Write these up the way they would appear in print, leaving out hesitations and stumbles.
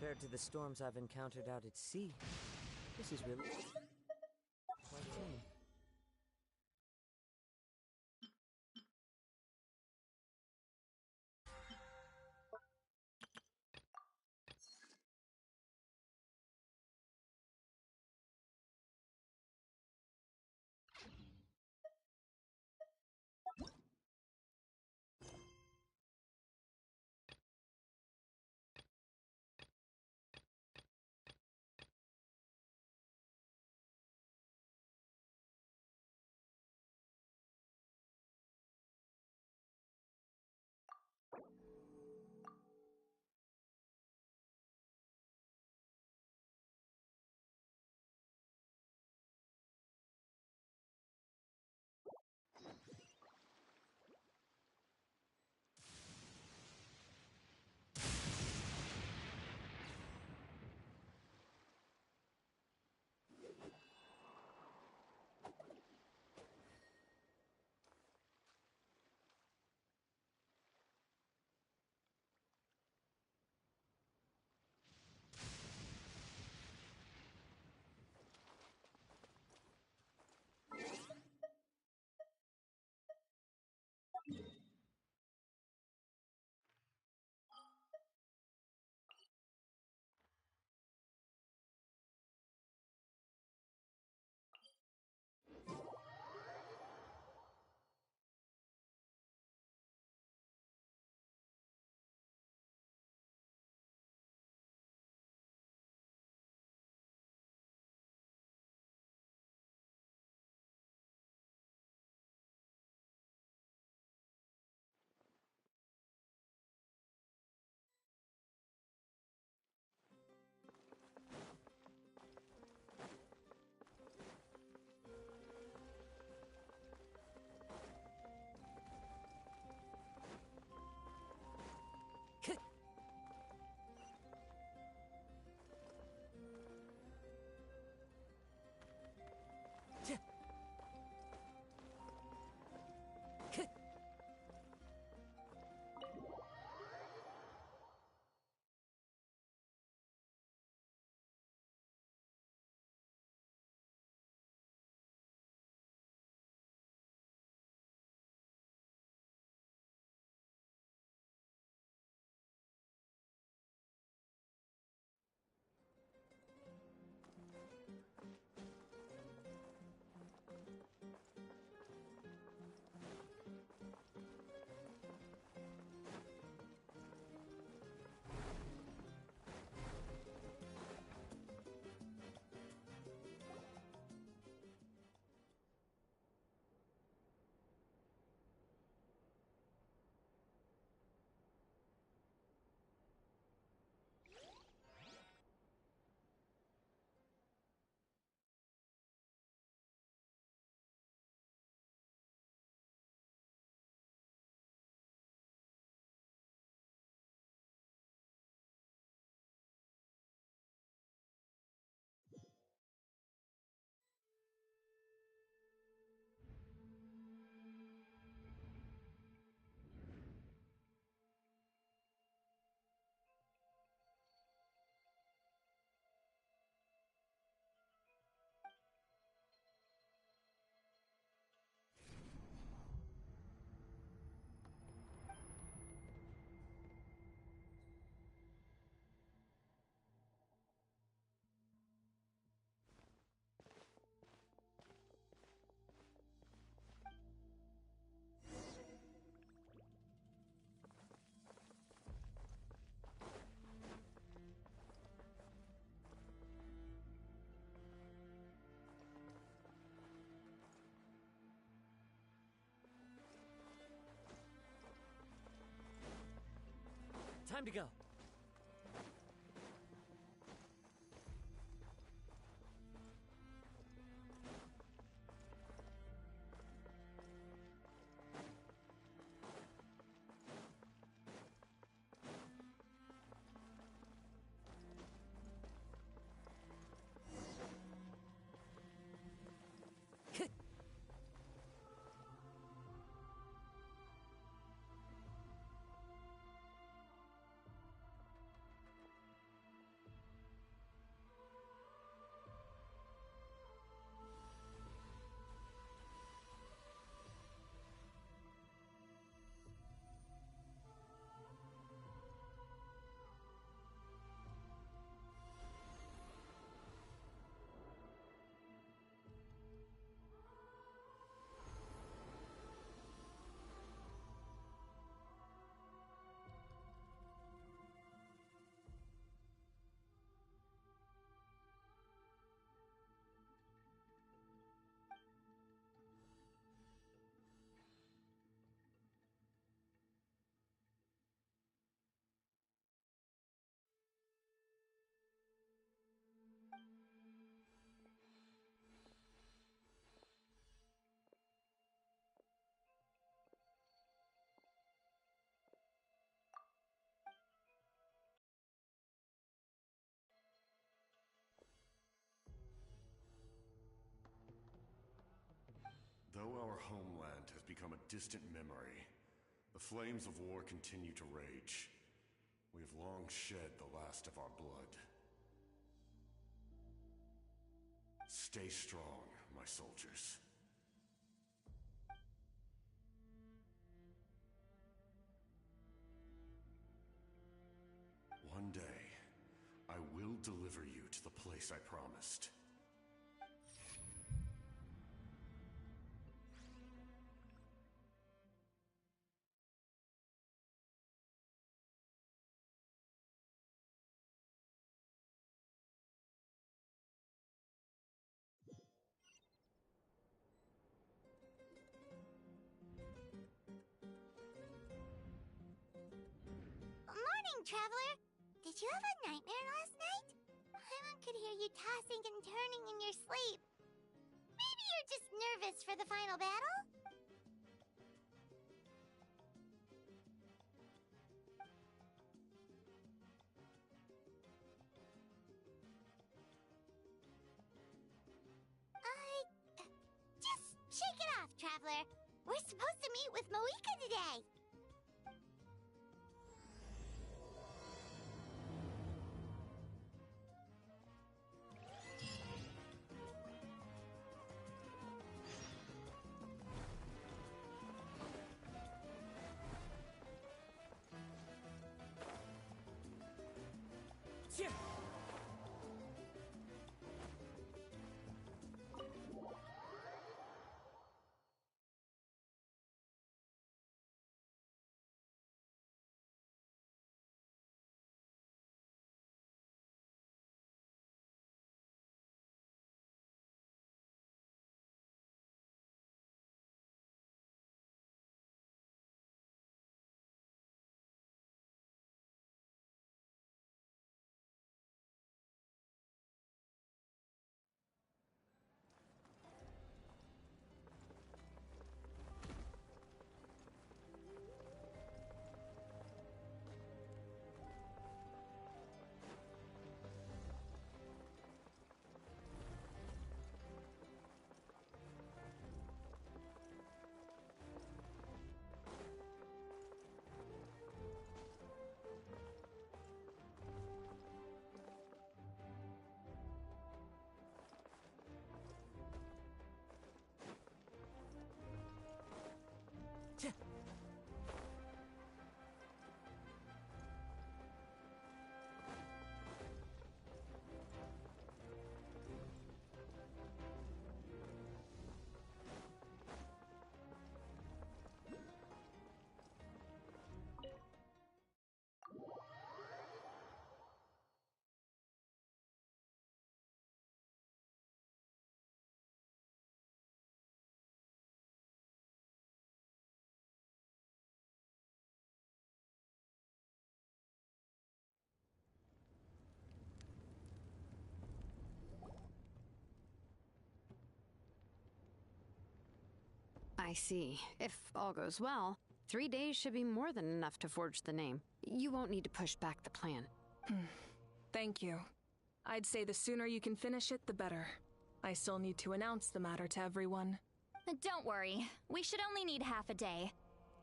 compared to the storms I've encountered out at sea. This is really quite tame. Time to go. our homeland has become a distant memory. The flames of war continue to rage. We have long shed the last of our blood. Stay strong, my soldiers. One day, I will deliver you to the place I promised. Morning, traveler! Did you have a nightmare last night? Paimon could hear you tossing and turning in your sleep. Maybe you're just nervous for the final battle? Just shake it off, traveler. We're supposed to meet with Moika today. I see. If all goes well, 3 days should be more than enough to forge the name. You won't need to push back the plan. Thank you. I'd say the sooner you can finish it, the better. I still need to announce the matter to everyone. Don't worry. We should only need half a day.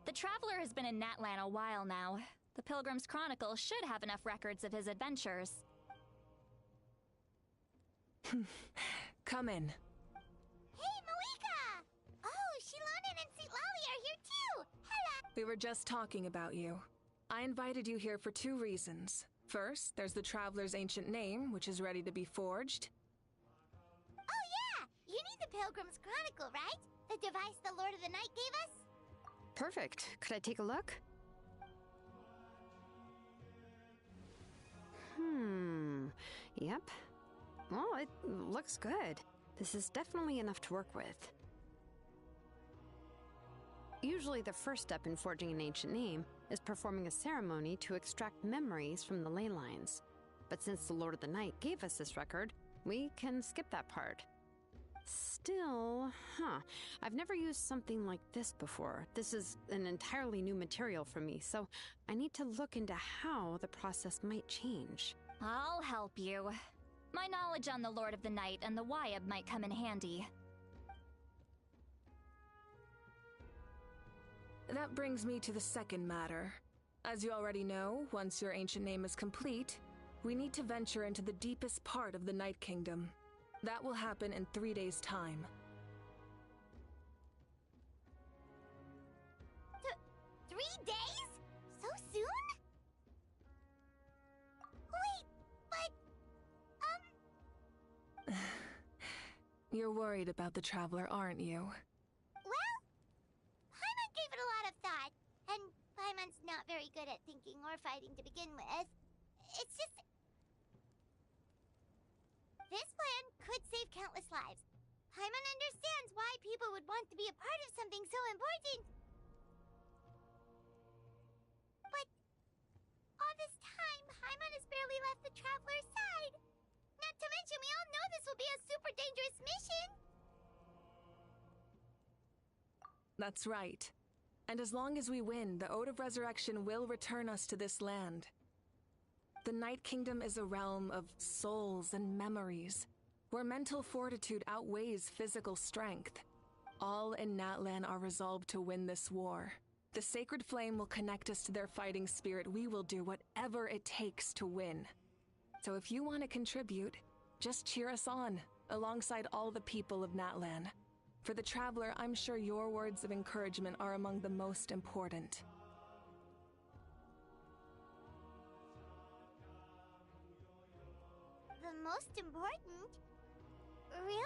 The Traveler has been in Natlan a while now. The Pilgrim's Chronicle should have enough records of his adventures. Come in. Hey, Moika! Oh, Shilonen and St. Lolly are here too! Hello! We were just talking about you. I invited you here for 2 reasons. First, there's the Traveler's ancient name, which is ready to be forged. Oh yeah! You need the Pilgrim's Chronicle, right? The device the Lord of the Night gave us? Perfect. Could I take a look? Yep. Well, it looks good. This is definitely enough to work with. Usually the first step in forging an ancient name is performing a ceremony to extract memories from the ley lines. But since the Lord of the Night gave us this record, we can skip that part. Still, I've never used something like this before. This is an entirely new material for me, so I need to look into how the process might change. I'll help you. My knowledge on the Lord of the Night and the Wyab might come in handy. That brings me to the second matter. As you already know, once your ancient name is complete, we need to venture into the deepest part of the Night Kingdom. That will happen in 3 days' time. 3 days? So soon? Wait, but... You're worried about the Traveler, aren't you? Well, Paimon gave it a lot of thought, and Paimon's not very good at thinking or fighting to begin with. It's just... This plan could save countless lives. Paimon understands why people would want to be a part of something so important. But all this time, Paimon has barely left the Traveler's side. Not to mention, we all know this will be a super dangerous mission. That's right. And as long as we win, the Ode of Resurrection will return us to this land. The Night Kingdom is a realm of souls and memories, where mental fortitude outweighs physical strength. All in Natlan are resolved to win this war. The sacred flame will connect us to their fighting spirit. We will do whatever it takes to win. So if you want to contribute, just cheer us on, alongside all the people of Natlan. For the Traveler, I'm sure your words of encouragement are among the most important. The most important? Really?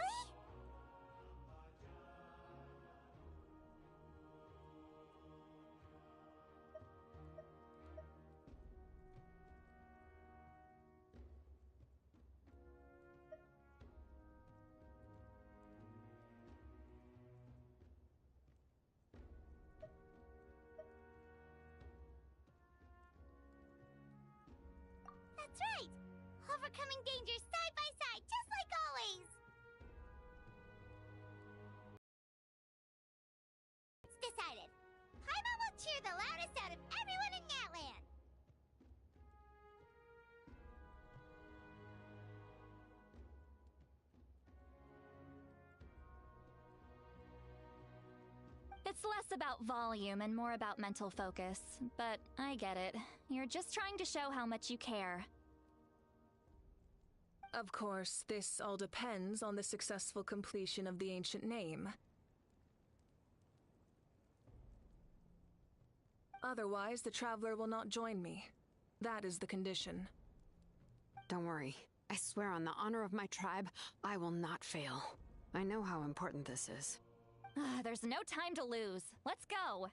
That's right! Overcoming dangers side by side, just like always! It's decided. Paimon will cheer the loudest out of everyone in Natlan! It's less about volume and more about mental focus, but I get it. You're just trying to show how much you care. Of course, this all depends on the successful completion of the ancient name. Otherwise, the Traveler will not join me. That is the condition. Don't worry. I swear on the honor of my tribe, I will not fail. I know how important this is. There's no time to lose. Let's go!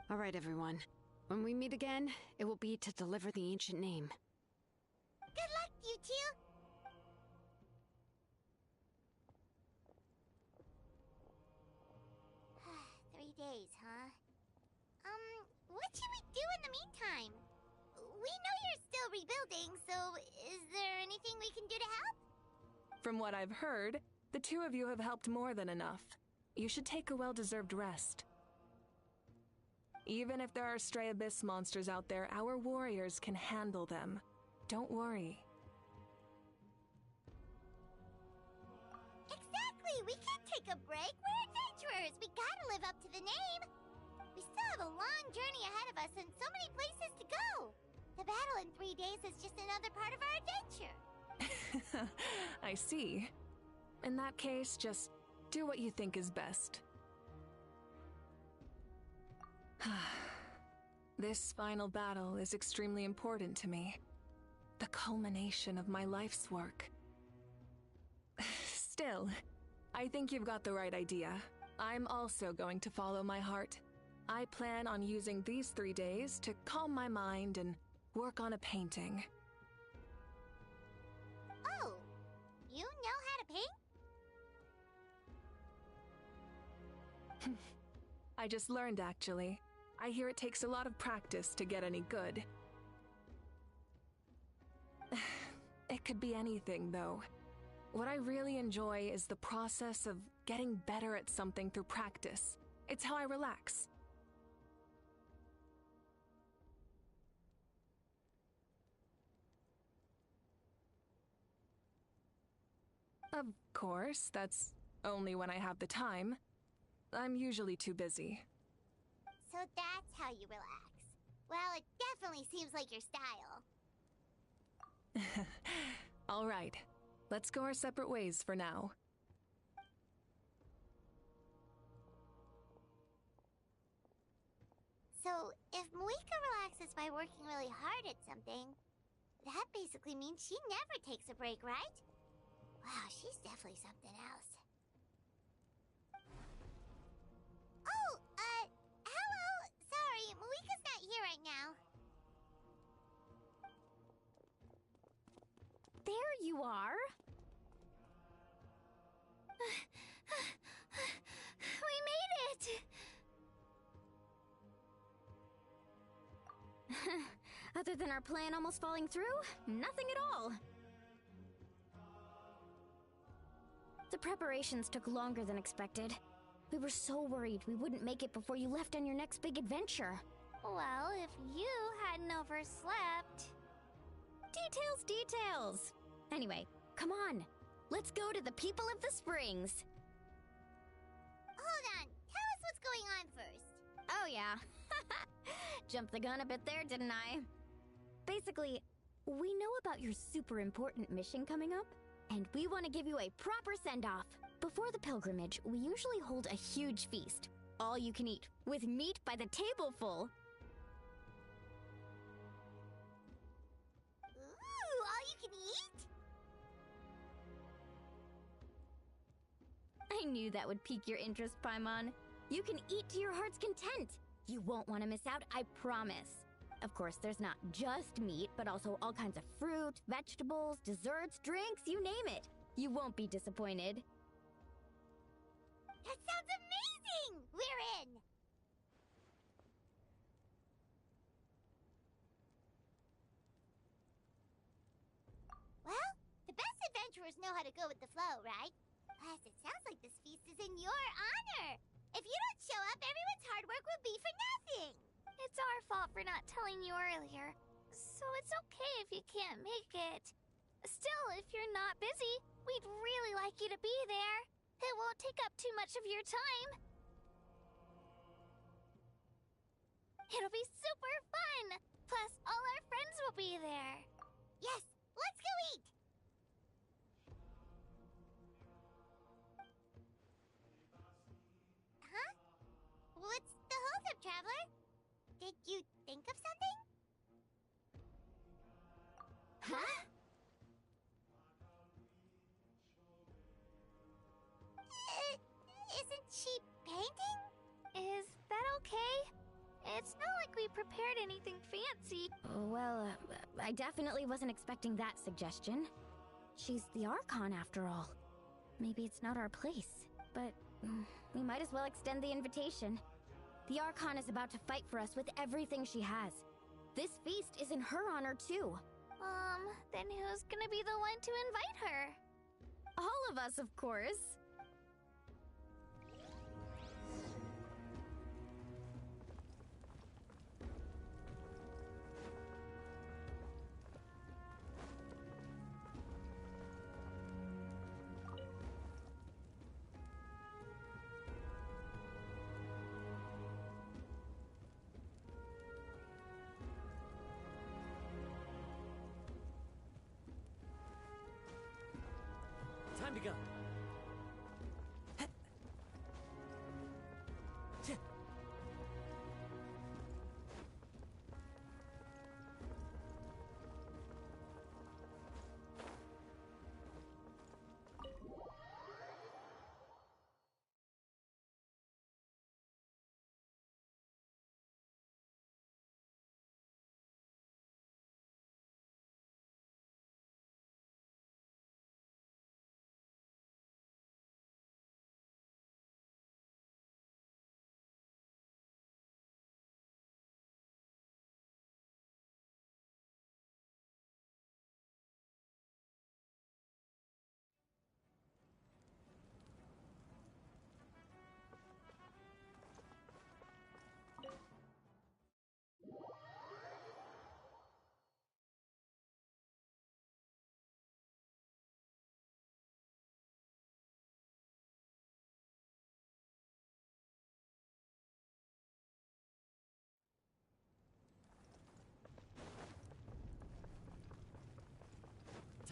All right, everyone. When we meet again, it will be to deliver the ancient name. Good luck, you two! Days, huh? What should we do in the meantime? We know you're still rebuilding, so is there anything we can do to help? From what I've heard, the two of you have helped more than enough. You should take a well-deserved rest. Even if there are stray abyss monsters out there, our warriors can handle them. Don't worry. Exactly! We can't take a break! We're adventurers! We gotta live up to the name! We still have a long journey ahead of us and so many places to go! The battle in 3 days is just another part of our adventure! I see. In that case, just do what you think is best. This final battle is extremely important to me. The culmination of my life's work. Still, I think you've got the right idea. I'm also going to follow my heart. I plan on using these 3 days to calm my mind and work on a painting. Oh, you know how to paint? I just learned, actually. I hear it takes a lot of practice to get any good. It could be anything, though. What I really enjoy is the process of getting better at something through practice. It's how I relax. Of course, that's only when I have the time. I'm usually too busy. So So that's how you relax. Well, it definitely seems like your style. All right. Let's go our separate ways for now. So, if Moika relaxes by working really hard at something, that basically means she never takes a break, right? Wow, she's definitely something else. Oh, hello! Sorry, Moika's not here right now. There you are! We made it! Other than our plan almost falling through, nothing at all. The preparations took longer than expected. We were so worried we wouldn't make it before you left on your next big adventure. Well, if you hadn't overslept... Details! Anyway, come on. Let's go to the people of the springs. Hold on, tell us what's going on first. Oh yeah. Jumped the gun a bit there, didn't I? Basically, we know about your super important mission coming up, and we want to give you a proper send-off. Before the pilgrimage, we usually hold a huge feast. All you can eat, with meat by the tableful. Ooh, all you can eat? I knew that would pique your interest, Paimon. You can eat to your heart's content. You won't want to miss out, I promise. Of course, there's not just meat, but also all kinds of fruit, vegetables, desserts, drinks, you name it. You won't be disappointed. That sounds amazing! We're in! Well, the best adventurers know how to go with the flow, right? Plus, it sounds like this feast is in your honor! If you don't show up, everyone's hard work will be for nothing! It's our fault for not telling you earlier, so it's okay if you can't make it. Still, if you're not busy, we'd really like you to be there. It won't take up too much of your time. It'll be super fun! Plus, all our friends will be there. Yes, let's go eat! Huh? What's the holdup, Traveler? Did you think of something? Huh? Isn't she painting? Is that okay? It's not like we prepared anything fancy. Well, I definitely wasn't expecting that suggestion. She's the Archon, after all. Maybe it's not our place, but we might as well extend the invitation. The Archon is about to fight for us with everything she has. This feast is in her honor, too. Then who's gonna be the one to invite her? All of us, of course. Time to go.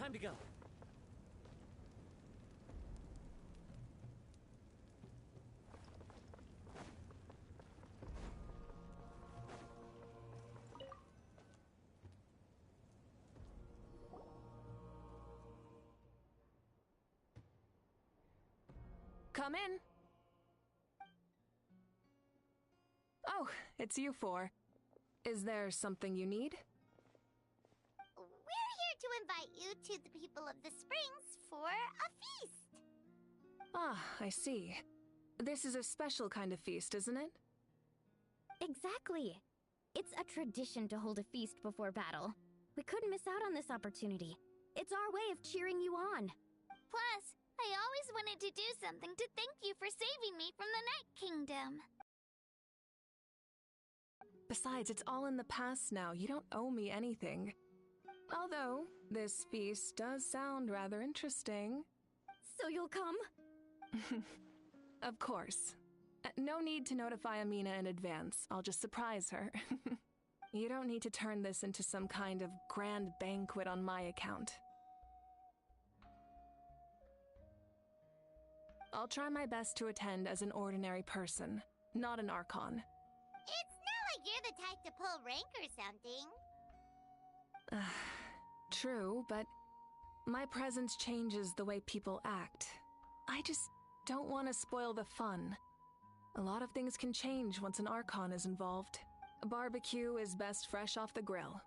Time to go. Come in. Oh, it's you four. Is there something you need? We're here to invite you to the people of the Springs for a feast. Ah, I see. This is a special kind of feast, isn't it? Exactly. It's a tradition to hold a feast before battle. We couldn't miss out on this opportunity. It's our way of cheering you on. Plus, I always wanted to do something to thank you for saving me from the Night Kingdom. Besides, it's all in the past now. You don't owe me anything. Although, this feast does sound rather interesting. So you'll come? Of course. No need to notify Amina in advance. I'll just surprise her. You don't need to turn this into some kind of grand banquet on my account. I'll try my best to attend as an ordinary person, not an Archon. It's not like you're the type to pull rank or something. True, but my presence changes the way people act. I just don't want to spoil the fun. A lot of things can change once an Archon is involved. A barbecue is best fresh off the grill.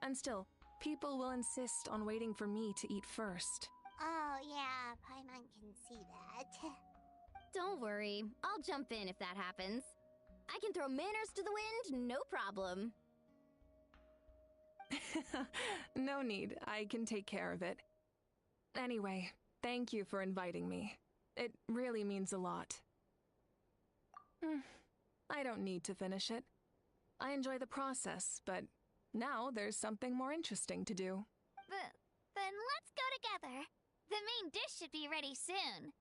And still, people will insist on waiting for me to eat first. Oh, yeah, Paimon can see that. Don't worry. I'll jump in if that happens. I can throw manners to the wind, no problem. No need. I can take care of it. Anyway, thank you for inviting me. It really means a lot. I don't need to finish it. I enjoy the process, but now there's something more interesting to do. Then let's go together. The main dish should be ready soon.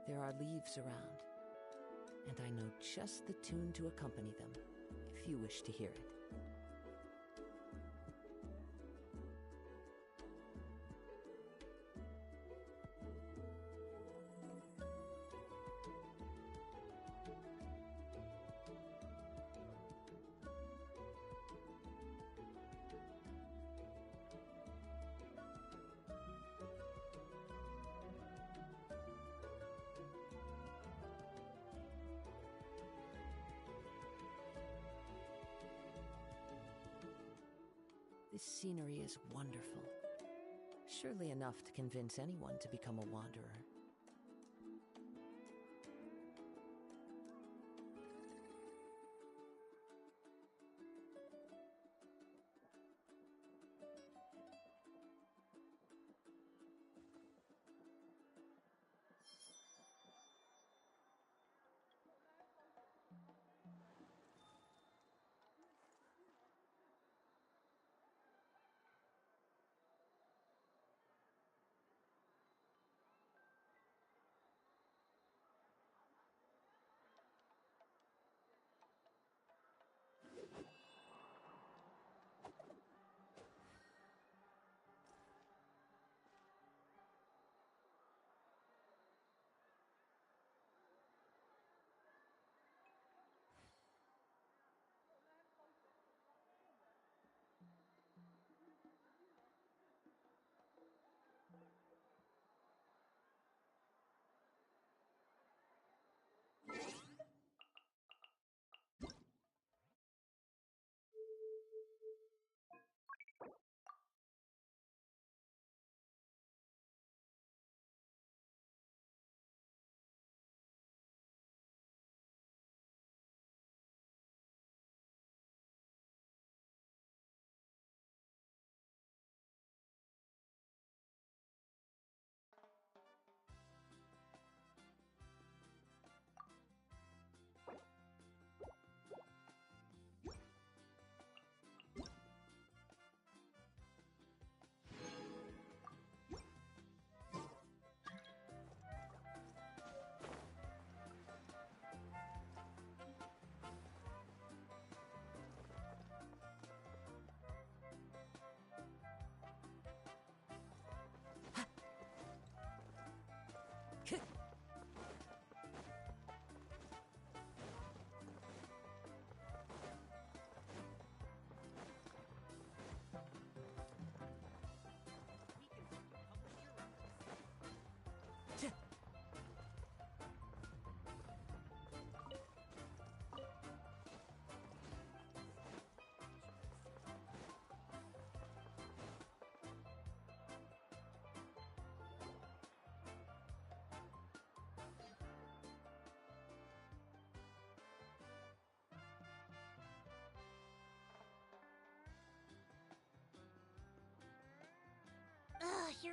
There are leaves around, and I know just the tune to accompany them, if you wish to hear it. This scenery is wonderful. Surely enough to convince anyone to become a wanderer.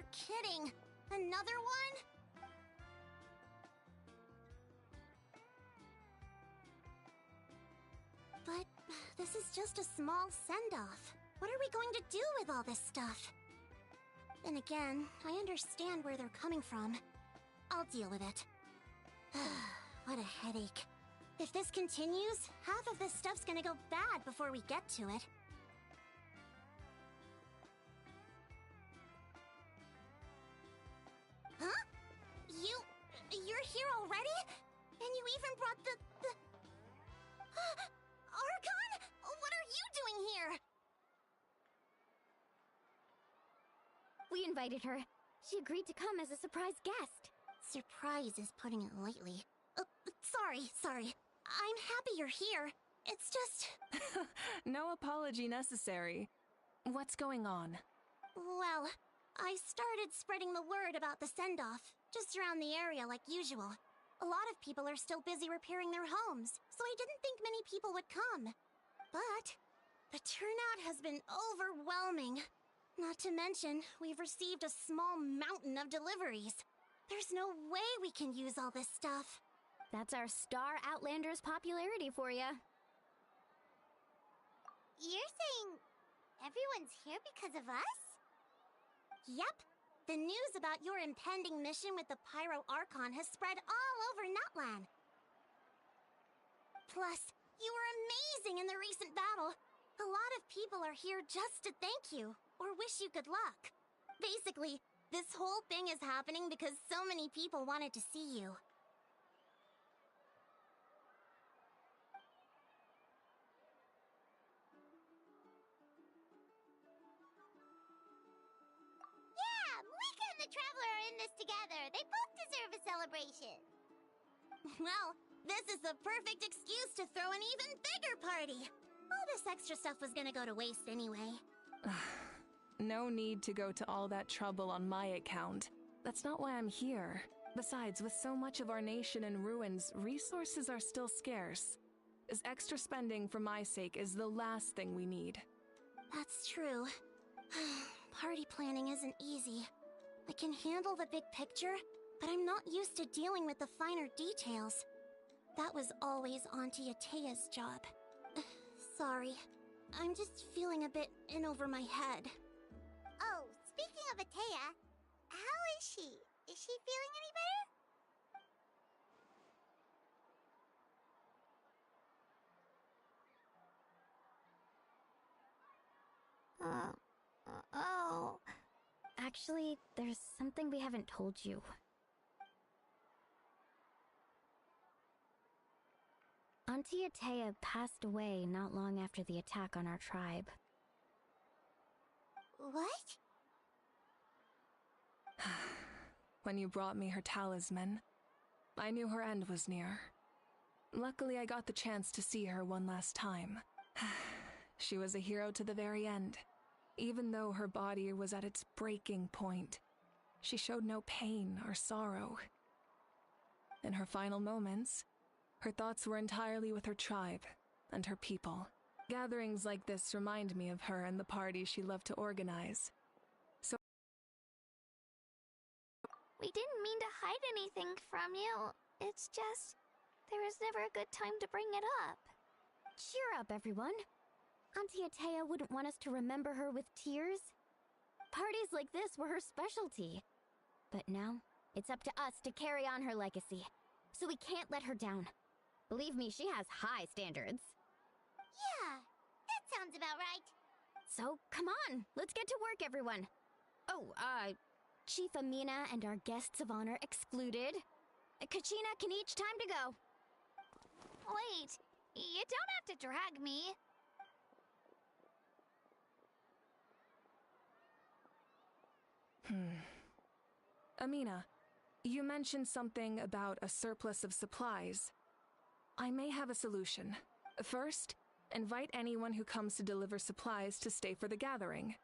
You're kidding. Another one? But this is just a small send-off. What are we going to do with all this stuff? Then again, I understand where they're coming from. I'll deal with it. What a headache. If this continues, half of this stuff's gonna go bad before we get to it. Huh? You're here already? And you even brought the... Archon? What are you doing here? We invited her. She agreed to come as a surprise guest. Surprise is putting it lightly. Sorry. I'm happy you're here. It's just... No apology necessary. What's going on? Well, I started spreading the word about the send-off, just around the area like usual. A lot of people are still busy repairing their homes, so I didn't think many people would come. But the turnout has been overwhelming. Not to mention, we've received a small mountain of deliveries. There's no way we can use all this stuff. That's our Star Outlander's popularity for you. You're saying everyone's here because of us? Yep. The news about your impending mission with the Pyro Archon has spread all over Nutland. Plus, you were amazing in the recent battle. A lot of people are here just to thank you, or wish you good luck. Basically, this whole thing is happening because so many people wanted to see you. Yeah, Malika and the Traveler are in this together. They both deserve a celebration. Well, this is the perfect excuse to throw an even bigger party. All this extra stuff was gonna go to waste anyway. No need to go to all that trouble on my account. That's not why I'm here. Besides, with so much of our nation in ruins, resources are still scarce. This extra spending for my sake is the last thing we need. That's true. Party planning isn't easy. I can handle the big picture, but I'm not used to dealing with the finer details. That was always Auntie Atea's job. Sorry. I'm just feeling a bit in over my head. Oh, speaking of Atea, how is she? Is she feeling any better? Oh. Actually, there's something we haven't told you. Auntie Atea passed away not long after the attack on our tribe. What? When you brought me her talisman, I knew her end was near. Luckily, I got the chance to see her one last time. She was a hero to the very end. Even though her body was at its breaking point, she showed no pain or sorrow. In her final moments, her thoughts were entirely with her tribe and her people. Gatherings like this remind me of her and the parties she loved to organize. So We didn't mean to hide anything from you. It's just, there was never a good time to bring it up. Cheer up, everyone. Auntie Atea wouldn't want us to remember her with tears. Parties like this were her specialty. But now, it's up to us to carry on her legacy. So we can't let her down. Believe me, she has high standards. Yeah, that sounds about right. So, come on, let's get to work, everyone. Oh, Chief Amina and our guests of honor excluded. Kachina can each time to go. Wait, you don't have to drag me. Amina, you mentioned something about a surplus of supplies. I may have a solution. First, invite anyone who comes to deliver supplies to stay for the gathering.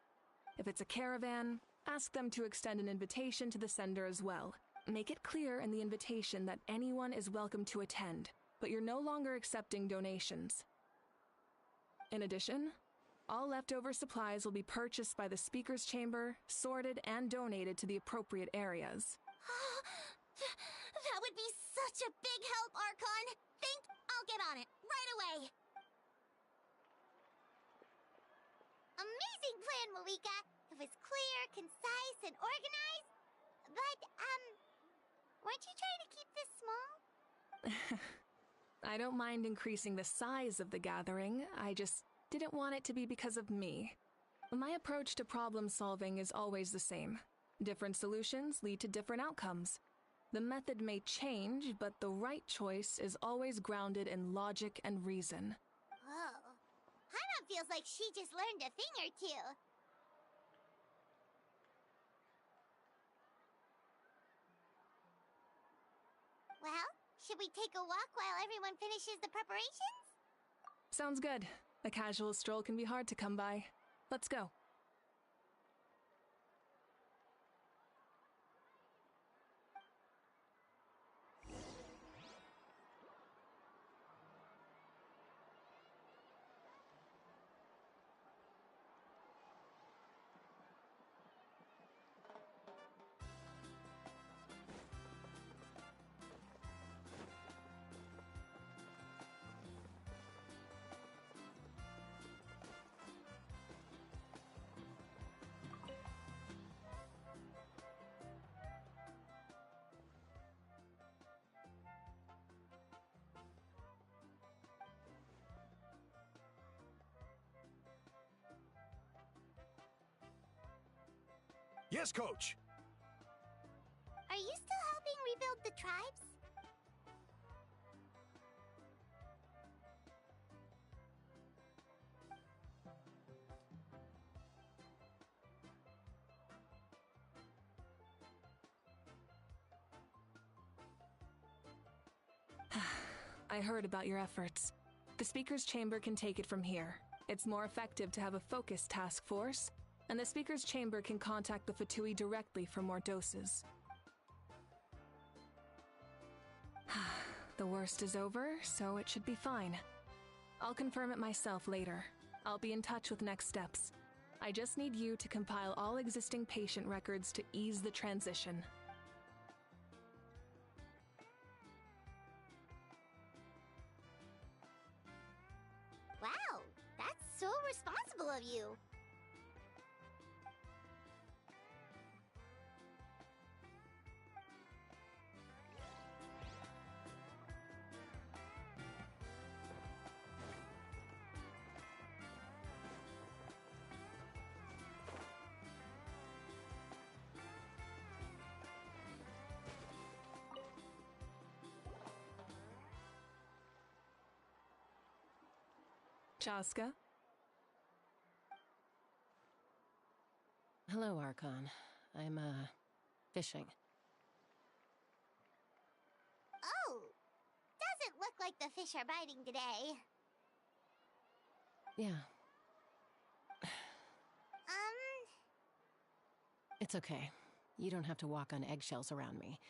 If it's a caravan, ask them to extend an invitation to the sender as well. Make it clear in the invitation that anyone is welcome to attend, but you're no longer accepting donations. In addition, All leftover supplies will be purchased by the Speaker's Chamber, sorted, and donated to the appropriate areas. That would be such a big help, Archon! I'll get on it, right away! Amazing plan, Malika! It was clear, concise, and organized. But, weren't you trying to keep this small? I don't mind increasing the size of the gathering, I just didn't want it to be because of me. My approach to problem solving is always the same. Different solutions lead to different outcomes. The method may change, but the right choice is always grounded in logic and reason. Whoa. Hana feels like she just learned a thing or two. Well, should we take a walk while everyone finishes the preparations? Sounds good. A casual stroll can be hard to come by. Let's go. Yes, Coach! Are you still helping rebuild the tribes? I heard about your efforts. The Speaker's Chamber can take it from here. It's more effective to have a focused task force, and the Speaker's Chamber can contact the Fatui directly for more doses. The worst is over, so it should be fine. I'll confirm it myself later. I'll be in touch with next steps. I just need you to compile all existing patient records to ease the transition. Wow, that's so responsible of you. Chaska? Hello, Archon. I'm, fishing. Oh, doesn't look like the fish are biting today. Yeah. It's okay. You don't have to walk on eggshells around me.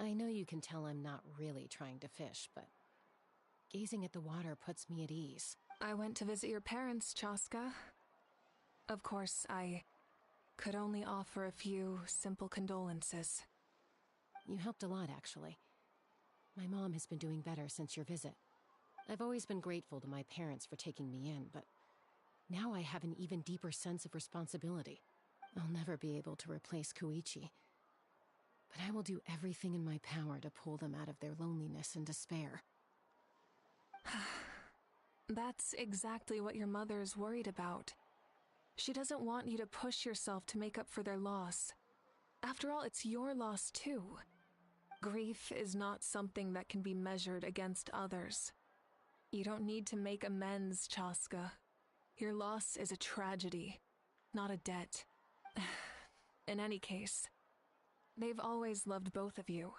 I know you can tell I'm not really trying to fish, but gazing at the water puts me at ease. I went to visit your parents, Chaska. Of course, I could only offer a few simple condolences. You helped a lot, actually. My mom has been doing better since your visit. I've always been grateful to my parents for taking me in, but now I have an even deeper sense of responsibility. I'll never be able to replace Koichi, but I will do everything in my power to pull them out of their loneliness and despair. That's exactly what your mother's worried about. She doesn't want you to push yourself to make up for their loss. After all, it's your loss too. Grief is not something that can be measured against others. You don't need to make amends, Chaska. Your loss is a tragedy, not a debt. In any case, they've always loved both of you.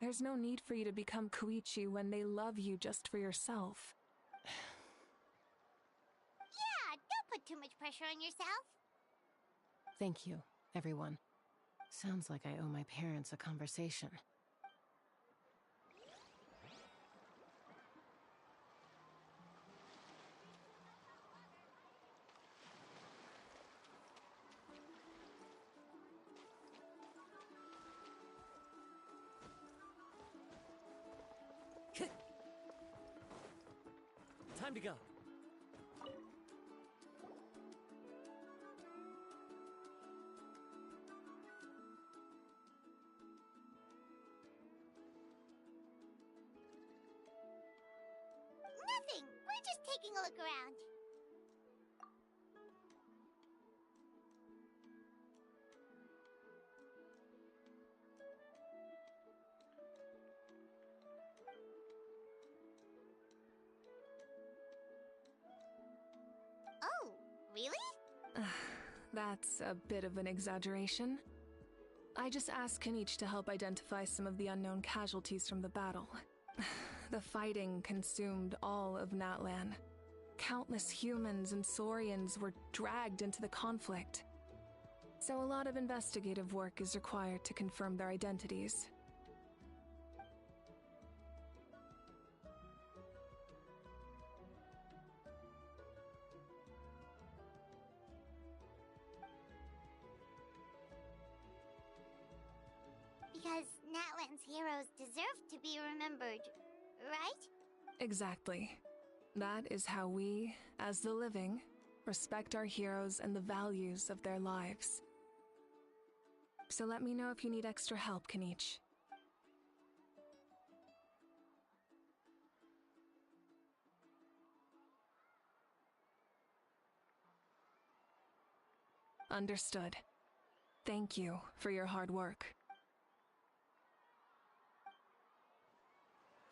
There's no need for you to become Koichi when they love you just for yourself. Yeah, don't put too much pressure on yourself. Thank you, everyone. Sounds like I owe my parents a conversation. Time to go. Nothing. We're just taking a look around. Oh, really? That's a bit of an exaggeration. I just asked Kanich to help identify some of the unknown casualties from the battle. The fighting consumed all of Natlan. Countless humans and Saurians were dragged into the conflict. So a lot of investigative work is required to confirm their identities. Because Natlan's heroes deserve to be remembered, right? Exactly. That is how we, as the living, respect our heroes and the values of their lives. So let me know if you need extra help, Kanich. Understood. Thank you for your hard work.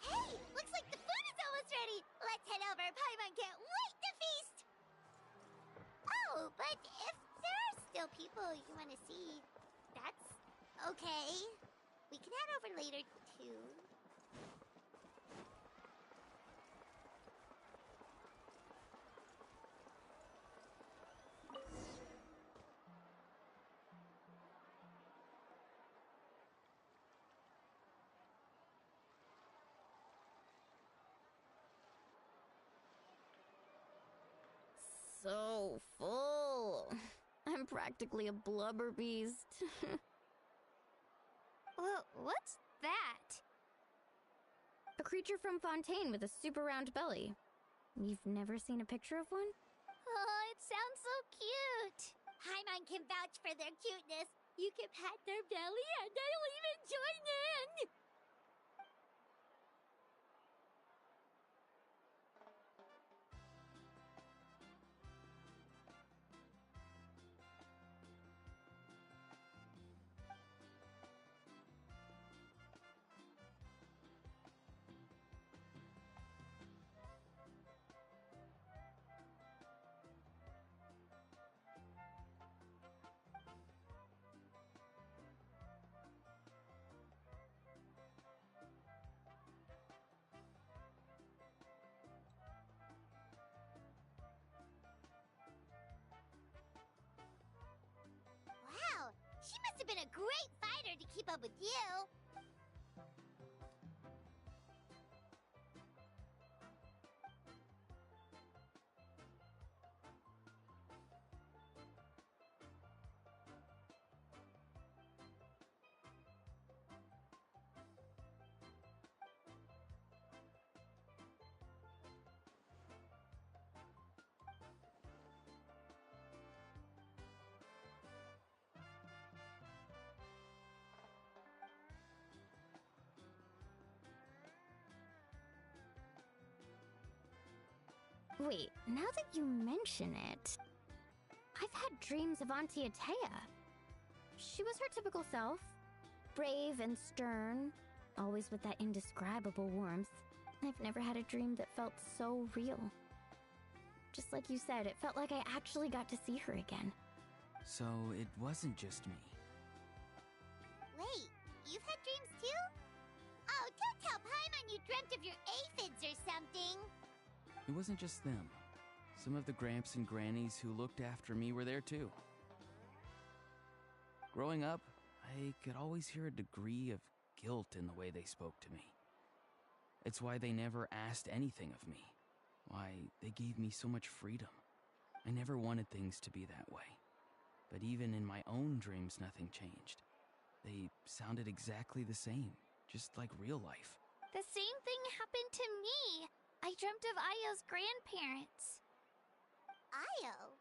Hey, looks like the food is almost ready. Let's head over. Paimon can't wait to feast. Oh, but if there are still people you want to see, that's okay. We can head over later, too. So full. I'm practically a blubber beast. What's that? A creature from Fontaine with a super round belly. You've never seen a picture of one? Oh, it sounds so cute. Paimon can vouch for their cuteness. You can pat their belly and I'll even join in. Wow, she must have been a great fighter to keep up with you. Wait, now that you mention it, I've had dreams of Auntie Atea. She was her typical self, brave and stern, always with that indescribable warmth. I've never had a dream that felt so real. Just like you said, it felt like I actually got to see her again. So it wasn't just me. Wait, you've had dreams too? Oh, don't tell Paimon you dreamt of your aphids or something. It wasn't just them. Some of the Gramps and Grannies who looked after me were there too. Growing up, I could always hear a degree of guilt in the way they spoke to me. It's why they never asked anything of me. Why they gave me so much freedom. I never wanted things to be that way. But even in my own dreams, nothing changed. They sounded exactly the same, just like real life. The same thing happened to me. I dreamt of Io's grandparents. Io?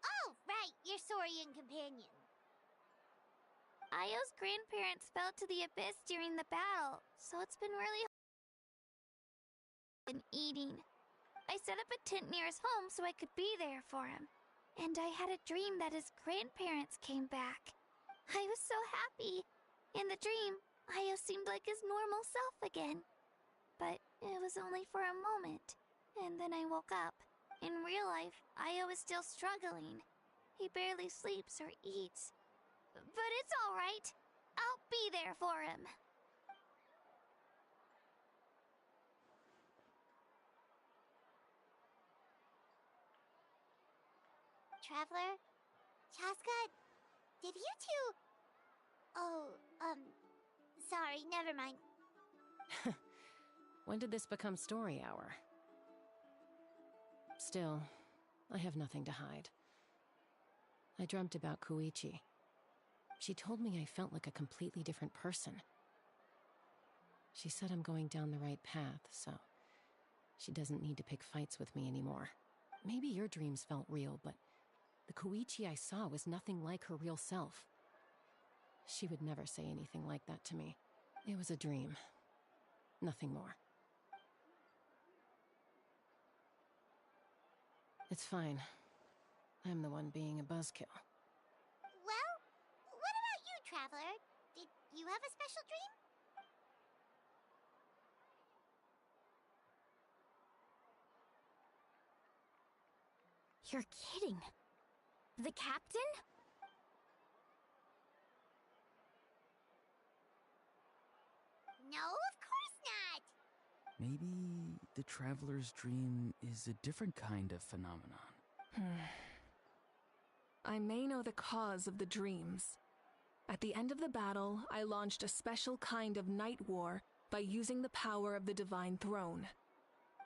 Oh, right, your Saurian companion. Io's grandparents fell to the abyss during the battle, so it's been really hard eating. I set up a tent near his home so I could be there for him. And I had a dream that his grandparents came back. I was so happy. In the dream, Io seemed like his normal self again. But it was only for a moment. And then I woke up. In real life, Io is still struggling. He barely sleeps or eats. But it's all right. I'll be there for him. Traveler? Chaska? Did you two... Oh, sorry, never mind. When did this become story hour? Still, I have nothing to hide. I dreamt about Koichi. She told me I felt like a completely different person. She said I'm going down the right path, so she doesn't need to pick fights with me anymore. Maybe your dreams felt real, but the Koichi I saw was nothing like her real self. She would never say anything like that to me. It was a dream. Nothing more. It's fine. I'm the one being a buzzkill. Well, what about you, Traveler? Did you have a special dream? You're kidding. The captain? No, of course not! Maybe the traveler's dream is a different kind of phenomenon. I may know the cause of the dreams. At the end of the battle, I launched a special kind of night war by using the power of the Divine Throne.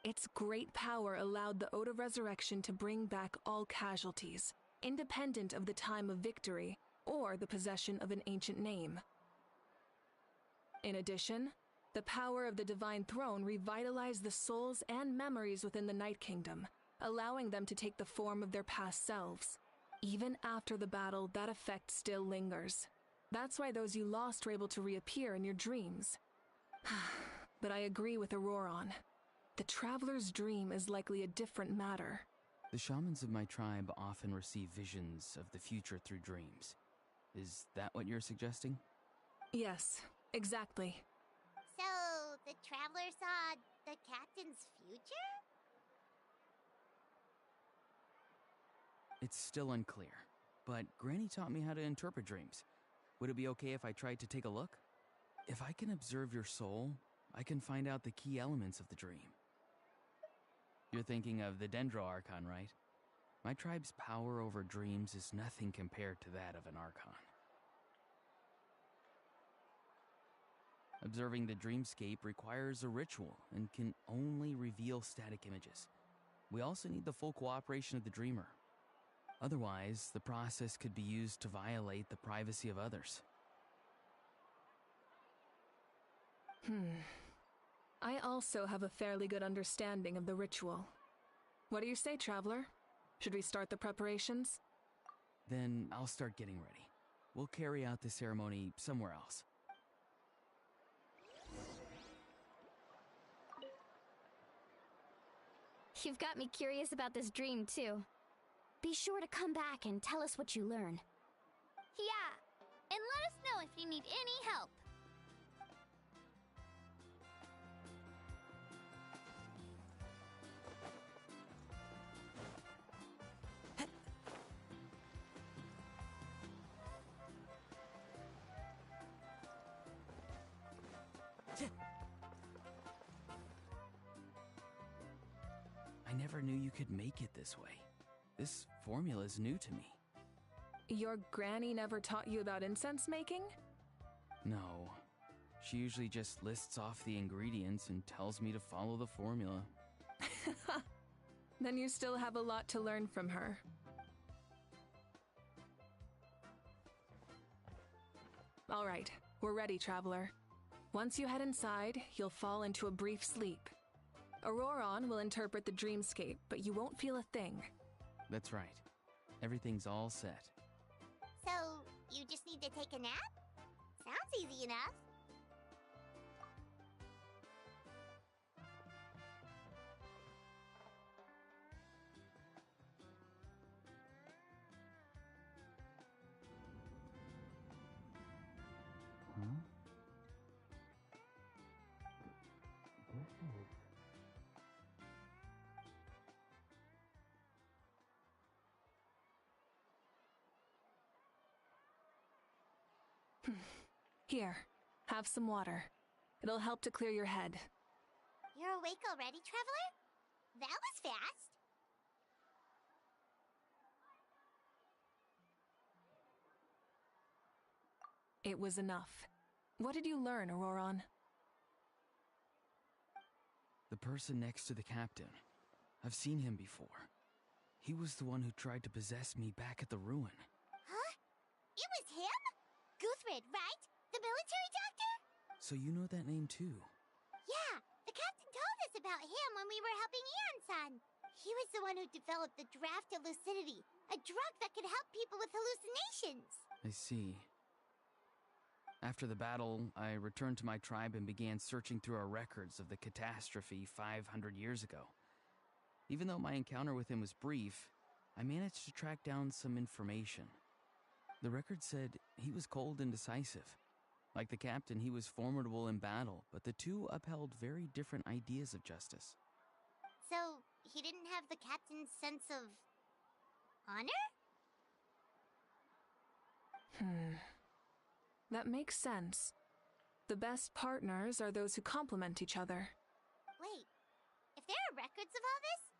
Its great power allowed the Ode of Resurrection to bring back all casualties, independent of the time of victory or the possession of an ancient name. In addition, the power of the Divine Throne revitalized the souls and memories within the Night Kingdom, allowing them to take the form of their past selves. Even after the battle, that effect still lingers. That's why those you lost were able to reappear in your dreams. But I agree with Auroron. The Traveler's dream is likely a different matter. The shamans of my tribe often receive visions of the future through dreams. Is that what you're suggesting? Yes, exactly. So, the Traveler saw the captain's future? It's still unclear, but Granny taught me how to interpret dreams. Would it be okay if I tried to take a look? If I can observe your soul, I can find out the key elements of the dream. You're thinking of the Dendro Archon, right? My tribe's power over dreams is nothing compared to that of an Archon. Observing the dreamscape requires a ritual and can only reveal static images. We also need the full cooperation of the dreamer. Otherwise, the process could be used to violate the privacy of others. I also have a fairly good understanding of the ritual. What do you say, Traveler? Should we start the preparations? Then I'll start getting ready. We'll carry out the ceremony somewhere else. You've got me curious about this dream, too. Be sure to come back and tell us what you learn. Yeah, and let us know if you need any help. I never knew you could make it this way. This formula is new to me. Your granny never taught you about incense making? No. She usually just lists off the ingredients and tells me to follow the formula. Then you still have a lot to learn from her. All right, we're ready, Traveler. Once you head inside, you'll fall into a brief sleep. Auroron will interpret the dreamscape, but you won't feel a thing. That's right. Everything's all set. So, you just need to take a nap? Sounds easy enough. Here, have some water. It'll help to clear your head. You're awake already, Traveler? That was fast. It was enough. What did you learn, Auroron? The person next to the captain. I've seen him before. He was the one who tried to possess me back at the ruin. Huh? It was him? Guthrid, right? The military doctor? So you know that name too? Yeah, the captain told us about him when we were helping Eon-san. He was the one who developed the Draft of Lucidity, a drug that could help people with hallucinations. I see. After the battle, I returned to my tribe and began searching through our records of the catastrophe 500 years ago. Even though my encounter with him was brief, I managed to track down some information. The record said he was cold and decisive. Like the captain, he was formidable in battle, but the two upheld very different ideas of justice. So, he didn't have the captain's sense of honor? That makes sense. The best partners are those who complement each other. Wait, if there are records of all this,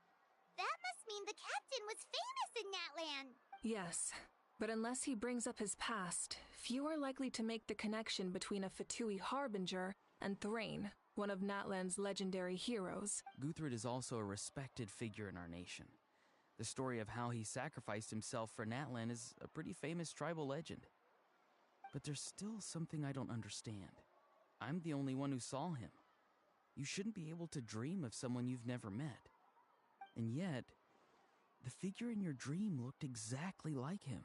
that must mean the captain was famous in Natlan. Yes, but unless he brings up his past, few are likely to make the connection between a Fatui harbinger and Thrain, one of Natlan's legendary heroes. Guthrid is also a respected figure in our nation. The story of how he sacrificed himself for Natlan is a pretty famous tribal legend. But there's still something I don't understand. I'm the only one who saw him. You shouldn't be able to dream of someone you've never met. And yet, the figure in your dream looked exactly like him.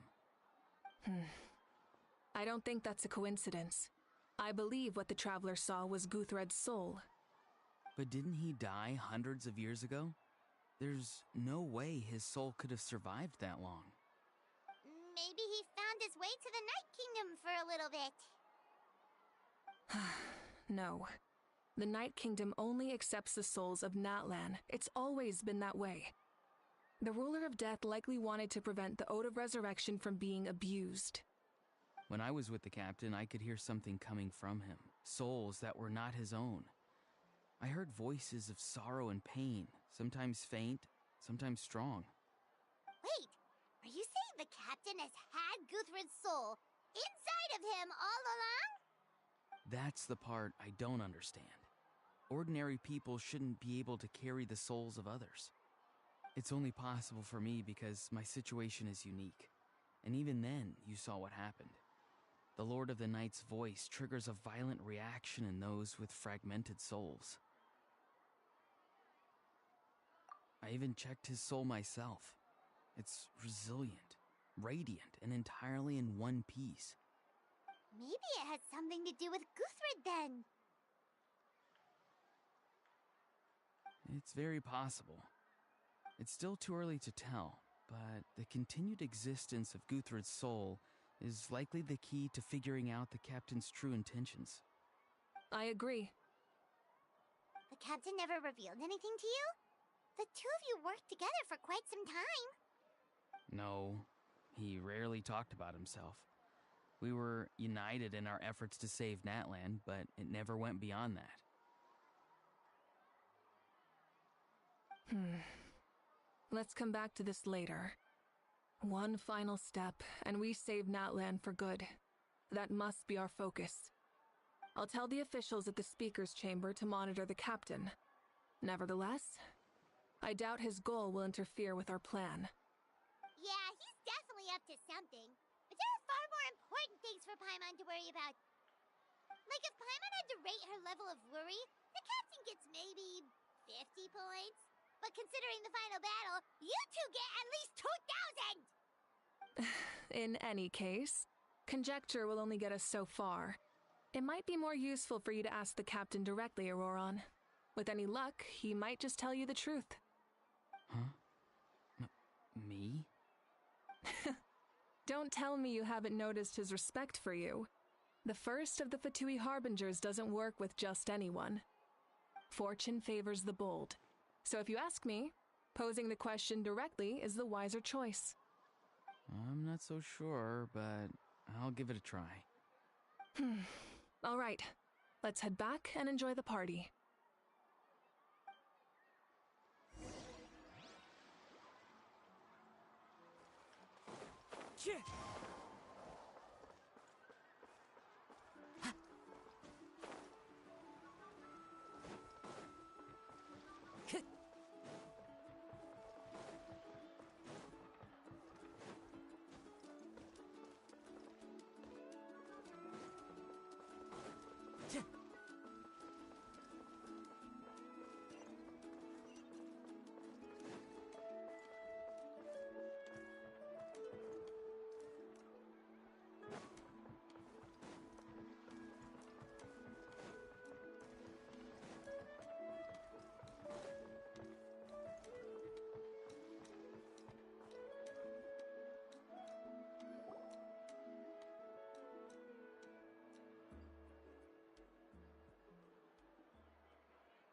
I don't think that's a coincidence. I believe what the traveler saw was Guthred's soul. But didn't he die hundreds of years ago? There's no way his soul could have survived that long. Maybe he found his way to the Night Kingdom for a little bit. No. The Night Kingdom only accepts the souls of Natlan. It's always been that way. The ruler of death likely wanted to prevent the Ode of Resurrection from being abused. When I was with the captain, I could hear something coming from him. Souls that were not his own. I heard voices of sorrow and pain, sometimes faint, sometimes strong. Wait, are you saying the captain has had Guthrid's soul inside of him all along? That's the part I don't understand. Ordinary people shouldn't be able to carry the souls of others. It's only possible for me because my situation is unique. And even then, you saw what happened. The Lord of the Night's voice triggers a violent reaction in those with fragmented souls. I even checked his soul myself. It's resilient, radiant, and entirely in one piece. Maybe it has something to do with Guthrid then. It's very possible. It's still too early to tell, but the continued existence of Guthrid's soul is likely the key to figuring out the captain's true intentions. I agree. The captain never revealed anything to you? The two of you worked together for quite some time. No, he rarely talked about himself. We were united in our efforts to save Natlan, but it never went beyond that. Let's come back to this later. One final step, and we save Natlan for good. That must be our focus. I'll tell the officials at the speaker's chamber to monitor the captain. Nevertheless, I doubt his goal will interfere with our plan. Yeah, he's definitely up to something. But there are far more important things for Paimon to worry about. Like if Paimon had to rate her level of worry, the captain gets maybe 50 points? But considering the final battle, you two get at least 2,000! In any case, conjecture will only get us so far. It might be more useful for you to ask the captain directly, Auroron. With any luck, he might just tell you the truth. Huh? Me? Don't tell me you haven't noticed his respect for you. The first of the Fatui Harbingers doesn't work with just anyone. Fortune favors the bold. So if you ask me, posing the question directly is the wiser choice. I'm not so sure, but I'll give it a try. All right, let's head back and enjoy the party.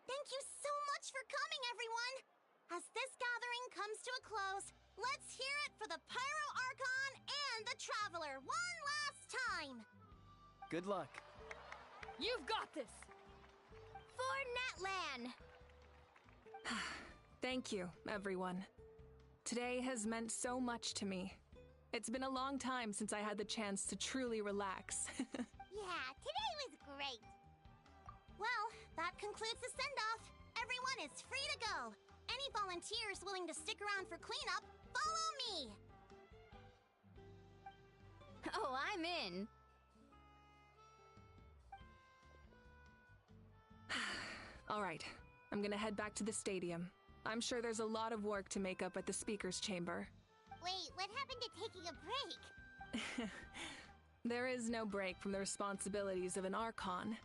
Thank you so much for coming, everyone! As this gathering comes to a close, let's hear it for the Pyro Archon and the Traveler one last time! Good luck. You've got this! For Natlan! Thank you, everyone. Today has meant so much to me. It's been a long time since I had the chance to truly relax. Yeah, today was great! Well, that concludes the send-off. Everyone is free to go. Any volunteers willing to stick around for cleanup, follow me! Oh, I'm in. All right, I'm gonna head back to the stadium. I'm sure there's a lot of work to make up at the speaker's chamber. Wait, what happened to taking a break? There is no break from the responsibilities of an Archon.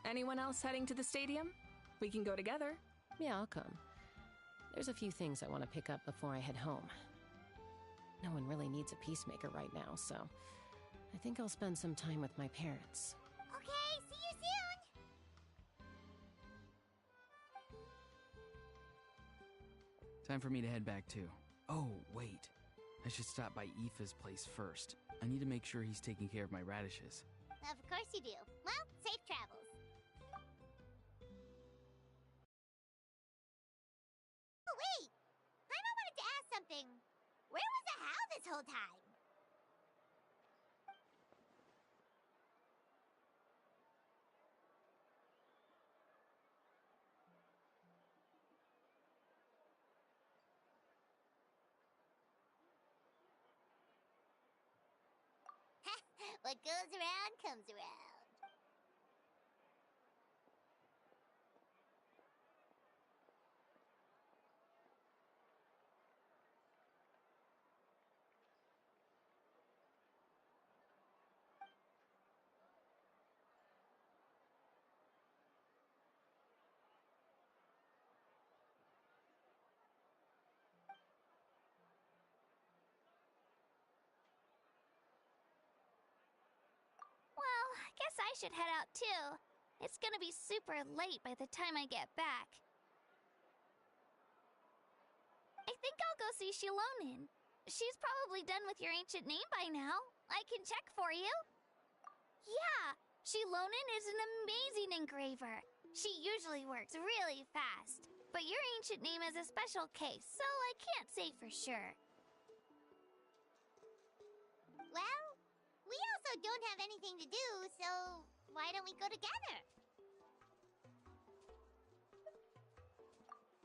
Anyone else heading to the stadium? We can go together. Yeah, I'll come. There's a few things I want to pick up before I head home. No one really needs a peacemaker right now, so I think I'll spend some time with my parents. Okay, see you soon! Time for me to head back too. Oh, wait. I should stop by Aoife's place first. I need to make sure he's taking care of my radishes. Of course you do. Well, safe travels. Oh, wait! Paimon wanted to ask something. Where was the How this whole time? What goes around comes around. Well, I guess I should head out too. It's gonna be super late by the time I get back. I think I'll go see Shilonin. She's probably done with your ancient name by now. I can check for you. Yeah, Shilonin is an amazing engraver. She usually works really fast. But your ancient name is a special case, so I can't say for sure. Well, we also don't have anything to do, so why don't we go together?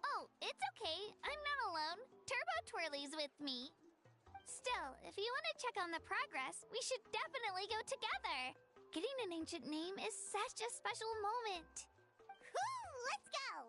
Oh, it's okay. I'm not alone. Turbo Twirly's with me. Still, if you want to check on the progress, we should definitely go together. Getting an ancient name is such a special moment. Woo! Let's go!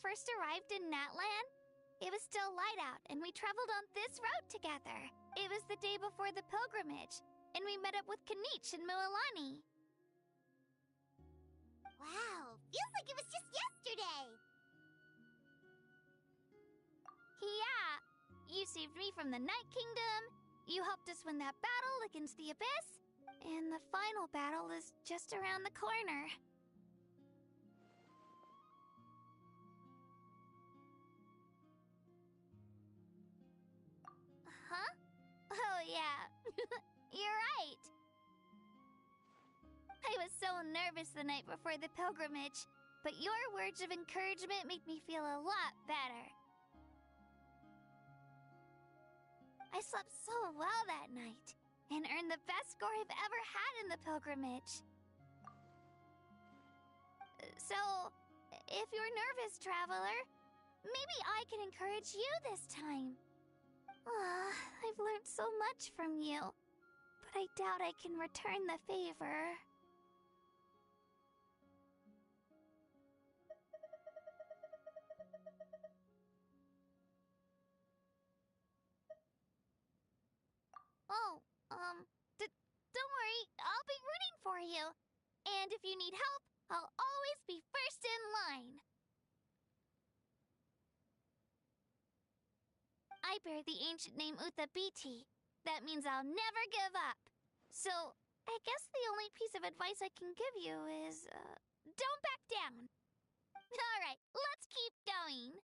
first arrived in Natlan, it was still light out, and we traveled on this road together. It was the day before the pilgrimage, and we met up with Kanich and Mualani. Wow, feels like it was just yesterday. Yeah, you saved me from the Night Kingdom, you helped us win that battle against the Abyss, and the final battle is just around the corner. Huh? Oh yeah, you're right. I was so nervous the night before the pilgrimage, but your words of encouragement made me feel a lot better. I slept so well that night, and earned the best score I've ever had in the pilgrimage. So, if you're nervous, traveler, maybe I can encourage you this time. I've learned so much from you, but I doubt I can return the favor. Oh, don't worry, I'll be rooting for you. And if you need help, I'll always be first in line. I bear the ancient name Uthabiti. That means I'll never give up. So, I guess the only piece of advice I can give you is, don't back down. Alright, let's keep going.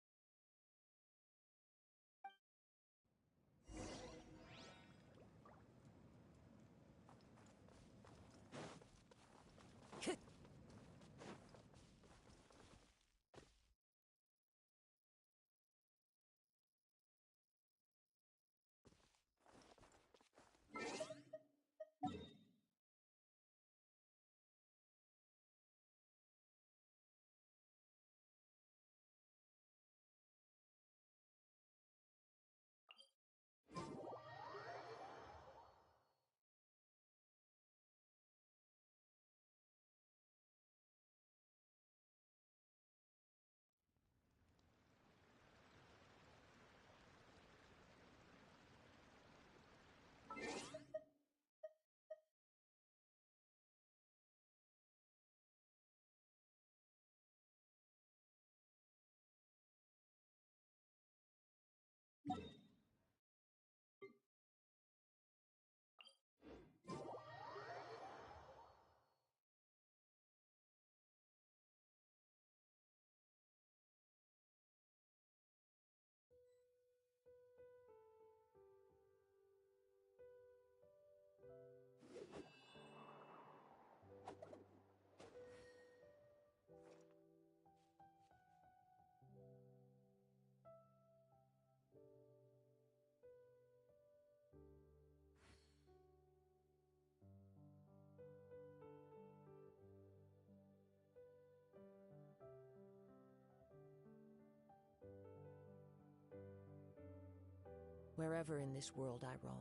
Wherever in this world I roam,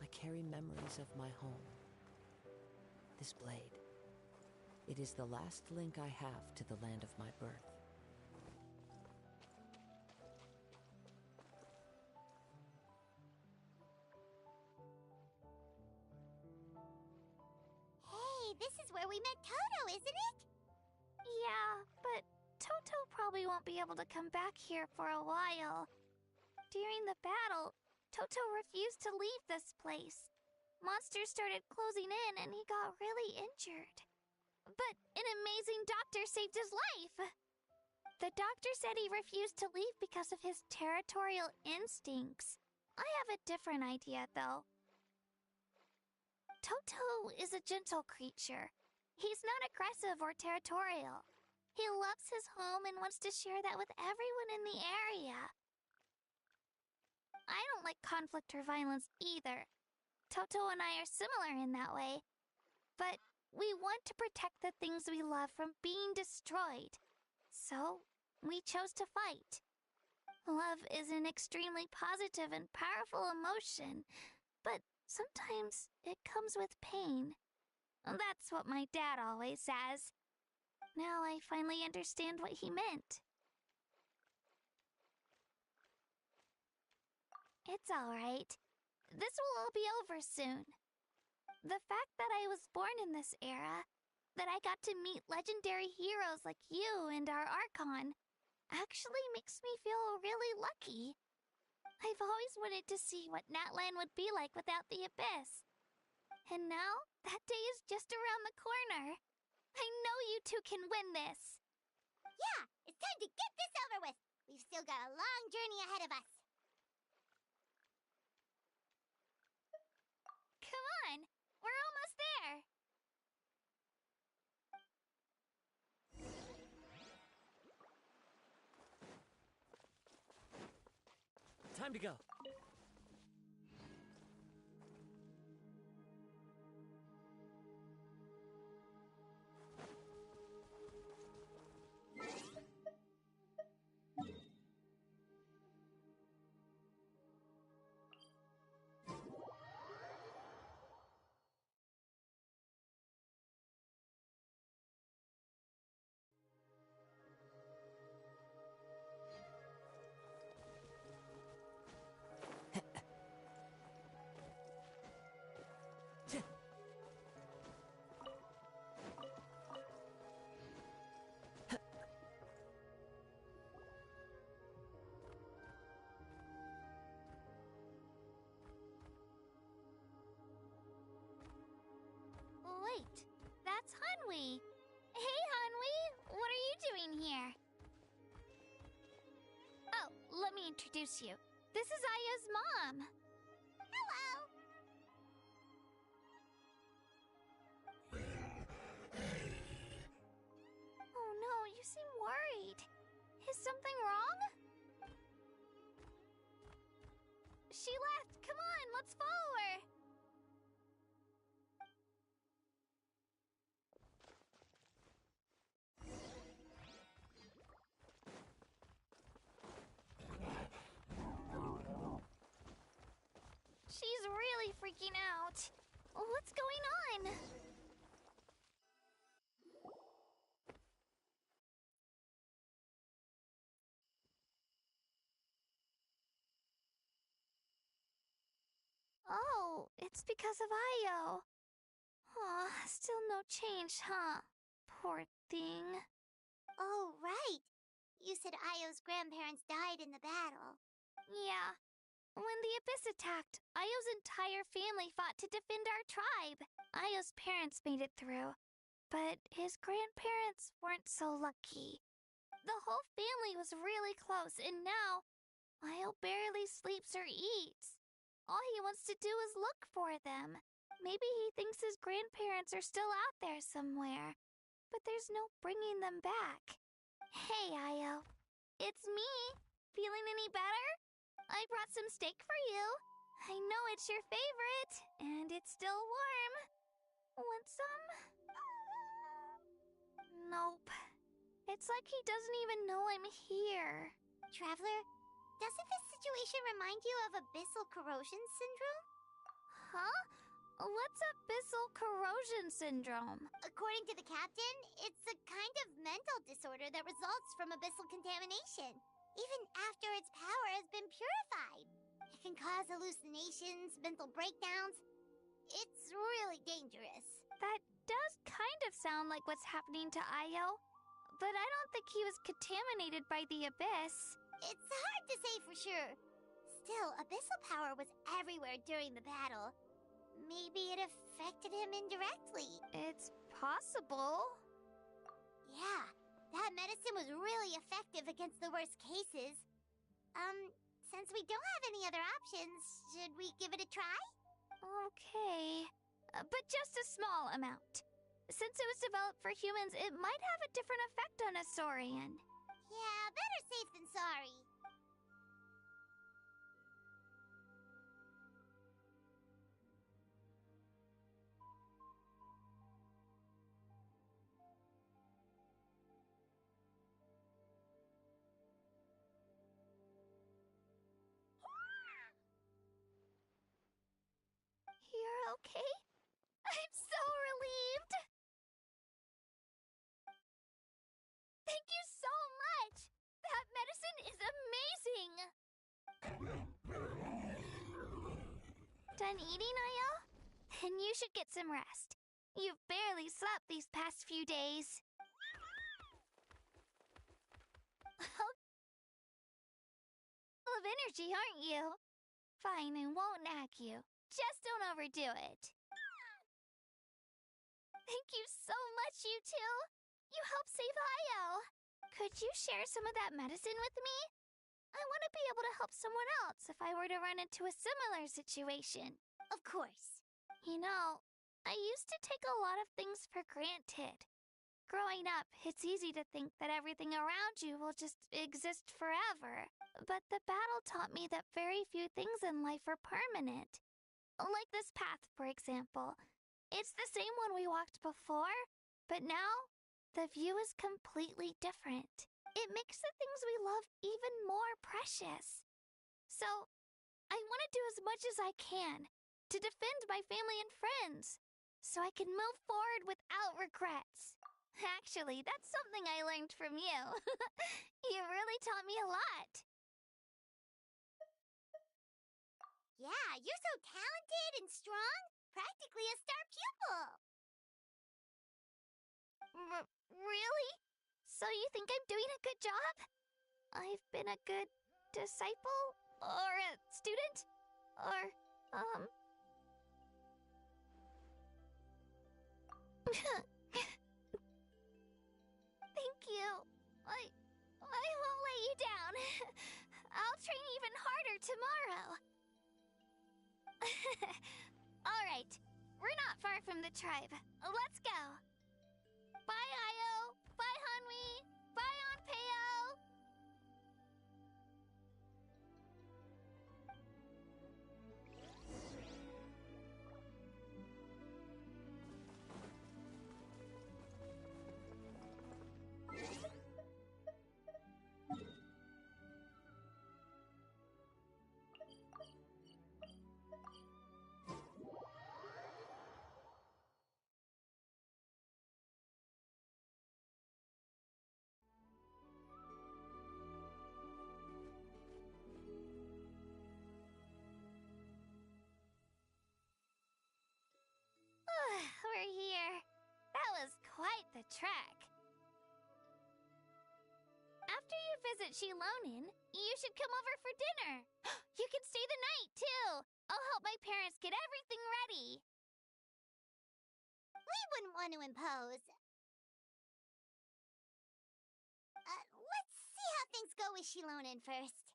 I carry memories of my home. This blade, it is the last link I have to the land of my birth. Hey, this is where we met Toto, isn't it? Yeah, but Toto probably won't be able to come back here for a while. During the battle, Toto refused to leave this place. Monsters started closing in and he got really injured. But an amazing doctor saved his life! The doctor said he refused to leave because of his territorial instincts. I have a different idea, though. Toto is a gentle creature. He's not aggressive or territorial. He loves his home and wants to share that with everyone in the area. I don't like conflict or violence either. Toto and I are similar in that way. But we want to protect the things we love from being destroyed. So, we chose to fight. Love is an extremely positive and powerful emotion, but sometimes it comes with pain. That's what my dad always says. Now I finally understand what he meant. It's alright. This will all be over soon. The fact that I was born in this era, that I got to meet legendary heroes like you and our Archon, actually makes me feel really lucky. I've always wanted to see what Natlan would be like without the Abyss. And now, that day is just around the corner. I know you two can win this. Yeah, it's time to get this over with. We've still got a long journey ahead of us. Come on, we're almost there. Time to go. Wait, that's Hanwi. Hey, Hanwi, what are you doing here? Oh, let me introduce you. This is Aya's mom. Hello! Oh no, you seem worried. Is something wrong? She left. Come on, let's follow her. She's really freaking out. What's going on? Oh, it's because of Io. Aw, still no change, huh? Poor thing. Oh, right. You said Io's grandparents died in the battle. Yeah. When the Abyss attacked, Io's entire family fought to defend our tribe. Io's parents made it through, but his grandparents weren't so lucky. The whole family was really close, and now Io barely sleeps or eats. All he wants to do is look for them. Maybe he thinks his grandparents are still out there somewhere, but there's no bringing them back. Hey, Io. It's me. Feeling any better? I brought some steak for you. I know it's your favorite, and it's still warm. Want some? Nope. It's like he doesn't even know I'm here. Traveler, doesn't this situation remind you of abyssal corrosion syndrome? Huh? What's abyssal corrosion syndrome? According to the captain, it's a kind of mental disorder that results from abyssal contamination, even after its power has been purified. It can cause hallucinations, mental breakdowns. It's really dangerous. That does kind of sound like what's happening to Io, but I don't think he was contaminated by the Abyss. It's hard to say for sure. Still, abyssal power was everywhere during the battle. Maybe it affected him indirectly. It's possible. Yeah, that medicine was really effective against the worst cases. Since we don't have any other options, should we give it a try? Okay. But just a small amount. Since it was developed for humans, it might have a different effect on a Saurian. Yeah, better safe than sorry. You're okay? I'm so relieved! Thank you so much! That medicine is amazing! done eating, Ayo? Then you should get some rest. You've barely slept these past few days. Full of energy, aren't you? Fine, I won't nag you. Just don't overdo it. Thank you so much, you two. You helped save Ayo. Could you share some of that medicine with me? I want to be able to help someone else if I were to run into a similar situation. Of course. You know, I used to take a lot of things for granted. Growing up, it's easy to think that everything around you will just exist forever. But the battle taught me that very few things in life are permanent. Like this path, for example. It's the same one we walked before, but now the view is completely different. It makes the things we love even more precious. So, I want to do as much as I can to defend my family and friends, so I can move forward without regrets. Actually, that's something I learned from you. You really taught me a lot. Yeah, you're so talented and strong. Practically a star pupil. Really? So you think I'm doing a good job? I've been a good disciple? Or a student? Or, Thank you. I won't let you down. I'll train even harder tomorrow. All right. We're not far from the tribe. Let's go. Bye, Ayo. Bye, Hanwi. Bye, Onpeo. We're here. That was quite the trek. After you visit Shilonin, you should come over for dinner. You can stay the night, too. I'll help my parents get everything ready. We wouldn't want to impose. Let's see how things go with Shilonin first.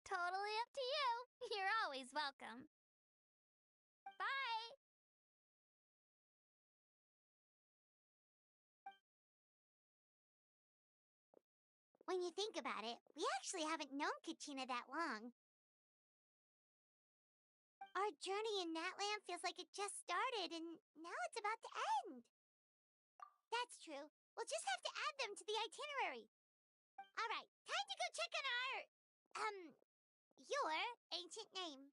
Totally up to you. You're always welcome. Bye! When you think about it, we actually haven't known Kachina that long. Our journey in Natland feels like it just started, and now it's about to end. That's true. We'll just have to add them to the itinerary. All right, time to go check on your ancient name.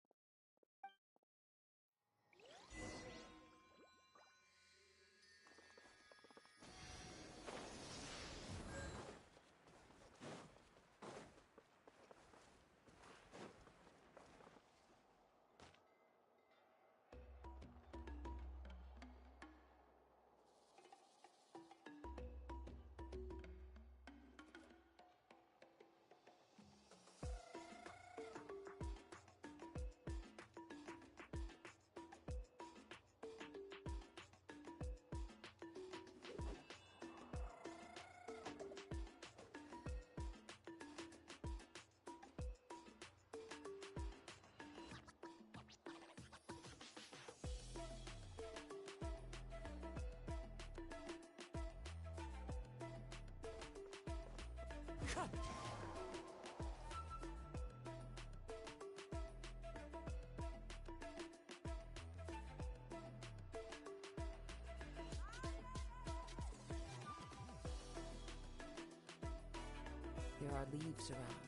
There are leaves around,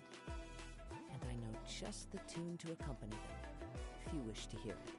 and I know just the tune to accompany them, if you wish to hear it.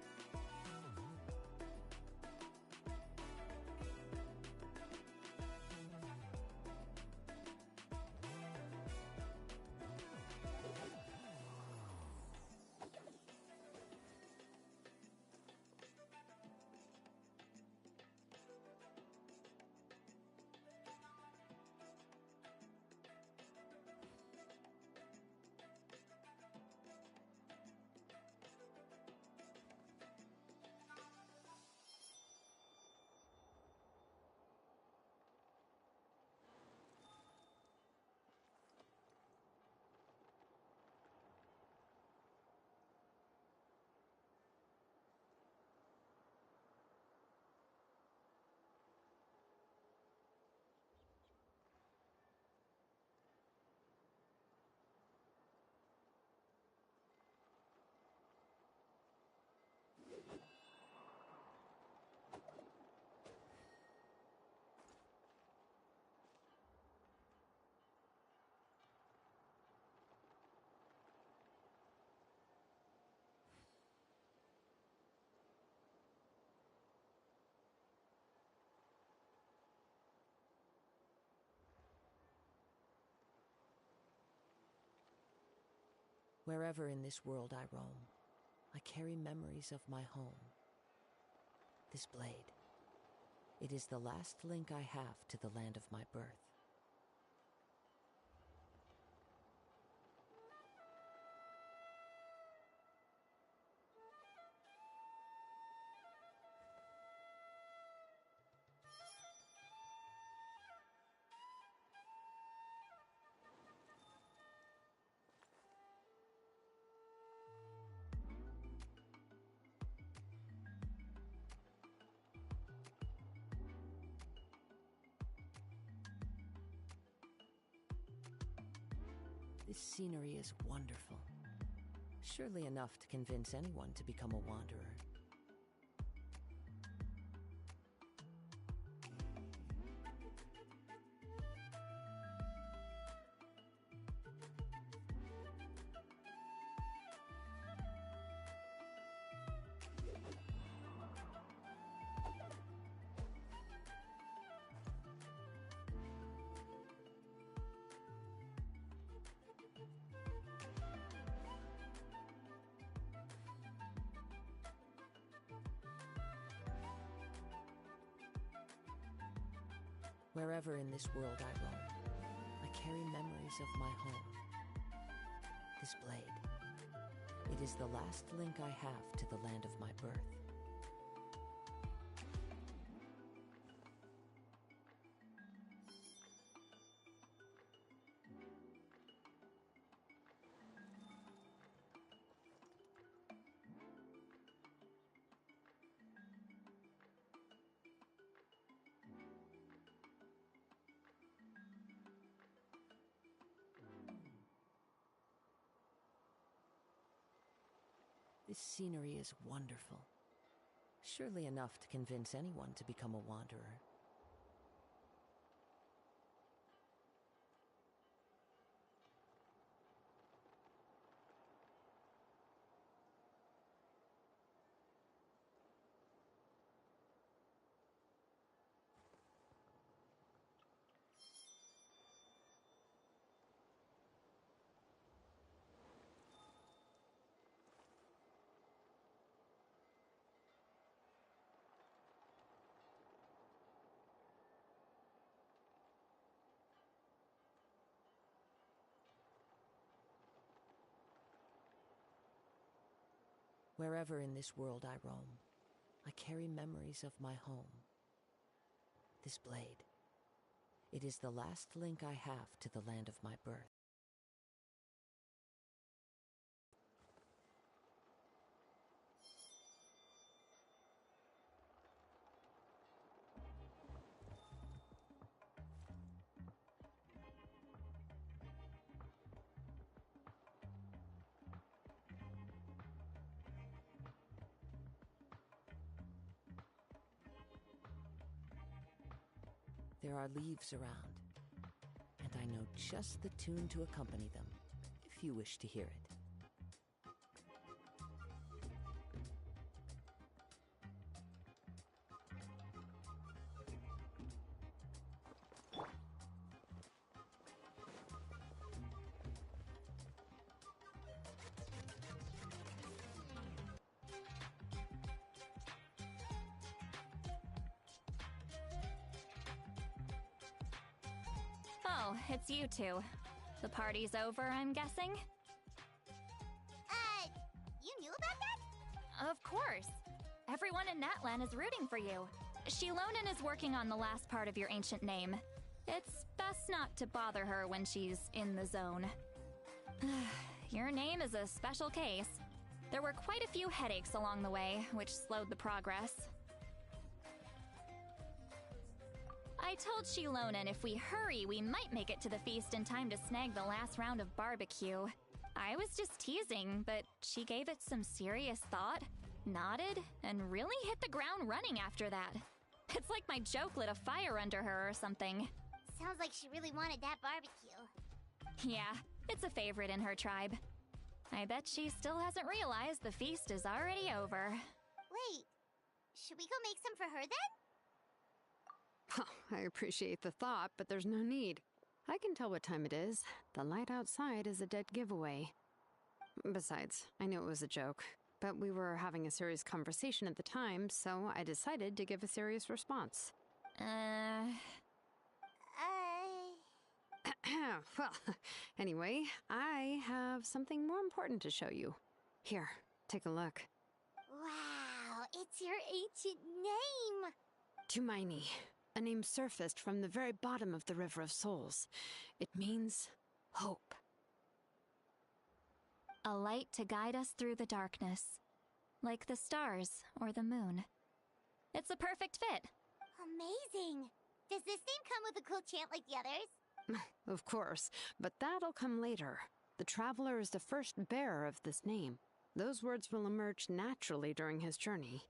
Wherever in this world I roam, I carry memories of my home. This blade, it is the last link I have to the land of my birth. This scenery is wonderful. Surely enough to convince anyone to become a wanderer. Wherever in this world I roam, I carry memories of my home. This blade, it is the last link I have to the land of my birth. This scenery is wonderful. Surely enough to convince anyone to become a wanderer. Wherever in this world I roam, I carry memories of my home. This blade, it is the last link I have to the land of my birth. There are leaves around, and I know just the tune to accompany them, if you wish to hear it. Oh, it's you two. The party's over, I'm guessing? You knew about that? Of course. Everyone in Natlan is rooting for you. Shilonen is working on the last part of your ancient name. It's best not to bother her when she's in the zone. Your name is a special case. There were quite a few headaches along the way, which slowed the progress. I told Shilonen if we hurry, we might make it to the feast in time to snag the last round of barbecue. I was just teasing, but she gave it some serious thought, nodded, and really hit the ground running after that. It's like my joke lit a fire under her or something. Sounds like she really wanted that barbecue. Yeah, it's a favorite in her tribe. I bet she still hasn't realized the feast is already over. Wait, should we go make some for her then? Oh, I appreciate the thought, but there's no need. I can tell what time it is. The light outside is a dead giveaway. Besides, I knew it was a joke, but we were having a serious conversation at the time, so I decided to give a serious response. Well, anyway, I have something more important to show you. Here, take a look. Wow, it's your ancient name! Tumaini, a name surfaced from the very bottom of the River of Souls. It means hope. A light to guide us through the darkness, like the stars or the moon. It's a perfect fit. Amazing! Does this name come with a cool chant like the others? Of course, but that'll come later. The Traveler is the first bearer of this name. Those words will emerge naturally during his journey.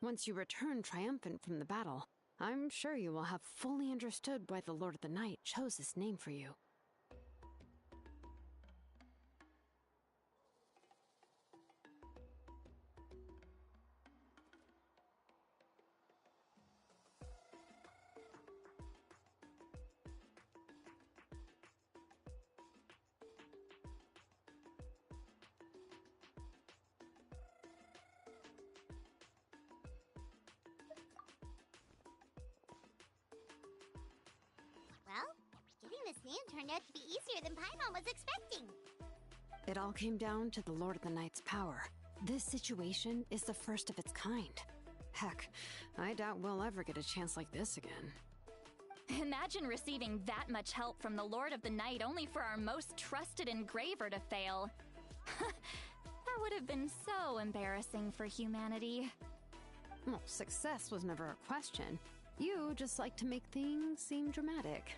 Once you return triumphant from the battle, I'm sure you will have fully understood why the Lord of the Night chose this name for you. Well, getting this name turned out to be easier than Paimon was expecting. It all came down to the Lord of the Night's power. This situation is the first of its kind. Heck, I doubt we'll ever get a chance like this again. Imagine receiving that much help from the Lord of the Night only for our most trusted engraver to fail. That would have been so embarrassing for humanity. Well, success was never a question. You just like to make things seem dramatic.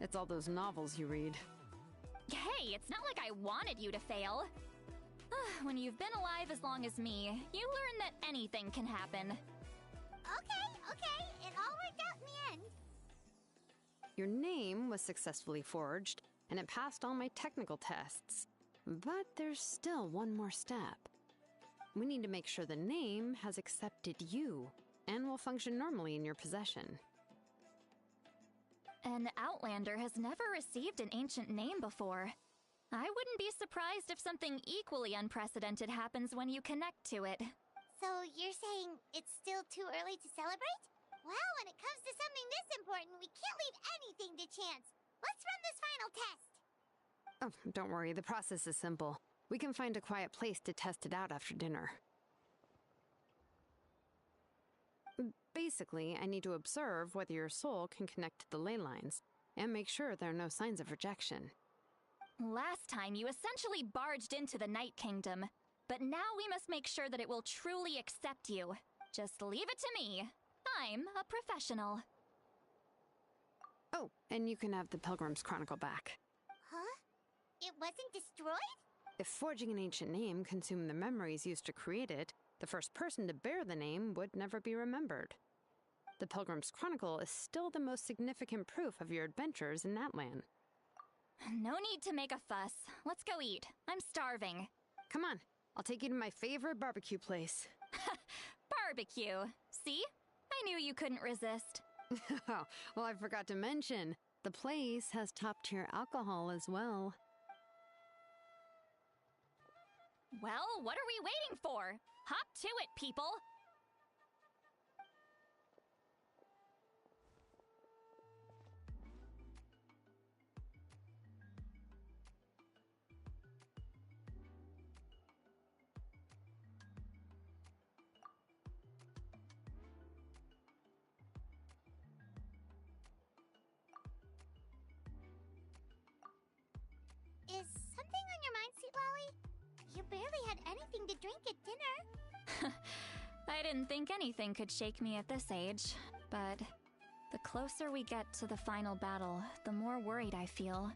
It's all those novels you read. Hey, it's not like I wanted you to fail. When you've been alive as long as me, you learn that anything can happen. Okay, it all worked out in the end. Your name was successfully forged, and it passed all my technical tests. But there's still one more step. We need to make sure the name has accepted you, and will function normally in your possession. An Outlander has never received an ancient name before. I wouldn't be surprised if something equally unprecedented happens when you connect to it. So you're saying it's still too early to celebrate? Well, when it comes to something this important, we can't leave anything to chance. Let's run this final test. Oh, don't worry, the process is simple. We can find a quiet place to test it out after dinner. Basically, I need to observe whether your soul can connect to the ley lines, and make sure there are no signs of rejection. Last time, you essentially barged into the Night Kingdom, but now we must make sure that it will truly accept you. Just leave it to me. I'm a professional. Oh, and you can have the Pilgrim's Chronicle back. Huh? It wasn't destroyed? If forging an ancient name consumed the memories used to create it, the first person to bear the name would never be remembered. The Pilgrim's Chronicle is still the most significant proof of your adventures in that land. No need to make a fuss. Let's go eat. I'm starving. Come on, I'll take you to my favorite barbecue place. Barbecue. See? I knew you couldn't resist. Well, I forgot to mention, the place has top-tier alcohol as well. Well, what are we waiting for? Hop to it, people! Is something on your mind, Sweet Lolly? You barely had anything to drink at dinner. I didn't think anything could shake me at this age, but the closer we get to the final battle, the more worried I feel.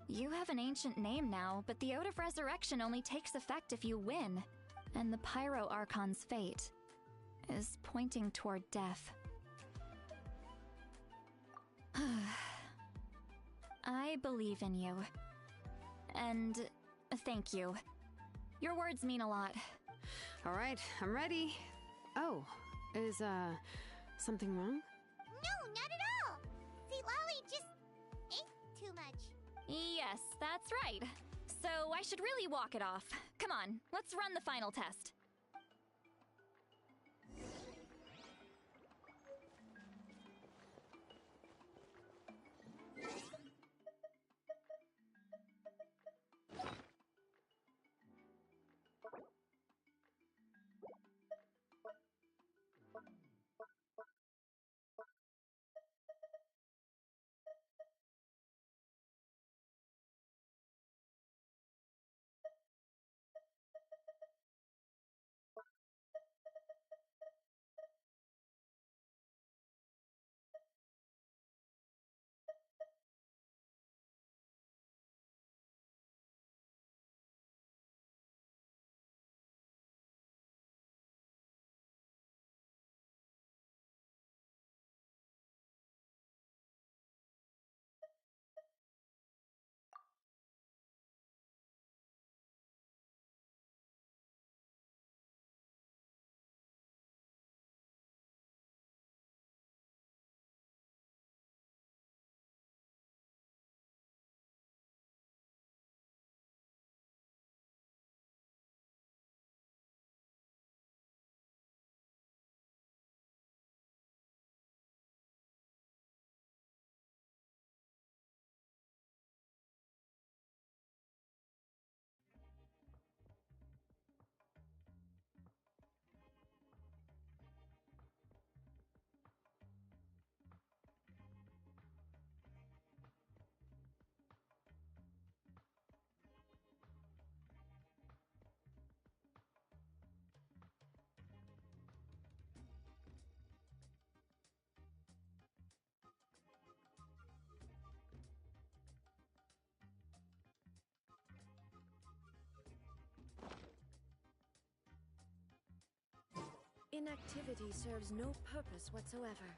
You have an ancient name now, but the Ode of Resurrection only takes effect if you win, and the Pyro Archon's fate is pointing toward death. I believe in you. And thank you. Your words mean a lot. All right, I'm ready. Oh, is, something wrong? No, not at all! Sweet Lolly just ate too much. Yes, that's right. So I should really walk it off. Come on, let's run the final test. Inactivity serves no purpose whatsoever.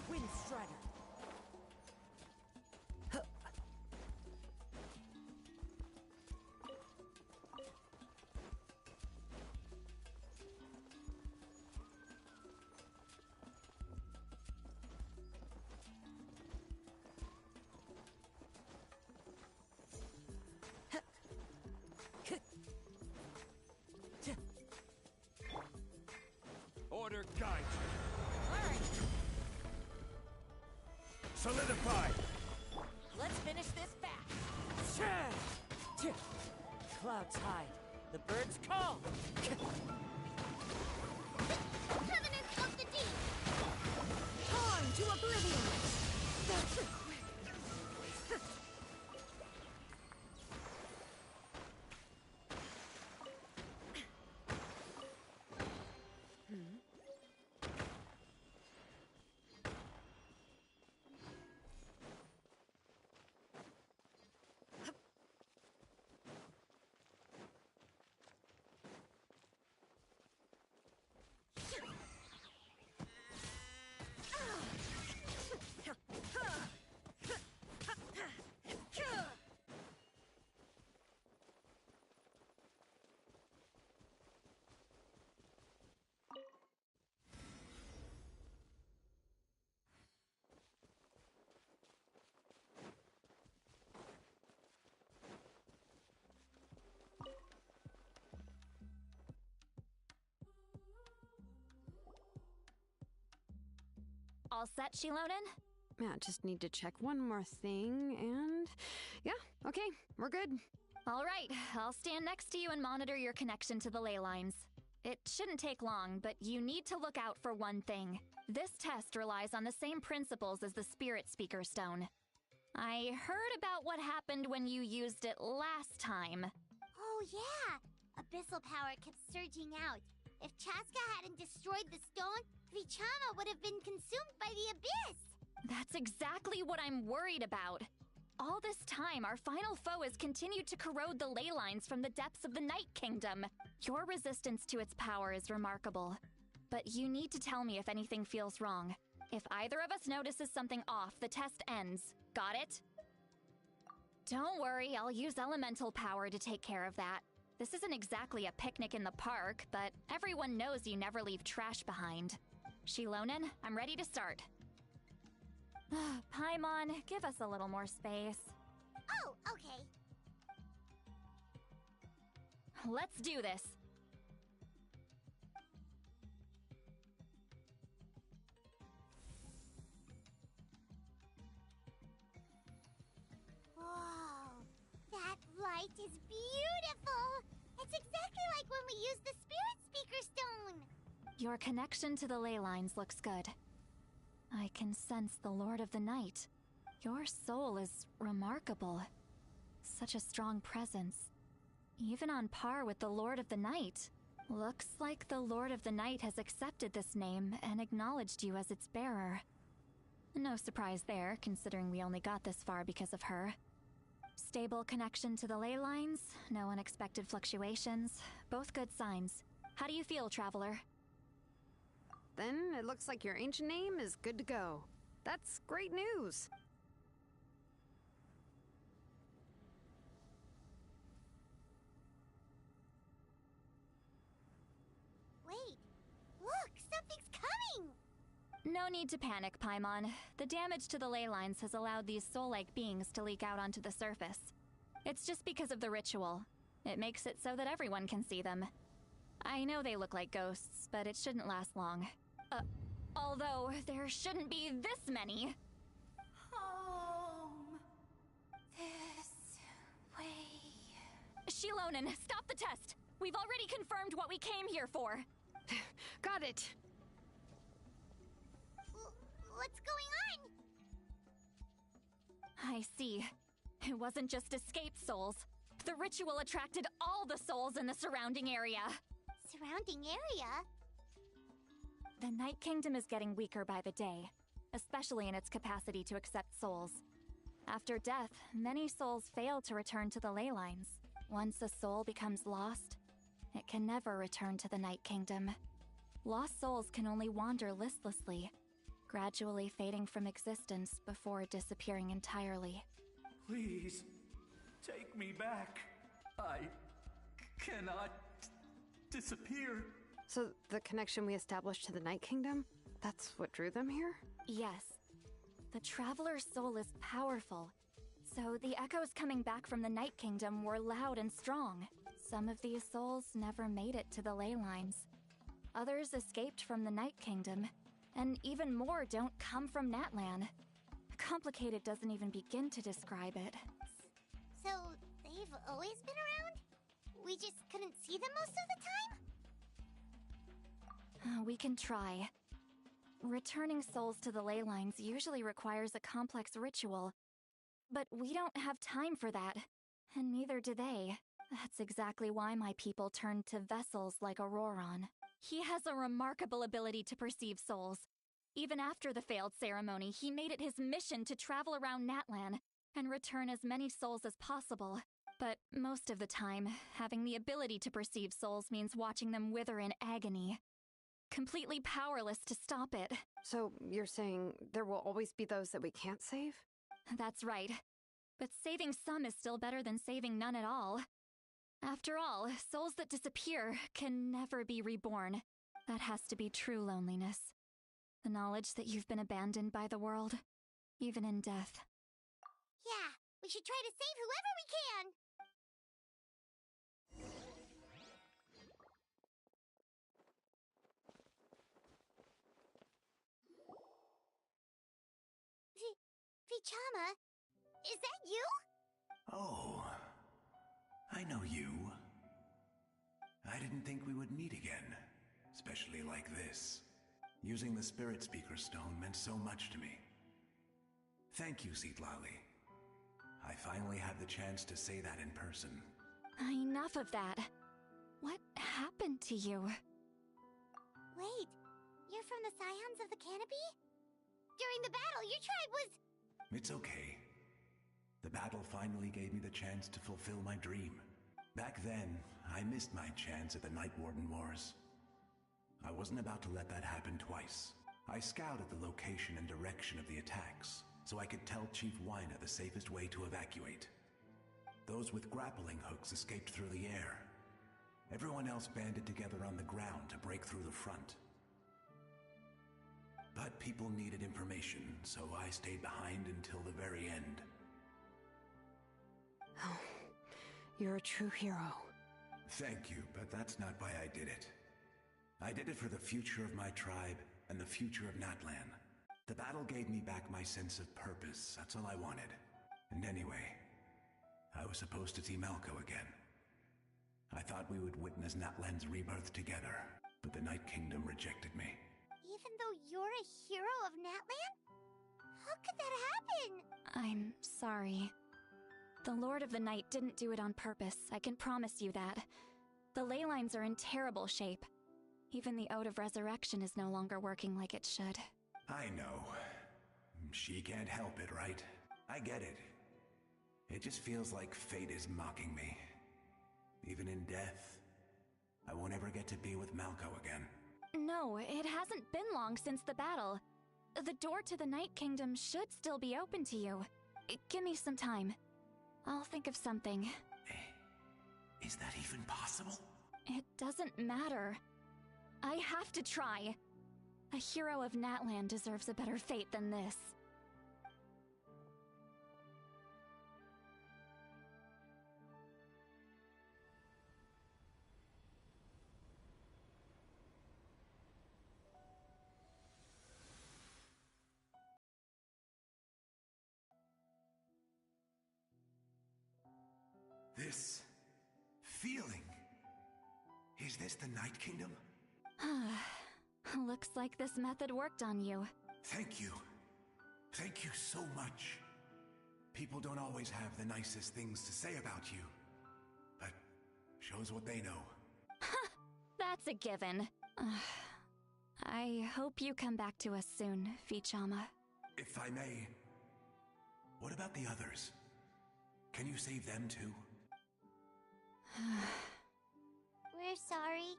Wind Strider. Order guide you. Solidify! Let's finish this fast. Clouds hide. The birds call. Covenant of the Deep! On to oblivion! All set, Shilonen? Yeah, just need to check one more thing, and yeah, Okay, we're good. All right, I'll stand next to you and monitor your connection to the ley lines. It shouldn't take long, but you need to look out for one thing. This test relies on the same principles as the Spirit Speaker Stone. I heard about what happened when you used it last time. Oh yeah! Abyssal power kept surging out. If Chaska hadn't destroyed the stone, Vichama would have been consumed by the abyss! That's exactly what I'm worried about. All this time, our final foe has continued to corrode the ley lines from the depths of the Night Kingdom. Your resistance to its power is remarkable. But you need to tell me if anything feels wrong. If either of us notices something off, the test ends. Got it? Don't worry, I'll use elemental power to take care of that. This isn't exactly a picnic in the park, but everyone knows you never leave trash behind. Shilonen, I'm ready to start. Paimon, give us a little more space. Oh, okay. Let's do this. Whoa, that light is beautiful! It's exactly like when we used the Spirit Speaker Stone! Your connection to the ley lines looks good. I can sense the Lord of the Night. Your soul is remarkable. Such a strong presence. Even on par with the Lord of the Night. Looks like the Lord of the Night has accepted this name and acknowledged you as its bearer. No surprise there, considering we only got this far because of her. Stable connection to the ley lines, no unexpected fluctuations, both good signs. How do you feel, Traveler? Then it looks like your ancient name is good to go. That's great news. Wait, look, something's coming! No need to panic, Paimon. The damage to the ley lines has allowed these soul-like beings to leak out onto the surface. It's just because of the ritual. It makes it so that everyone can see them. I know they look like ghosts, but it shouldn't last long. Although, there shouldn't be this many. Home. This way. Shilonen, stop the test! We've already confirmed what we came here for. Got it. What's going on? I see. It wasn't just escaped souls. The ritual attracted all the souls in the surrounding area. Surrounding area? The Night Kingdom is getting weaker by the day, especially in its capacity to accept souls. After death, many souls fail to return to the ley lines. Once a soul becomes lost, it can never return to the Night Kingdom. Lost souls can only wander listlessly, gradually fading from existence before disappearing entirely. Please, take me back. I cannot disappear. So the connection we established to the Night Kingdom, that's what drew them here? Yes. The Traveler's soul is powerful, so the echoes coming back from the Night Kingdom were loud and strong. Some of these souls never made it to the ley lines. Others escaped from the Night Kingdom, and even more don't come from Natlan. Complicated doesn't even begin to describe it. So, they've always been around? We just couldn't see them most of the time? We can try. Returning souls to the ley lines usually requires a complex ritual. But we don't have time for that, and neither do they. That's exactly why my people turned to vessels like Auroron. He has a remarkable ability to perceive souls. Even after the failed ceremony, he made it his mission to travel around Natlan and return as many souls as possible. But most of the time, having the ability to perceive souls means watching them wither in agony. Completely powerless to stop it. So you're saying there will always be those that we can't save? That's right. But saving some is still better than saving none at all. After all, souls that disappear can never be reborn. That has to be true loneliness. The knowledge that you've been abandoned by the world, even in death. Yeah, we should try to save whoever we can! Vichama, is that you? Oh, I know you. I didn't think we would meet again, especially like this. Using the Spirit Speaker Stone meant so much to me. Thank you, Citlali. I finally had the chance to say that in person. Enough of that. What happened to you? Wait, you're from the Scions of the Canopy? During the battle, your tribe was... It's okay. The battle finally gave me the chance to fulfill my dream. Back then, I missed my chance at the Night Warden Wars. I wasn't about to let that happen twice. I scouted the location and direction of the attacks, so I could tell Chief Wyna the safest way to evacuate. Those with grappling hooks escaped through the air. Everyone else banded together on the ground to break through the front. But people needed information, so I stayed behind until the very end. Oh, you're a true hero. Thank you, but that's not why I did it. I did it for the future of my tribe and the future of Natlan. The battle gave me back my sense of purpose, that's all I wanted. And anyway, I was supposed to see Malco again. I thought we would witness Natlan's rebirth together, but the Night Kingdom rejected me. Even though you're a hero of Natlan? How could that happen? I'm sorry. The Lord of the Night didn't do it on purpose, I can promise you that. The ley lines are in terrible shape. Even the Ode of Resurrection is no longer working like it should. I know. She can't help it, right? I get it. It just feels like fate is mocking me. Even in death, I won't ever get to be with Malco again. No, it hasn't been long since the battle. The door to the Night Kingdom should still be open to you. Give me some time. I'll think of something. Is that even possible? It doesn't matter. I have to try. A hero of Natlan deserves a better fate than this. This feeling. Is this the Night Kingdom? Looks like this method worked on you. Thank you. Thank you so much. People don't always have the nicest things to say about you, but shows what they know. That's a given. I hope you come back to us soon, Vichama. If I may, what about the others? Can you save them too? We're sorry.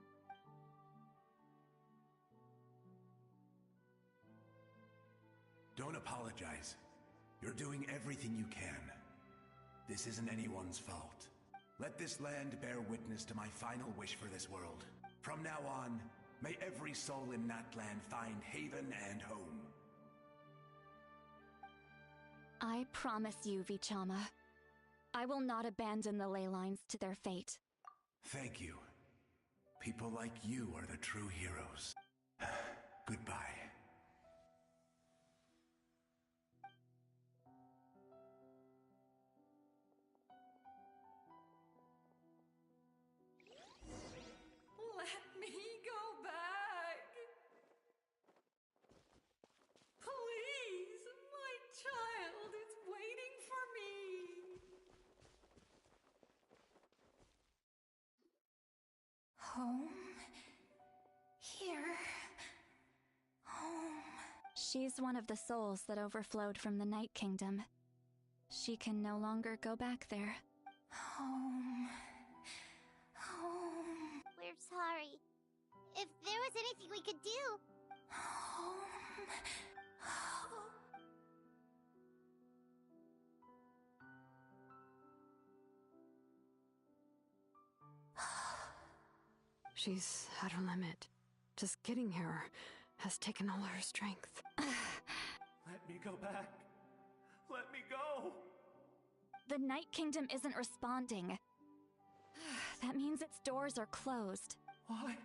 Don't apologize. You're doing everything you can. This isn't anyone's fault. Let this land bear witness to my final wish for this world. From now on, may every soul in Natlan find haven and home. I promise you, Vichama. I will not abandon the ley lines to their fate. Thank you. People like you are the true heroes. Goodbye. Let me go back. Please, my child is waiting for me. Home? Here? Home? She's one of the souls that overflowed from the Night Kingdom. She can no longer go back there. Home. Home. We're sorry. If there was anything we could do... Home. She's at her limit. Just getting here has taken all her strength. Let me go back. Let me go. The Night Kingdom isn't responding. That means its doors are closed. Why?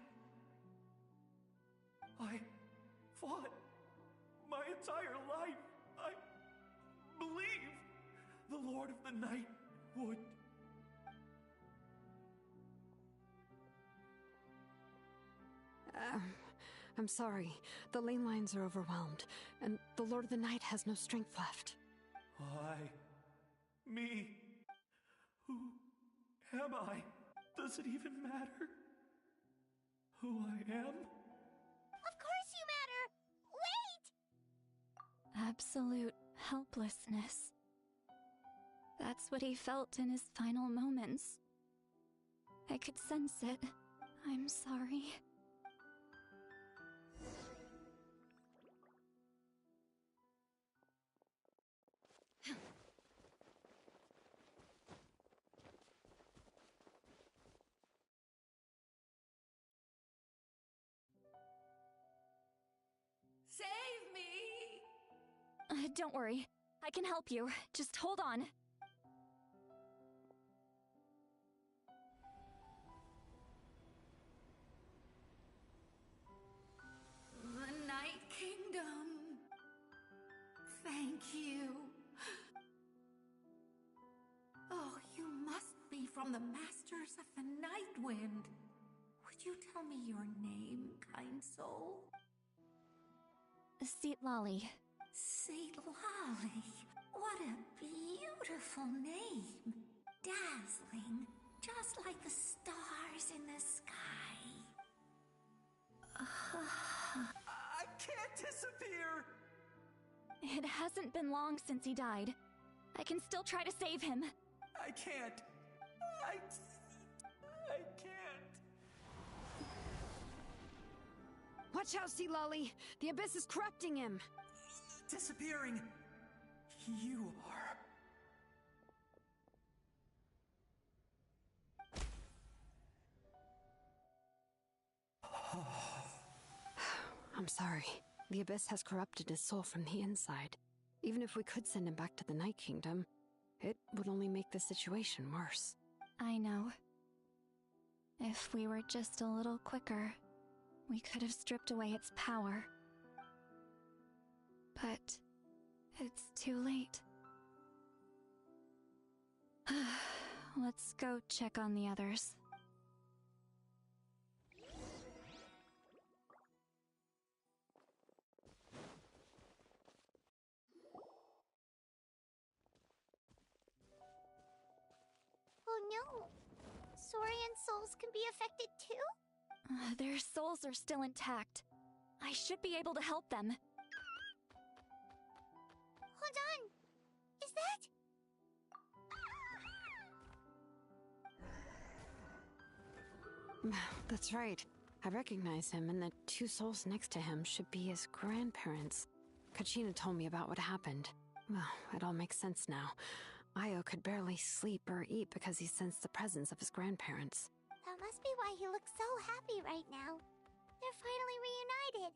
I fought my entire life. I believe the Lord of the Night would I'm sorry. The ley lines are overwhelmed, and the Lord of the Night has no strength left. Why? Me? Who am I? Does it even matter who I am? Of course you matter! Wait! Absolute helplessness. That's what he felt in his final moments. I could sense it. I'm sorry. Save me! Don't worry. I can help you. Just hold on. The Night Kingdom. Thank you. Oh, you must be from the Masters of the Night Wind. Would you tell me your name, kind soul? Seat Lolly. Saint Lolly. What a beautiful name. Dazzling, just like the stars in the sky. I can't disappear! It hasn't been long since he died. I can still try to save him. I can't. I can't. Watch out, Sea Lolly! The Abyss is corrupting him! Disappearing. You are. I'm sorry. The Abyss has corrupted his soul from the inside. Even if we could send him back to the Night Kingdom, it would only make the situation worse. I know. If we were just a little quicker, we could have stripped away its power. But it's too late. Let's go check on the others. Oh no! Saurian souls can be affected too? Their souls are still intact. I should be able to help them. Hold on! Is that... That's right. I recognize him, and the two souls next to him should be his grandparents. Kachina told me about what happened. Well, it all makes sense now. Io could barely sleep or eat because he sensed the presence of his grandparents. That must be why he looks so happy right now. They're finally reunited.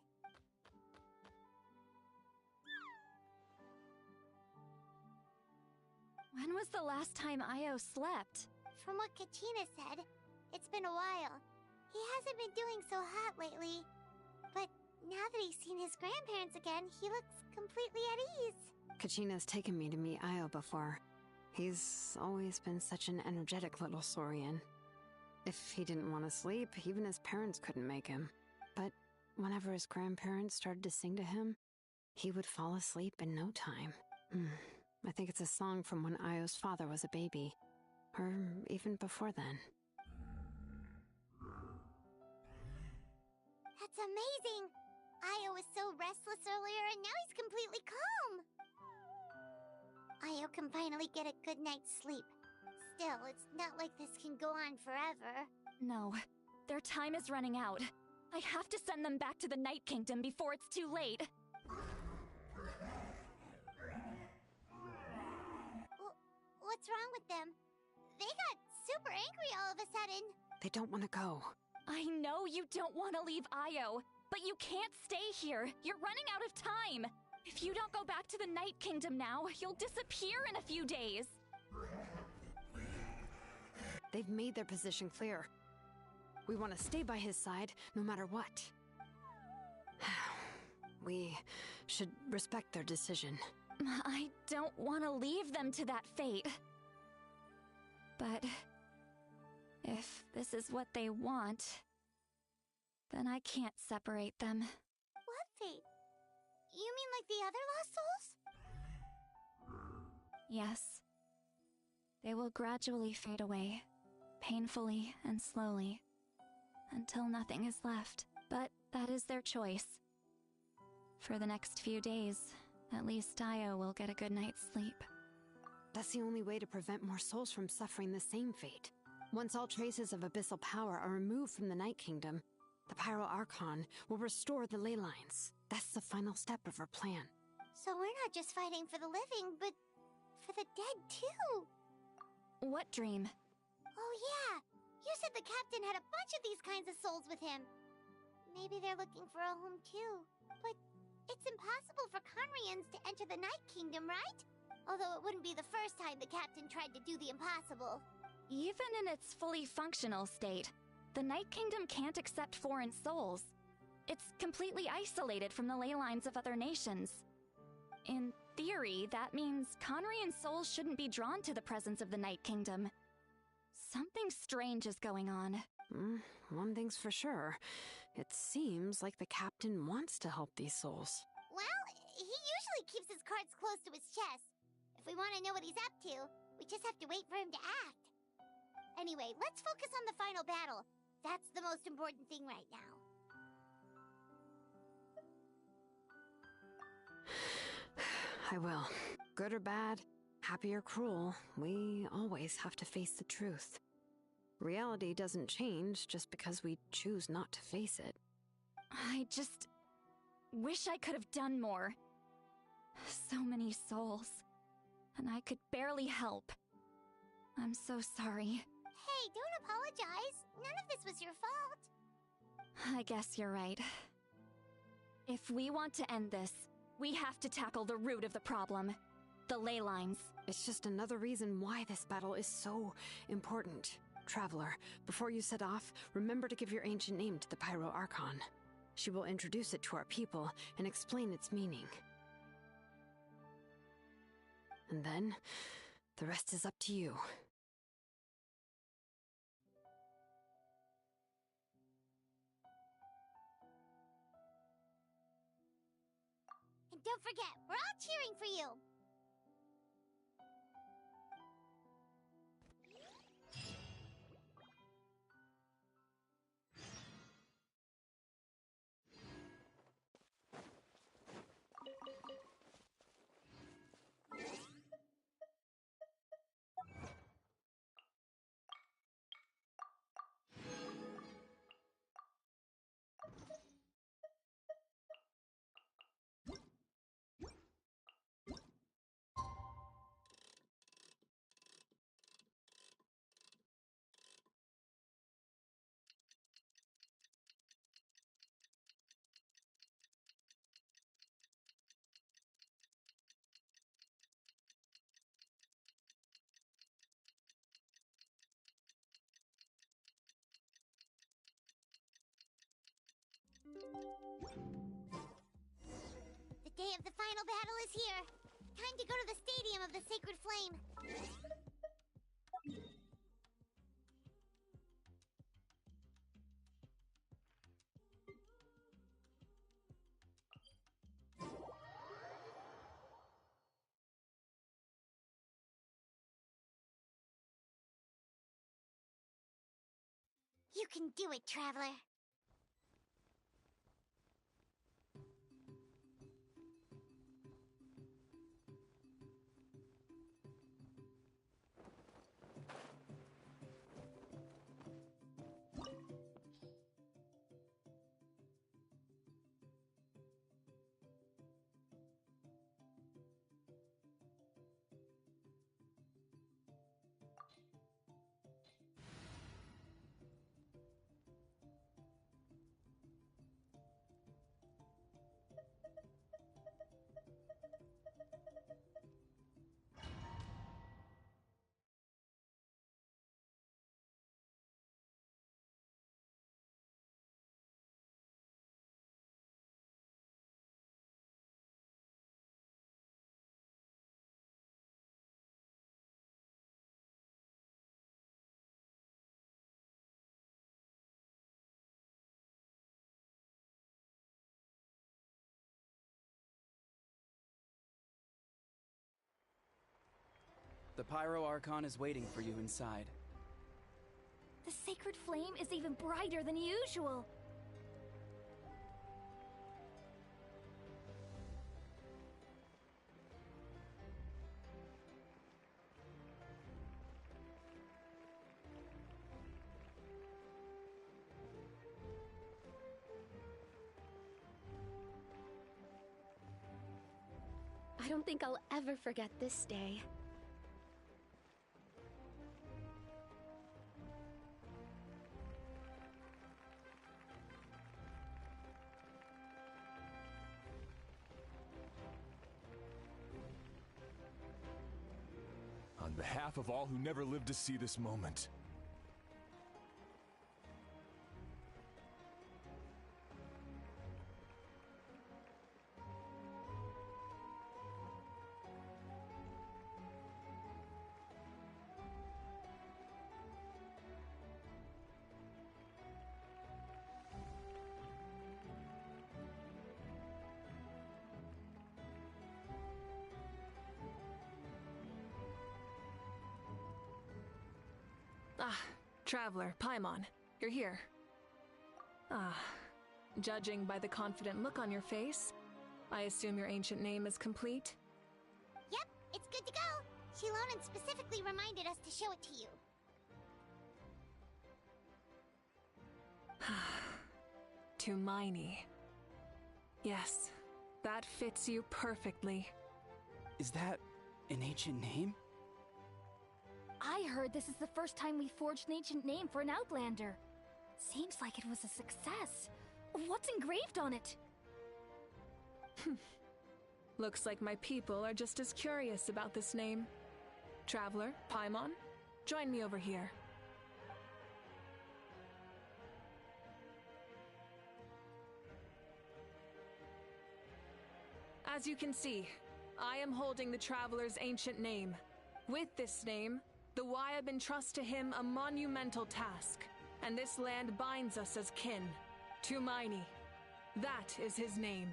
When was the last time Io slept? From what Kachina said, it's been a while. He hasn't been doing so hot lately. But now that he's seen his grandparents again, he looks completely at ease. Kachina's taken me to meet Io before. He's always been such an energetic little saurian. If he didn't want to sleep, even his parents couldn't make him. But whenever his grandparents started to sing to him, he would fall asleep in no time. I think it's a song from when Io's father was a baby. Or even before then. That's amazing! Io was so restless earlier and now he's completely calm! Io can finally get a good night's sleep. Still, it's not like this can go on forever. No, their time is running out. I have to send them back to the Night Kingdom before it's too late. What's wrong with them? They got super angry all of a sudden. They don't want to go. I know you don't want to leave Io, but you can't stay here. You're running out of time. If you don't go back to the Night Kingdom now, you'll disappear in a few days. They've made their position clear. We want to stay by his side, no matter what. We should respect their decision. I don't want to leave them to that fate. But if this is what they want, then I can't separate them. What fate? You mean like the other lost souls? Yes. They will gradually fade away, painfully and slowly, until nothing is left. But that is their choice. For the next few days, at least Io will get a good night's sleep. That's the only way to prevent more souls from suffering the same fate. Once all traces of abyssal power are removed from the Night Kingdom, the Pyro Archon will restore the ley lines. That's the final step of our plan. So we're not just fighting for the living, but for the dead too. What dream? Oh yeah, you said the captain had a bunch of these kinds of souls with him. Maybe they're looking for a home too. But it's impossible for Conrians to enter the Night Kingdom, right? Although it wouldn't be the first time the captain tried to do the impossible. Even in its fully functional state, the Night Kingdom can't accept foreign souls. It's completely isolated from the ley lines of other nations. In theory, that means Conrian souls shouldn't be drawn to the presence of the Night Kingdom. Something strange is going on. One thing's for sure. It seems like the captain wants to help these souls. Well, he usually keeps his cards close to his chest. If we want to know what he's up to, we just have to wait for him to act. Anyway, let's focus on the final battle. That's the most important thing right now. I will. Good or bad, happy or cruel, we always have to face the truth. Reality doesn't change just because we choose not to face it. I just wish I could have done more. So many souls, and I could barely help. I'm so sorry. Hey, don't apologize. None of this was your fault. I guess you're right. If we want to end this, we have to tackle the root of the problem. The ley lines. It's just another reason why this battle is so important. Traveler, before you set off, remember to give your ancient name to the Pyro Archon. She will introduce it to our people and explain its meaning. And then, the rest is up to you. And don't forget, we're all cheering for you. The day of the final battle is here. Time to go to the Stadium of the Sacred Flame. You can do it, Traveler. The Pyro Archon is waiting for you inside. The sacred flame is even brighter than usual. I don't think I'll ever forget this day. On behalf of all who never lived to see this moment, Traveler, Paimon, you're here. Judging by the confident look on your face, I assume your ancient name is complete? Yep, it's good to go. Shilonen specifically reminded us to show it to you. Tumaini. Yes, that fits you perfectly. Is that an ancient name? I heard this is the first time we forged an ancient name for an Outlander. Seems like it was a success. What's engraved on it? Looks like my people are just as curious about this name. Traveler, Paimon, join me over here. As you can see, I am holding the Traveler's ancient name. With this name, the Wyab entrust to him a monumental task, and this land binds us as kin. Tumaini. That is his name.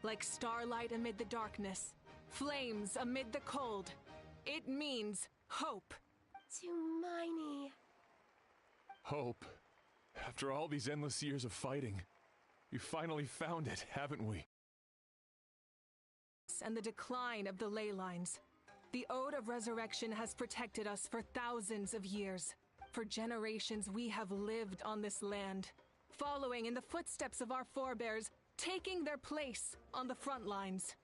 Like starlight amid the darkness, flames amid the cold, it means hope. Tumaini. hope. After all these endless years of fighting, we finally found it, haven't we? And the decline of the ley lines. The Ode of Resurrection has protected us for thousands of years. For generations we have lived on this land, following in the footsteps of our forebears, taking their place on the front lines.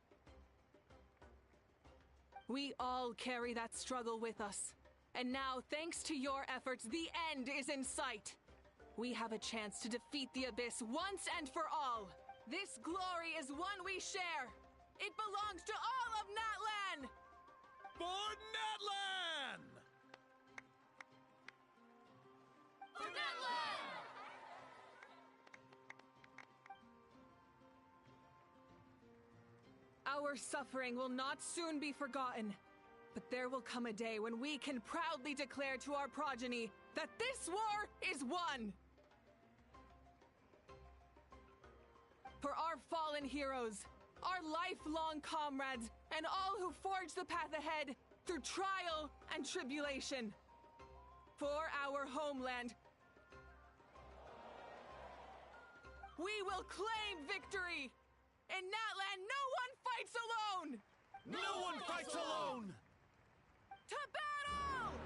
We all carry that struggle with us. And now, thanks to your efforts, the end is in sight. We have a chance to defeat the Abyss once and for all. This glory is one we share. It belongs to all of Natlan! For Natlan! For Natlan! Our suffering will not soon be forgotten. But there will come a day when we can proudly declare to our progeny that this war is won! For our fallen heroes, our lifelong comrades, and all who forge the path ahead through trial and tribulation. For our homeland, we will claim victory! In Natlan, no one fights alone! No one fights alone! To battle!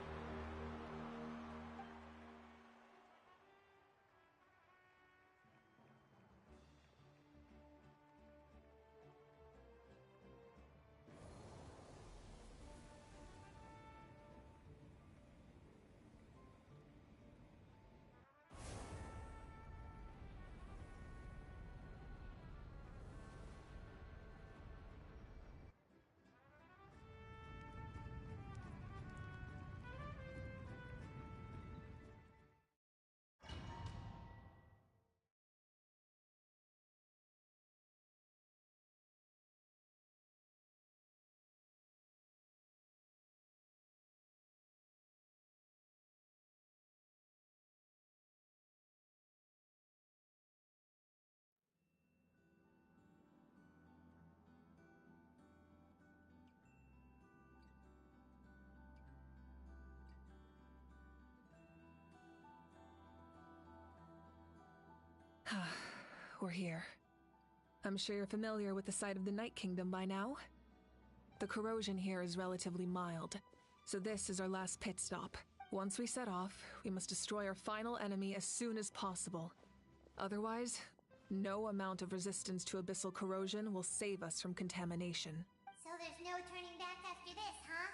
We're here. I'm sure you're familiar with the site of the Night Kingdom by now. The corrosion here is relatively mild, so this is our last pit stop. Once we set off, we must destroy our final enemy as soon as possible. Otherwise, no amount of resistance to abyssal corrosion will save us from contamination. So there's no turning back after this, huh?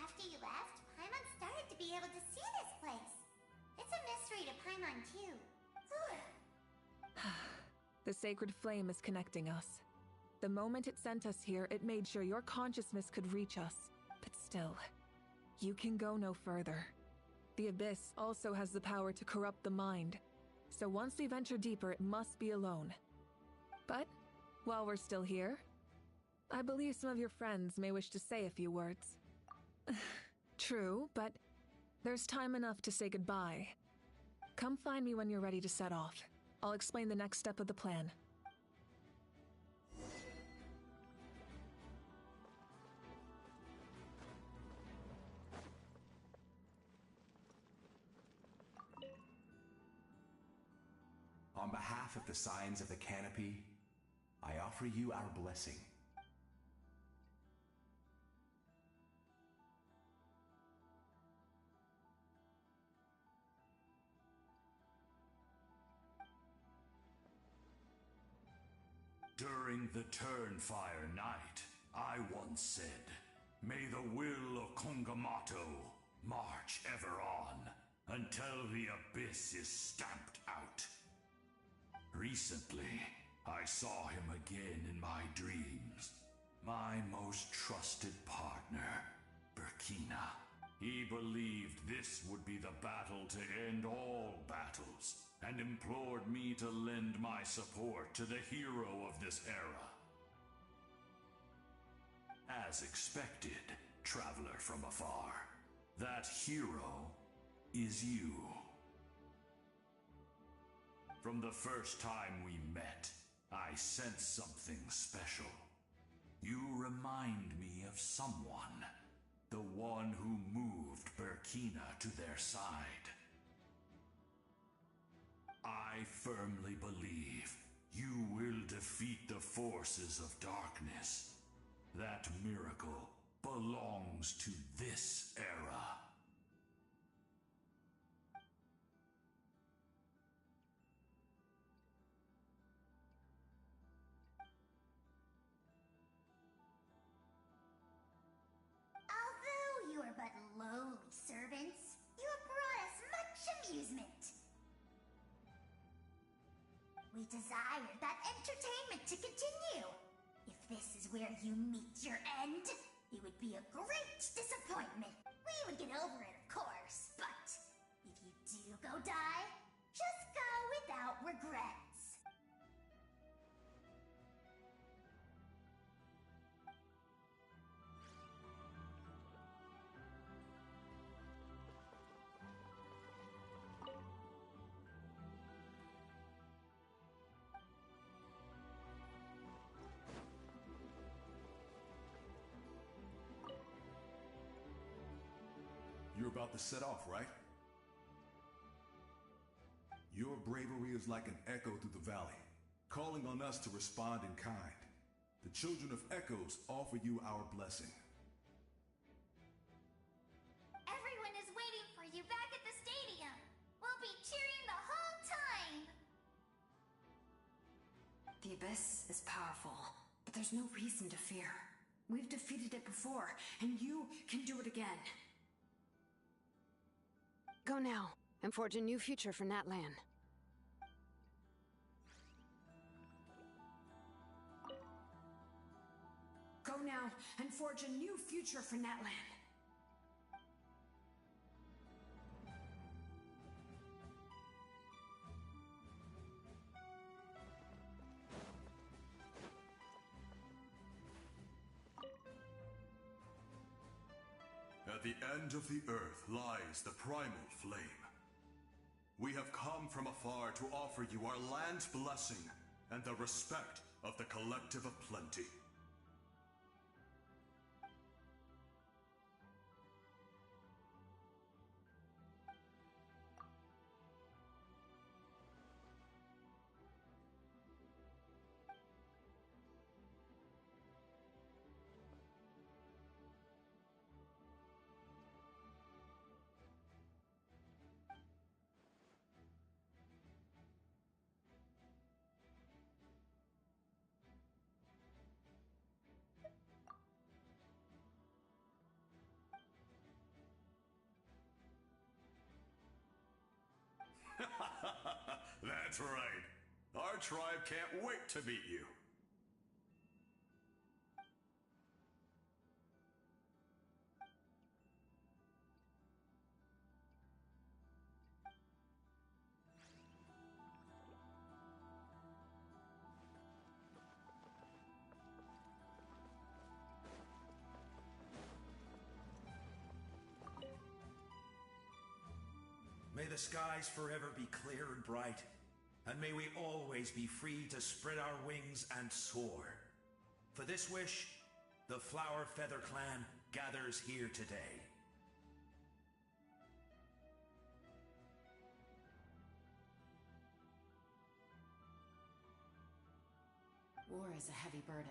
After you left, Paimon started to be able to see this place. It's a mystery to Paimon, too. The sacred flame is connecting us. The moment it sent us here, it made sure your consciousness could reach us. But still, you can go no further. The Abyss also has the power to corrupt the mind, so once we venture deeper, it must be alone. But, while we're still here, I believe some of your friends may wish to say a few words. True, but there's time enough to say goodbye. Come find me when you're ready to set off. I'll explain the next step of the plan. On behalf of the Signs of the Canopy, I offer you our blessing. During the Turnfire Night, I once said, "May the will of Kongamato march ever on, until the Abyss is stamped out." Recently, I saw him again in my dreams. My most trusted partner, Burkina. He believed this would be the battle to end all battles, and implored me to lend my support to the hero of this era. As expected, traveler from afar, that hero is you. From the first time we met, I sensed something special. You remind me of someone, the one who moved Burkina to their side. I firmly believe you will defeat the forces of darkness. That miracle belongs to this era. Although you are but lowly servants, you have brought us much amusement. We desire that entertainment to continue. If this is where you meet your end, it would be a great disappointment. We would get over it, of course, but if you do go die, just go without regrets. You're about to set off, right? Your bravery is like an echo through the valley, calling on us to respond in kind. The Children of Echoes offer you our blessing. Everyone is waiting for you back at the stadium. We'll be cheering the whole time. The Abyss is powerful, but there's no reason to fear. We've defeated it before, and you can do it again. Go now, and forge a new future for Natlan. Go now, and forge a new future for Natlan. At the end of the earth lies the primal flame. We have come from afar to offer you our land's blessing and the respect of the Collective of Plenty. That's right. Our tribe can't wait to meet you. May the skies forever be clear and bright, and may we always be free to spread our wings and soar. For this wish, the Flower Feather Clan gathers here today. War is a heavy burden,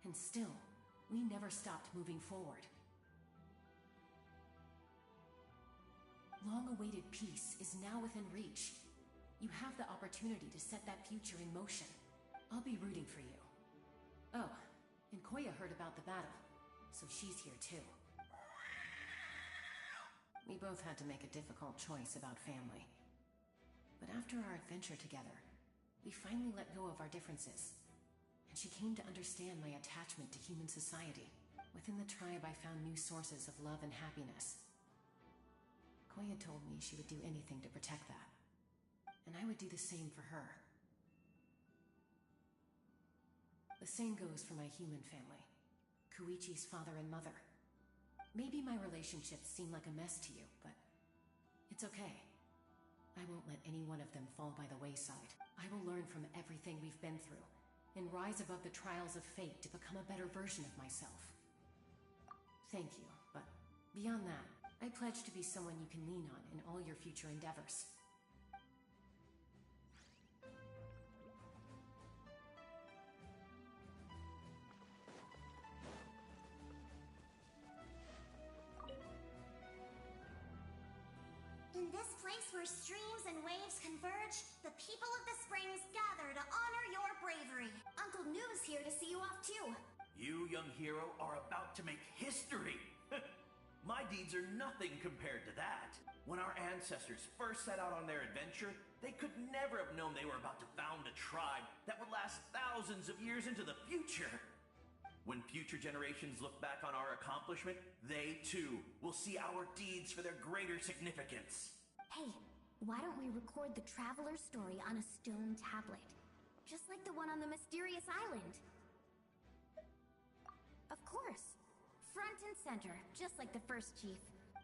and still, we never stopped moving forward. Long-awaited peace is now within reach. You have the opportunity to set that future in motion. I'll be rooting for you. Oh, and Koya heard about the battle, so she's here too. We both had to make a difficult choice about family. But after our adventure together, we finally let go of our differences. And she came to understand my attachment to human society. Within the tribe, I found new sources of love and happiness. Koya told me she would do anything to protect that. And I would do the same for her. The same goes for my human family. Koichi's father and mother. Maybe my relationships seem like a mess to you, but it's okay. I won't let any one of them fall by the wayside. I will learn from everything we've been through, and rise above the trials of fate to become a better version of myself. Thank you, but beyond that, I pledge to be someone you can lean on in all your future endeavors. In this place where streams and waves converge, the people of the springs gather to honor your bravery. Uncle Noo's here to see you off too. You, young hero, are about to make history. My deeds are nothing compared to that. When our ancestors first set out on their adventure, they could never have known they were about to found a tribe that would last thousands of years into the future. When future generations look back on our accomplishment, they too will see our deeds for their greater significance. Hey, why don't we record the traveler's story on a stone tablet? Just like the one on the mysterious island. Of course. Front and center, just like the first chief.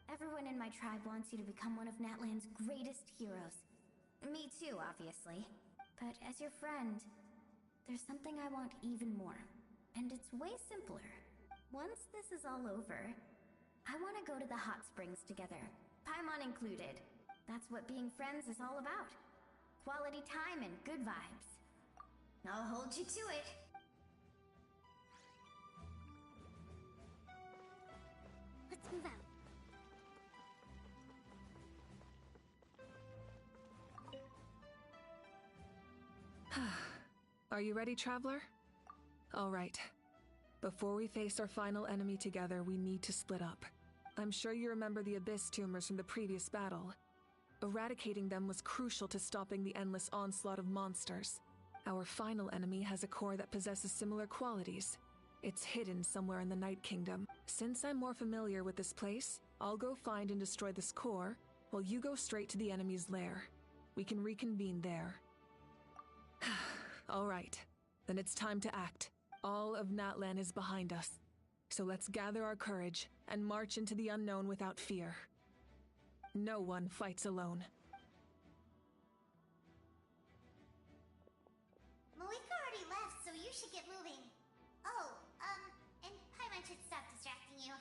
Everyone in my tribe wants you to become one of Natlan's greatest heroes. Me too, obviously. But as your friend, there's something I want even more. And it's way simpler. Once this is all over, I want to go to the hot springs together. Paimon included. That's what being friends is all about. Quality time and good vibes. I'll hold you to it. Let's move out. Are you ready, traveler? All right. Before we face our final enemy together, we need to split up. I'm sure you remember the Abyss tumors from the previous battle. Eradicating them was crucial to stopping the endless onslaught of monsters. Our final enemy has a core that possesses similar qualities. It's hidden somewhere in the Night Kingdom. Since I'm more familiar with this place, I'll go find and destroy this core, while you go straight to the enemy's lair. We can reconvene there. All right, then it's time to act. All of Natlan is behind us. So let's gather our courage and march into the unknown without fear. No one fights alone. Malika already left, so you should get moving. Oh, and Paimon should stop distracting you.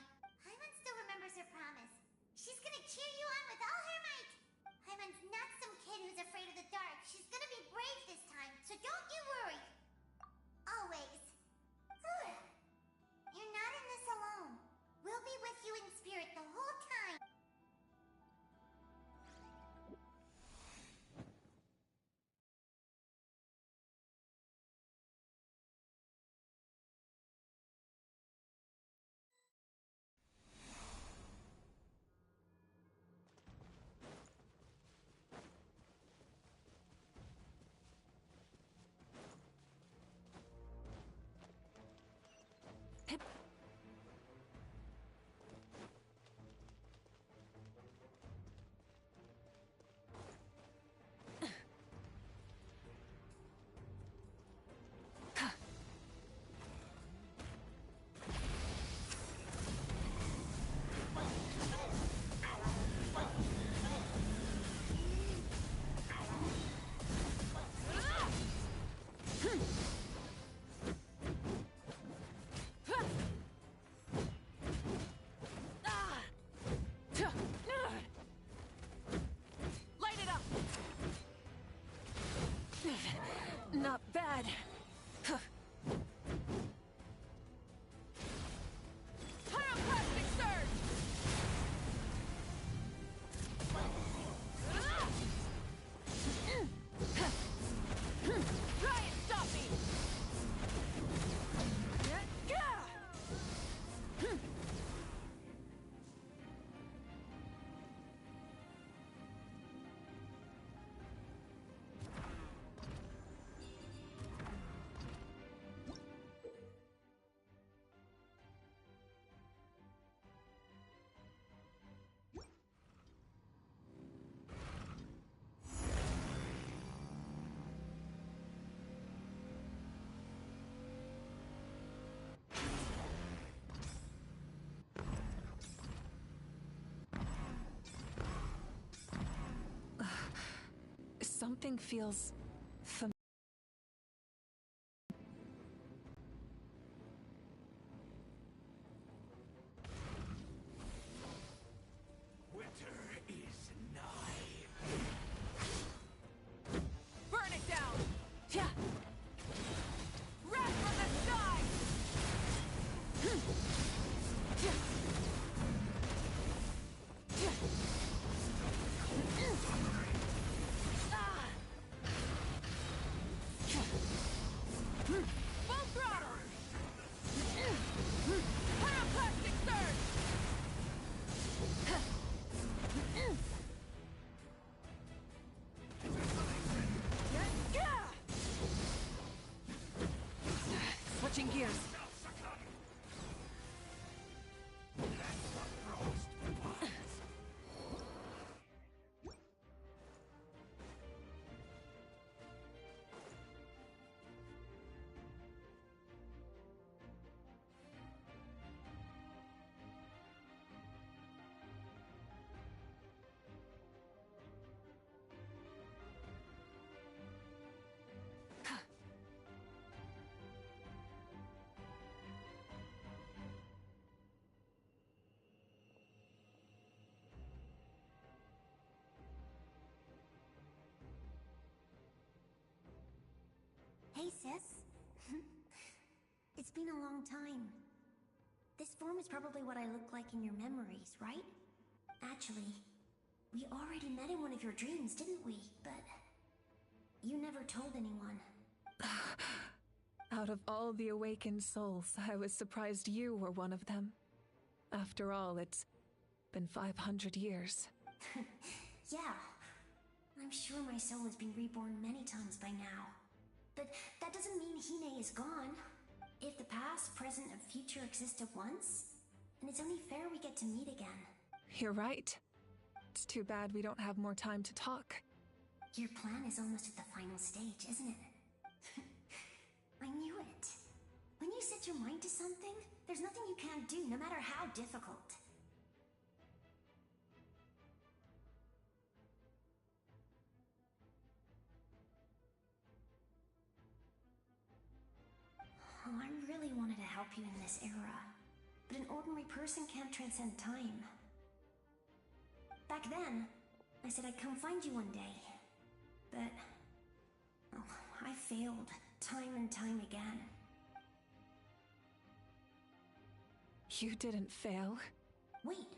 Paimon still remembers her promise. She's gonna cheer you on with all her might. Paimon's not some kid who's afraid of the dark. She's gonna be brave this time, so don't you worry. Always. You're not in this alone. We'll be with you in spirit the whole time. Something feels familiar. Winter is nigh. Burn it down! Yeah. Wrath from the sky! Full throttle! Pyroclastic surge! Switching gears. Hey, sis. It's been a long time. This form is probably what I look like in your memories, right? Actually, we already met in one of your dreams, didn't we? But you never told anyone. Out of all the awakened souls, I was surprised you were one of them. After all, it's been 500 years. Yeah. I'm sure my soul has been reborn many times by now. But that doesn't mean Hine is gone. If the past, present, and future exist at once, then it's only fair we get to meet again. You're right. It's too bad we don't have more time to talk. Your plan is almost at the final stage, isn't it? I knew it. When you set your mind to something, there's nothing you can't do, no matter how difficult. Oh, I really wanted to help you in this era, but an ordinary person can't transcend time. Back then, I said I'd come find you one day, but I failed time and time again. You didn't fail. Wait,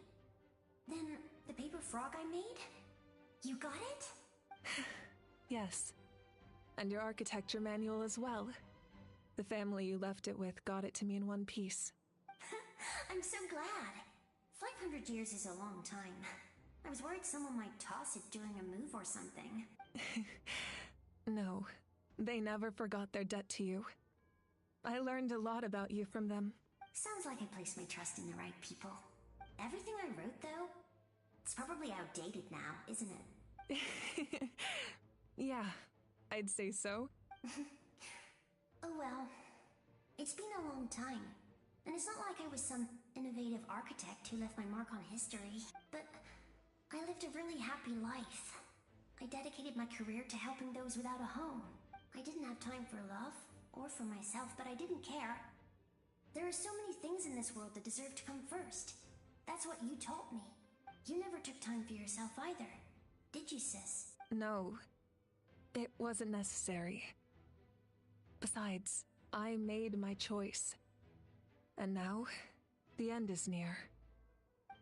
then the paper frog I made? You got it? Yes. And your architecture manual as well. The family you left it with got it to me in one piece. I'm so glad. 500 years is a long time. I was worried someone might toss it during a move or something. No, they never forgot their debt to you. I learned a lot about you from them. Sounds like I placed my trust in the right people. Everything I wrote, though, it's probably outdated now, isn't it? Yeah, I'd say so. Oh well. It's been a long time. And it's not like I was some innovative architect who left my mark on history. But I lived a really happy life. I dedicated my career to helping those without a home. I didn't have time for love, or for myself, but I didn't care. There are so many things in this world that deserve to come first. That's what you taught me. You never took time for yourself either. Did you, sis? No. It wasn't necessary. Besides, I made my choice. And now, the end is near.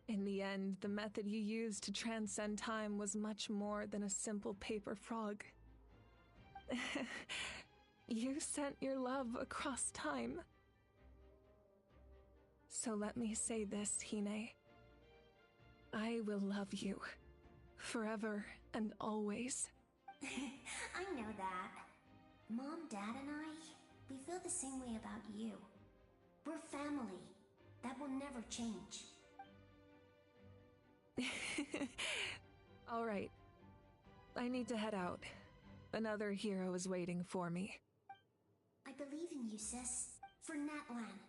In the end, the method you used to transcend time was much more than a simple paper frog. You sent your love across time. So let me say this, Hine. I will love you. Forever and always. I know that. Mom, Dad, and I, we feel the same way about you. We're family. That will never change. All right. I need to head out. Another hero is waiting for me. I believe in you, sis. For Natlan.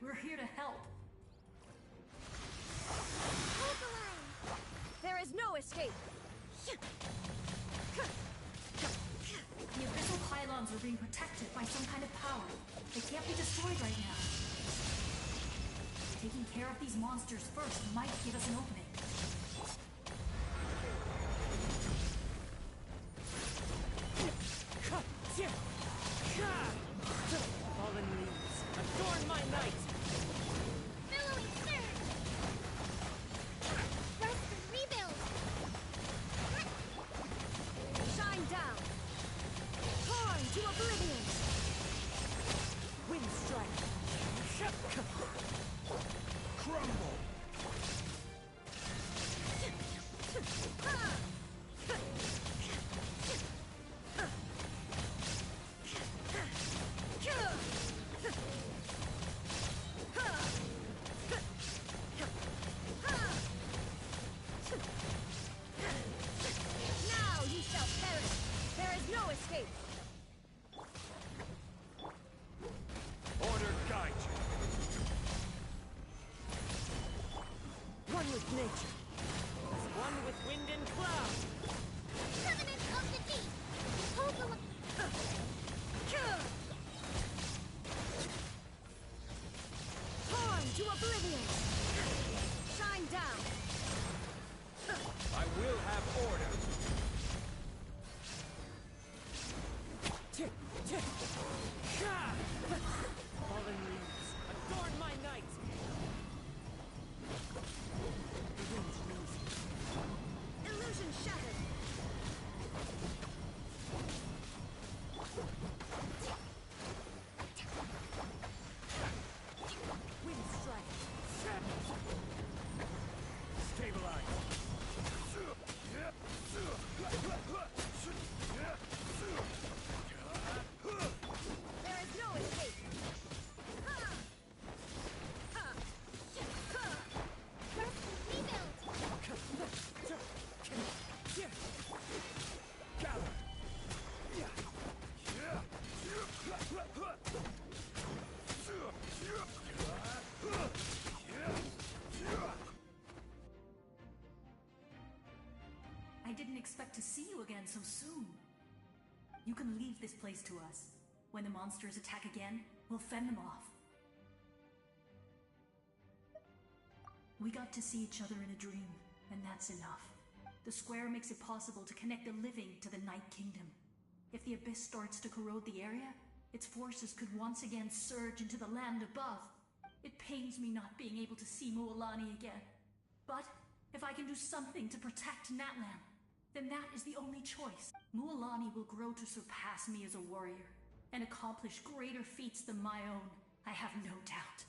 We're here to help. Hold the line! There is no escape! The abyssal pylons are being protected by some kind of power. They can't be destroyed right now. Taking care of these monsters first might give us an opening. Fallen leaves, adorn my night! Billowing surge! Rest and rebuild! Shine down! Torn to oblivion! Wind strike! Crumble! Now you shall perish! There is no escape! Order guide you. One with nature, as one with wind and cloud! Covenant of the Deep! Hold the line! Torn to oblivion! Shine down! I will have order. Fallen leaves, adorn my night! The wind's rosy. Illusion shattered! Wind strike! Stabilize! There is no escape! Rest and rebuild! I didn't expect to see you again so soon. You can leave this place to us. When the monsters attack again, we'll fend them off. We got to see each other in a dream, and that's enough. The square makes it possible to connect the living to the Night Kingdom. If the abyss starts to corrode the area, its forces could once again surge into the land above. It pains me not being able to see Mualani again. But if I can do something to protect Natlan, then that is the only choice. Mualani will grow to surpass me as a warrior and accomplish greater feats than my own, I have no doubt.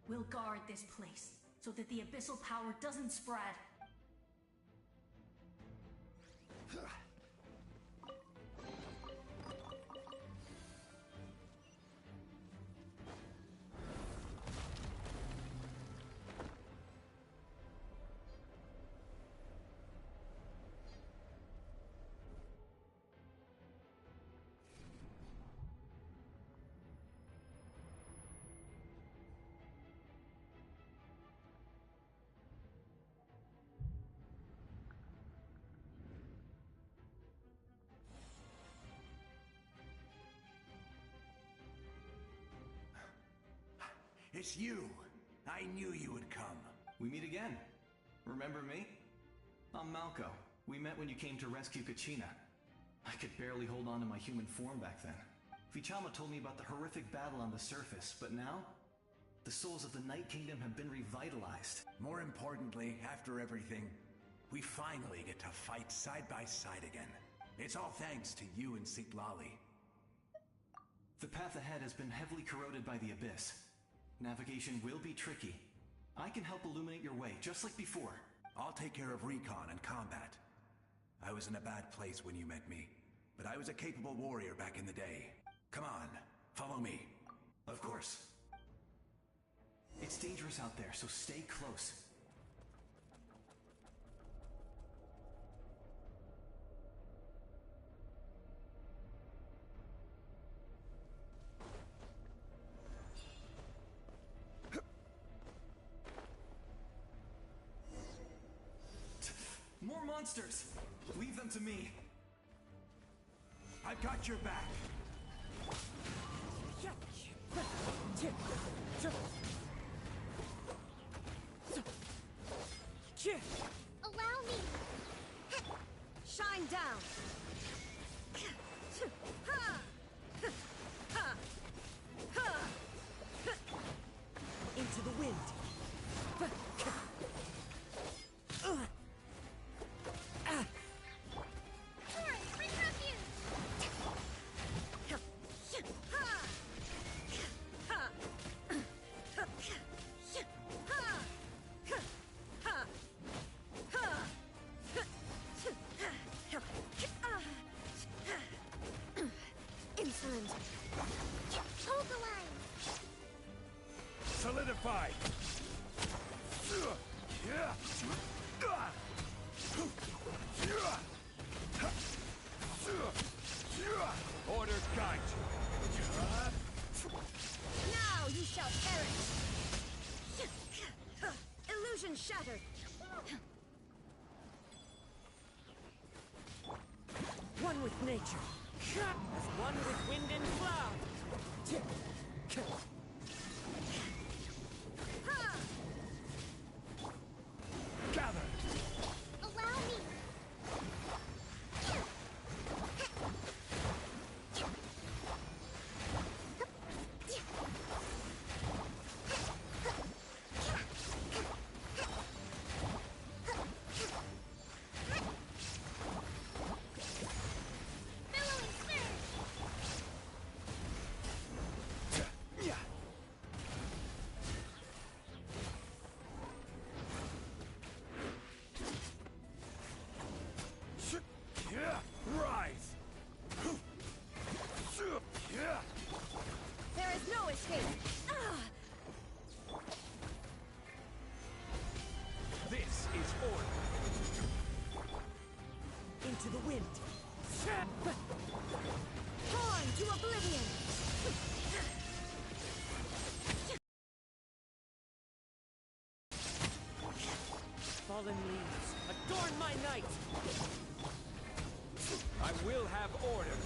We'll guard this place so that the abyssal power doesn't spread. It's you! I knew you would come. We meet again. Remember me? I'm Malco. We met when you came to rescue Kachina. I could barely hold on to my human form back then. Vichama told me about the horrific battle on the surface, but now, the souls of the Night Kingdom have been revitalized. More importantly, after everything, we finally get to fight side by side again. It's all thanks to you and Sitlali. The path ahead has been heavily corroded by the abyss. Navigation will be tricky. I can help illuminate your way, just like before. I'll take care of recon and combat. I was in a bad place when you met me, but I was a capable warrior back in the day. Come on, follow me. Of course. It's dangerous out there, so stay close. monsters! Leave them to me. I've got your back. Allow me! Shine down! Into the wind! Bring refuge! Insolent! Hold the line! Solidify! Order guide you. Now you shall perish! Illusion shattered! One with nature! As one with wind and cloud! Gather! Allow me! Billowing surge! Rise! There is no escape! This is order. Into the wind! Torn to oblivion! Fallen leaves, adorn my night! I will have order.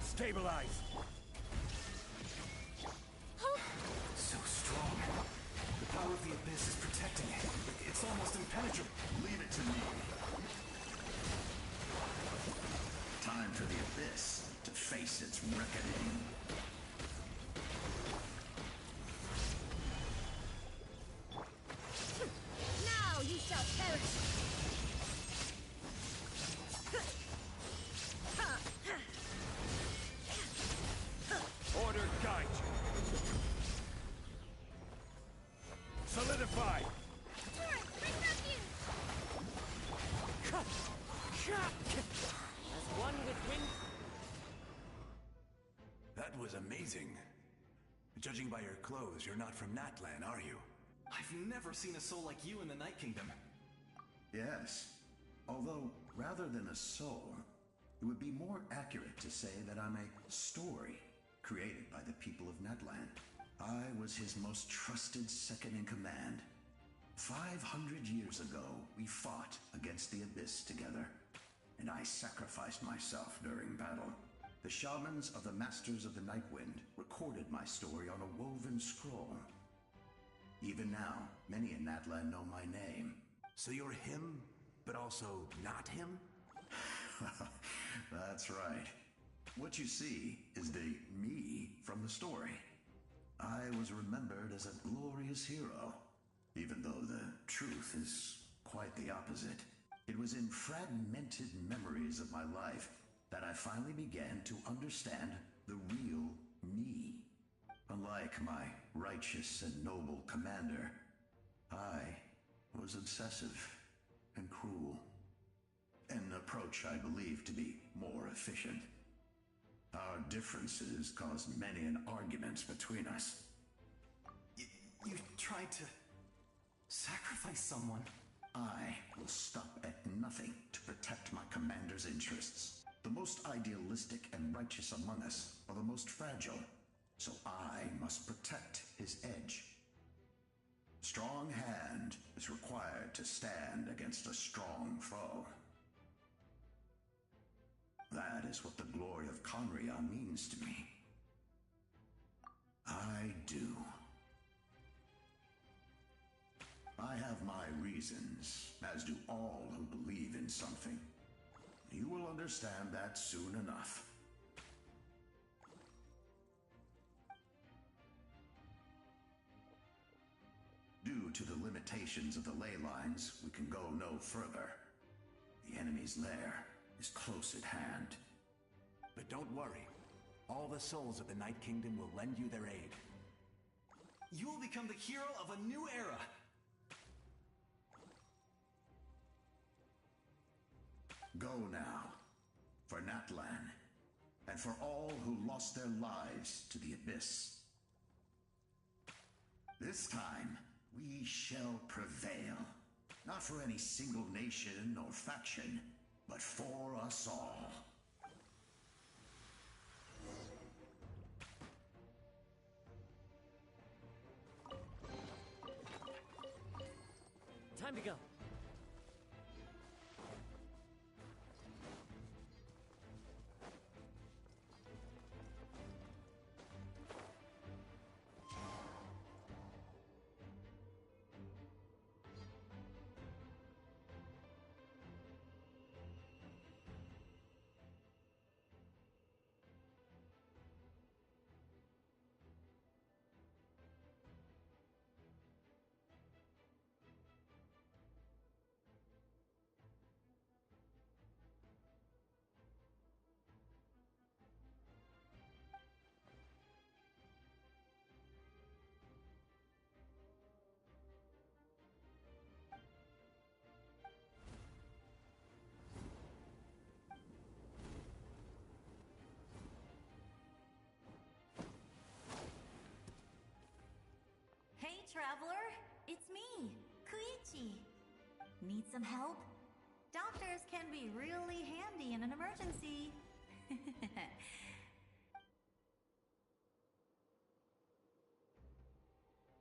Stabilize! So strong. The power of the Abyss is protecting it. It's almost impenetrable. Leave it to me. Time for the Abyss to face its reckoning. Now you shall perish! Order guide you. Solidify! Bring refuge! As one with wind... That was amazing. Judging by your clothes, you're not from Natlan, are you? I've never seen a soul like you in the Night Kingdom. Yes. Although, rather than a soul, it would be more accurate to say that I'm a story created by the people of Natlan. I was his most trusted second-in-command. 500 years ago, we fought against the Abyss together, and I sacrificed myself during battle. The shamans of the Masters of the Nightwind recorded my story on a woven scroll. Even now, many in Natlan know my name. So you're him, but also not him? That's right. What you see is the me from the story. I was remembered as a glorious hero, even though the truth is quite the opposite. It was in fragmented memories of my life that I finally began to understand the real me. Unlike my righteous and noble commander, I was obsessive and cruel. An approach I believe to be more efficient. Our differences caused many an arguments between us. You tried to sacrifice someone. I will stop at nothing to protect my commander's interests. The most idealistic and righteous among us are the most fragile, so I must protect his edge. Strong hand is required to stand against a strong foe. That is what the glory of Conria means to me. I do. I have my reasons, as do all who believe in something. You will understand that soon enough. Due to the limitations of the ley lines, we can go no further. The enemy's lair is close at hand. But don't worry. All the souls of the Night Kingdom will lend you their aid. You will become the hero of a new era. Go now, for Natlan, and for all who lost their lives to the Abyss. This time, we shall prevail. Not for any single nation or faction, but for us all. Time to go. Hey, traveler! It's me, Koichi. Need some help? Doctors can be really handy in an emergency.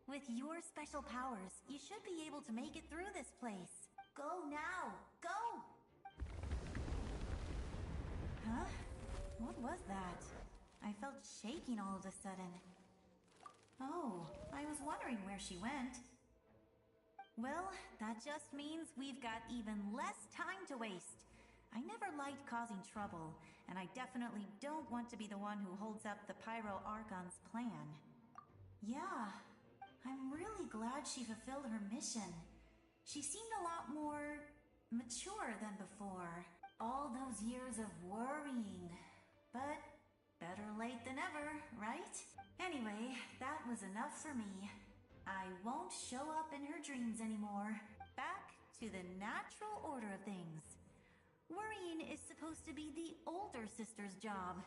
With your special powers, you should be able to make it through this place. Go now! Go! Huh? What was that? I felt shaking all of a sudden. Oh, I was wondering where she went. Well, that just means we've got even less time to waste. I never liked causing trouble, and I definitely don't want to be the one who holds up the Pyro Archon's plan. Yeah, I'm really glad she fulfilled her mission. She seemed a lot more mature than before. All those years of worrying. But better late than ever, right? Anyway, that was enough for me. I won't show up in her dreams anymore. Back to the natural order of things. Worrying is supposed to be the older sister's job.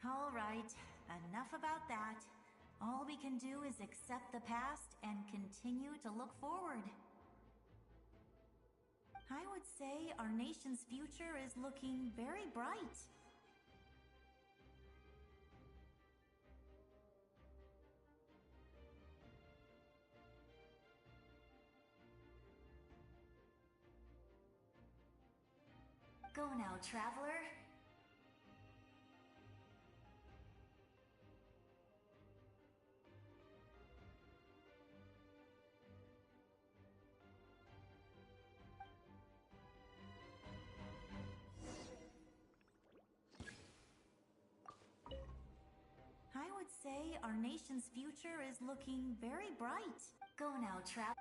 All right, enough about that. All we can do is accept the past and continue to look forward. I would say our nation's future is looking very bright. Go now, traveler. I would say our nation's future is looking very bright. Go now, traveler.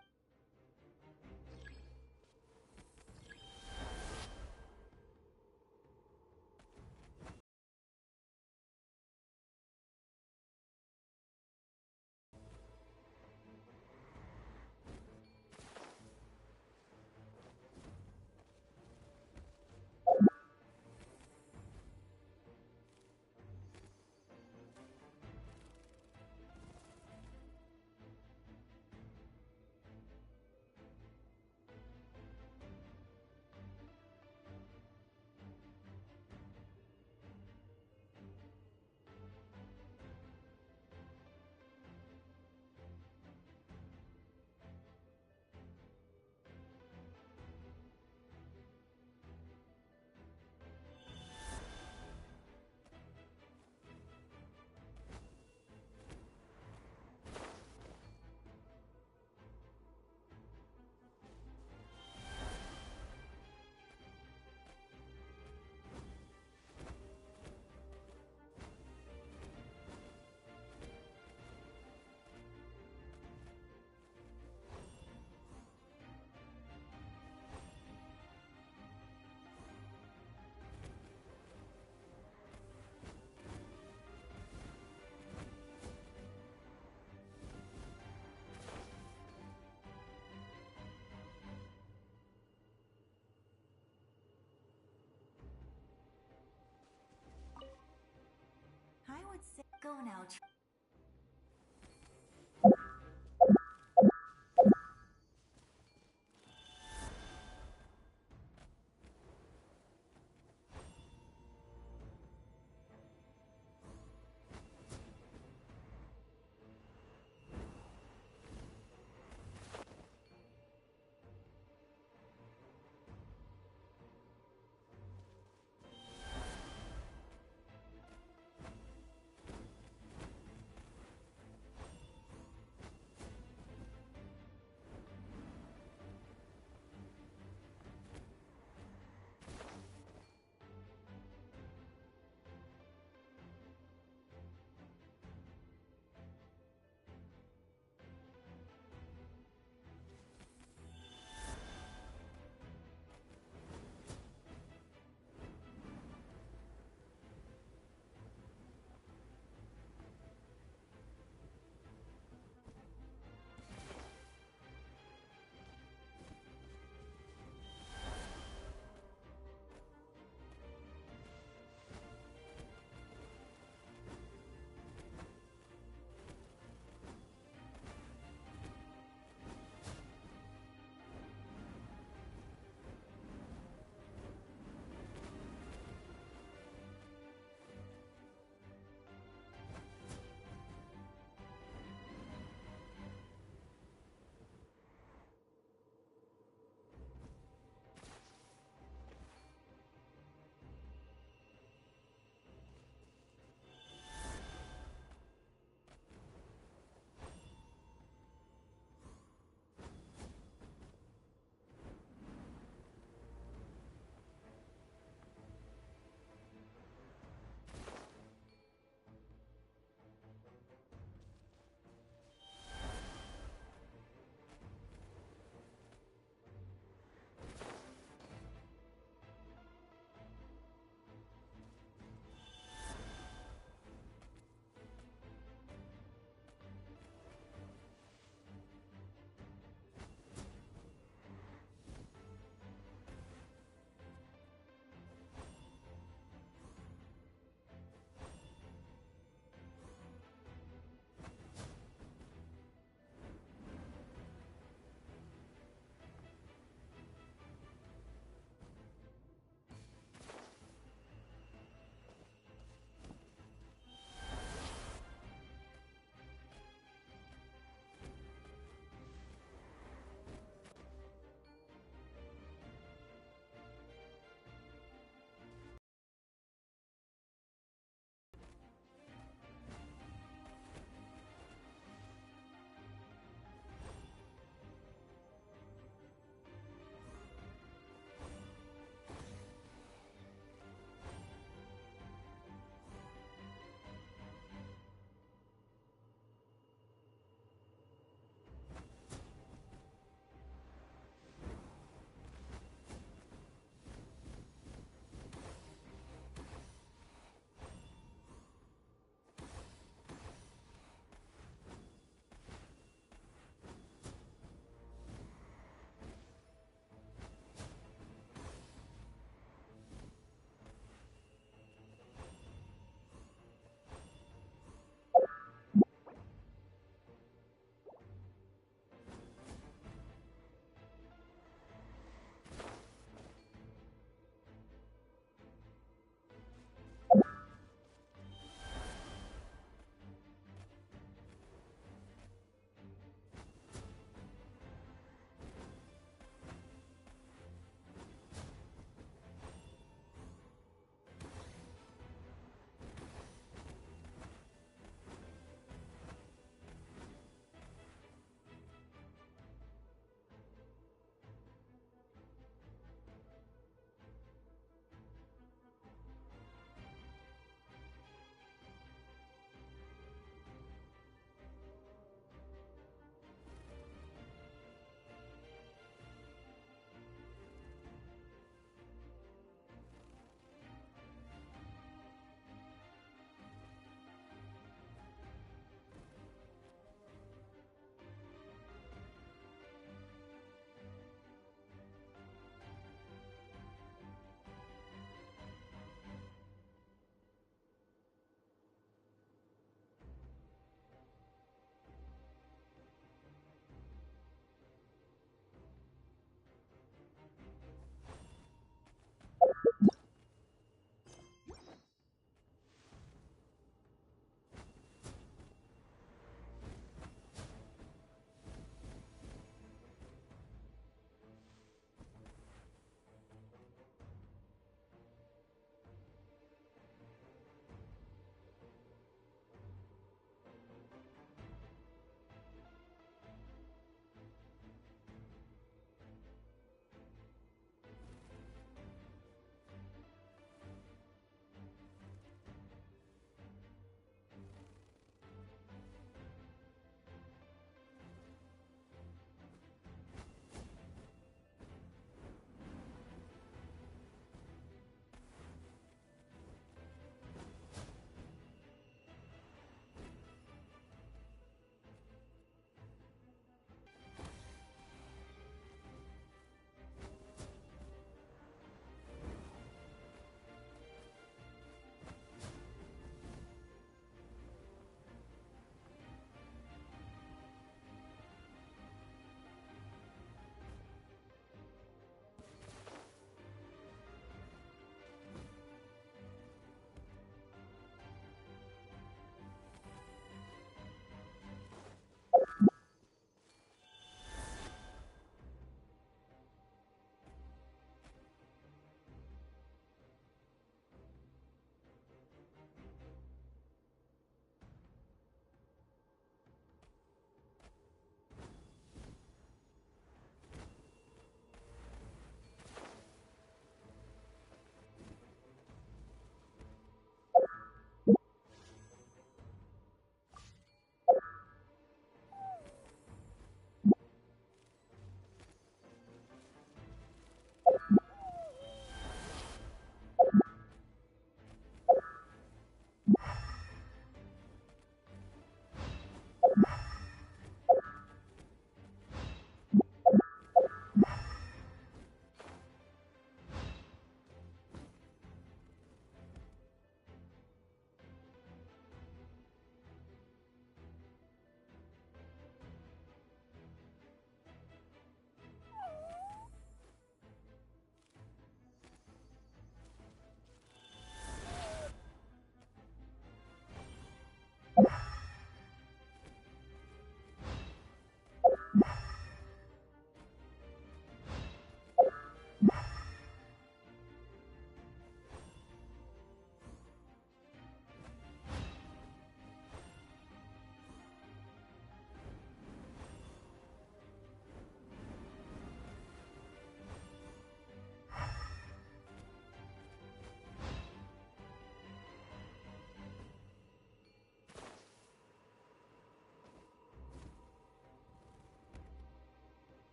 Go now.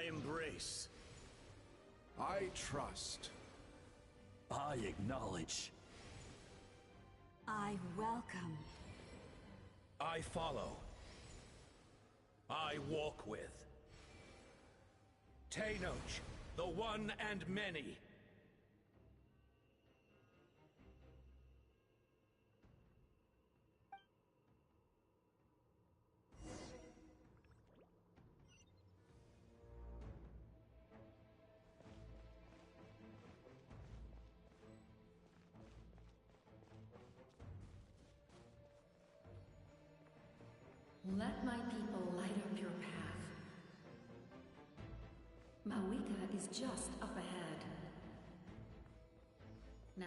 I embrace. I trust. I acknowledge. I welcome. I follow. I walk with. Tenoch, the one and many. Let my people light up your path. Mawika is just up ahead. Now,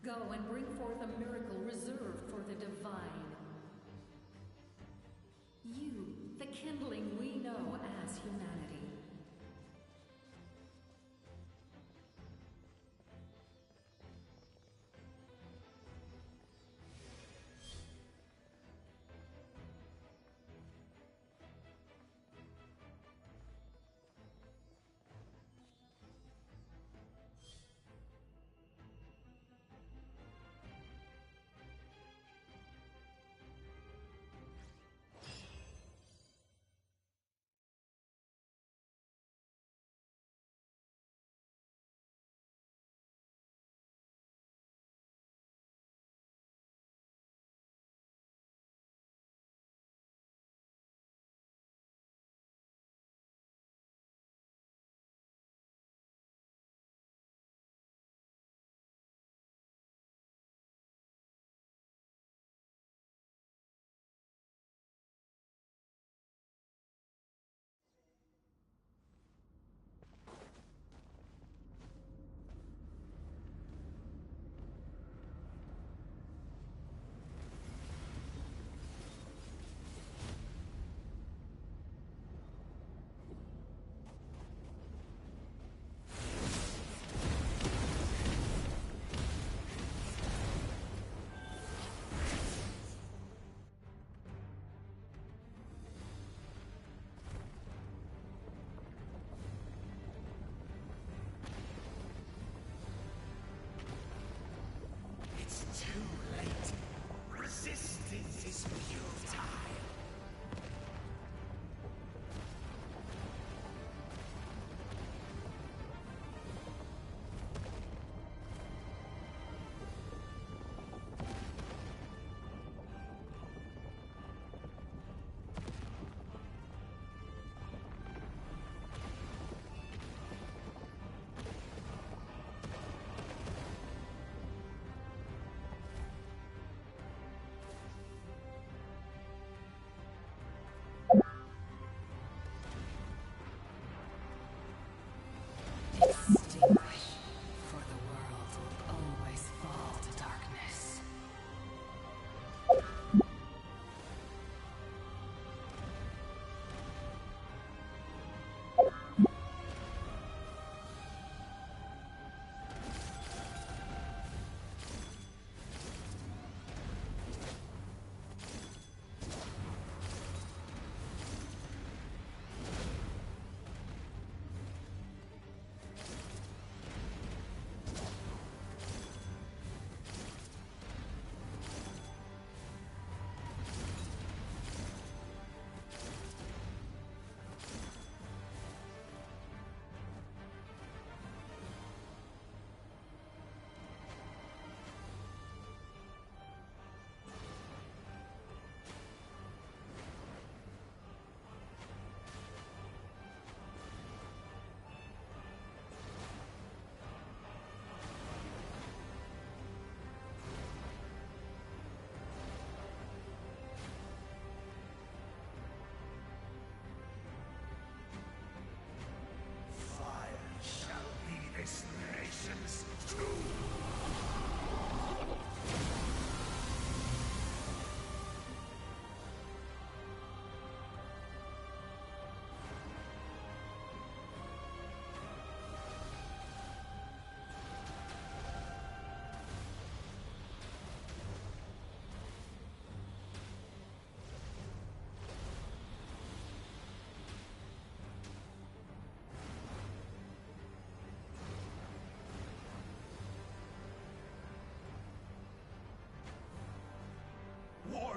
go and bring forth a miracle reserved for the divine. You, the kindling we know as humanity.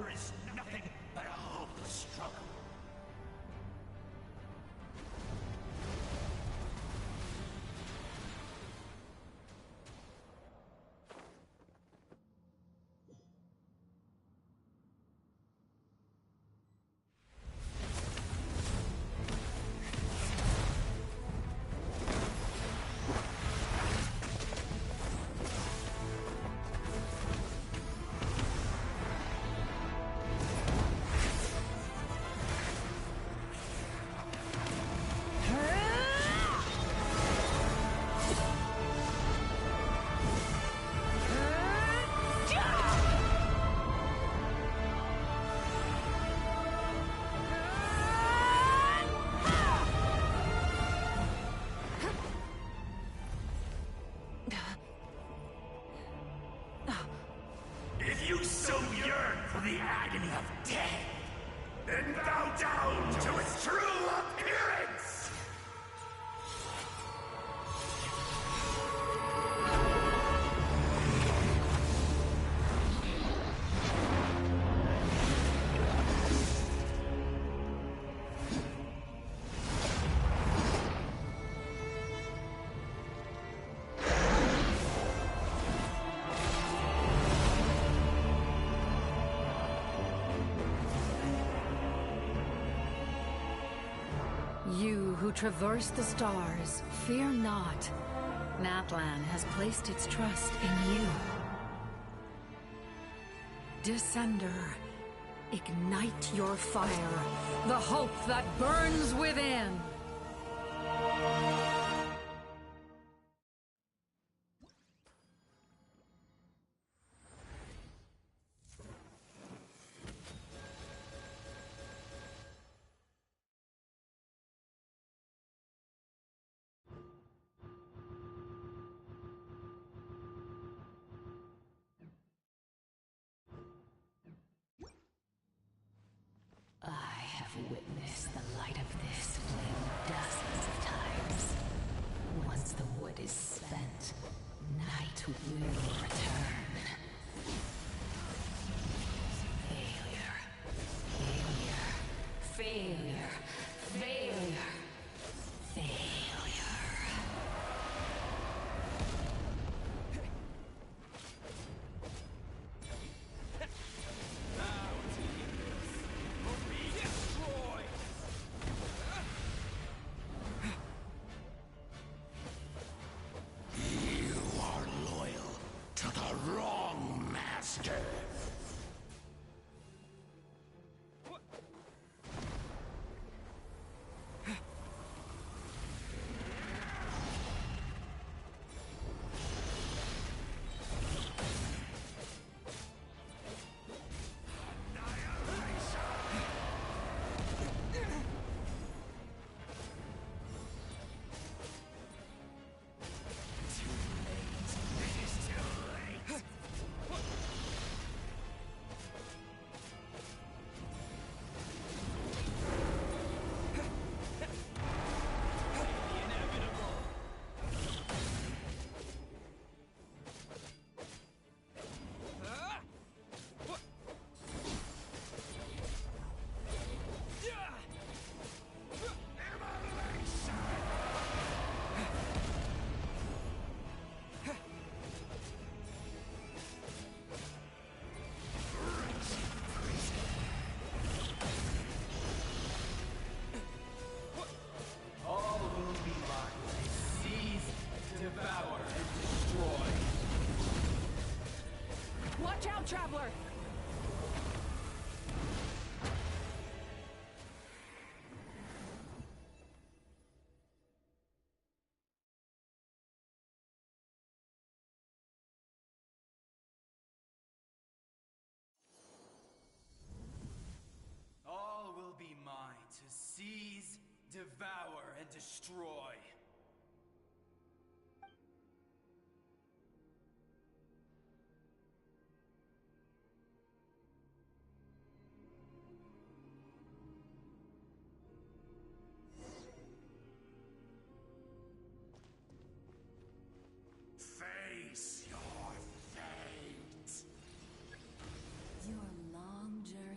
power is nothing but a hopeless struggle. If you so yearn for the agony of death, then bow down to its true appearance! You who traverse the stars, fear not. Natlan has placed its trust in you. Descender, ignite your fire, the hope that burns within! I have witnessed the light of this flame dozens of times. Once the wood is spent, night will return. Failure. Failure. Failure. Failure. Failure. Watch out, Traveler! All will be mine to seize, devour, and destroy. Face your fate! Your long journey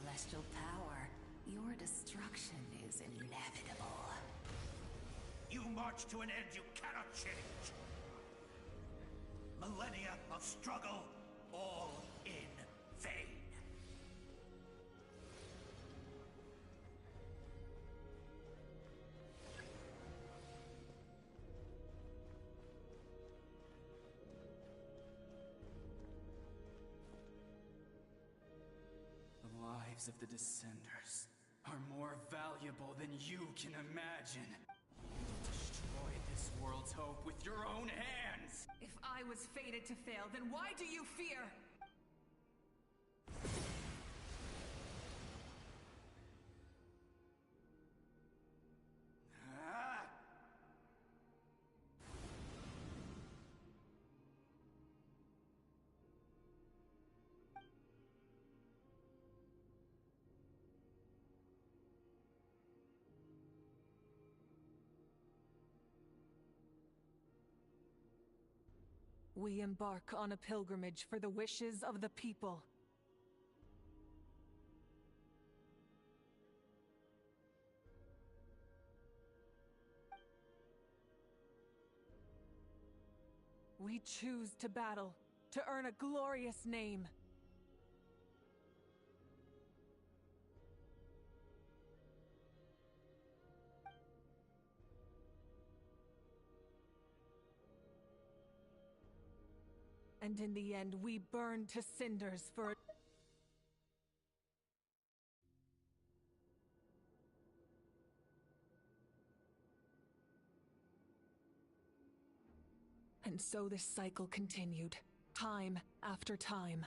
celestial power, your destruction is inevitable. You march to an end you cannot change. Millennia of struggle, all in vain. The lives of the Descenders are more valuable than you can imagine. You destroyed this world's hope with your own hands! If I was fated to fail, then why do you fear? Ah! We embark on a pilgrimage for the wishes of the people. We choose to battle, to earn a glorious name. And in the end, we burn to cinders for... And so this cycle continued, time after time.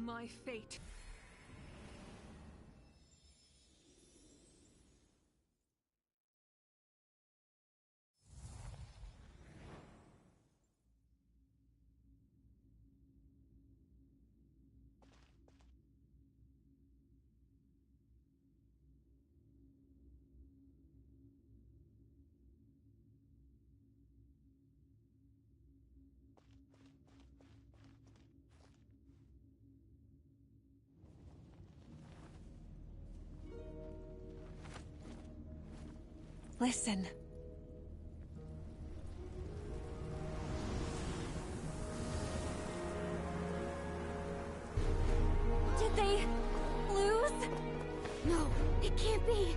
My fate. Listen. Did they lose? No, it can't be.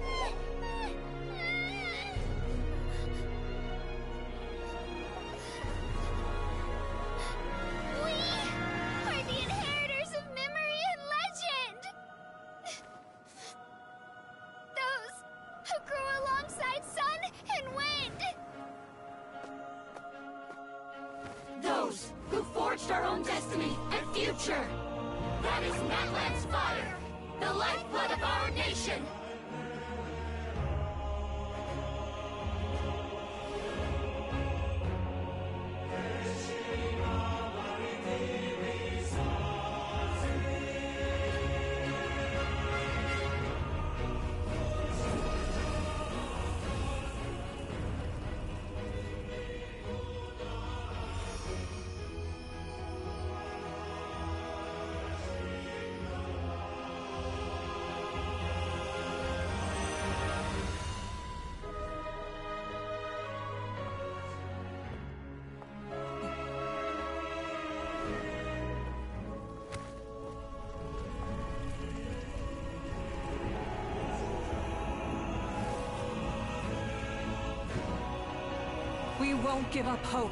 We are the inheritors of memory and legend! Those who grew alongside sun and wind! Those who forged our own destiny and future! That is Matland's fire, the lifeblood of our nation! We won't give up hope.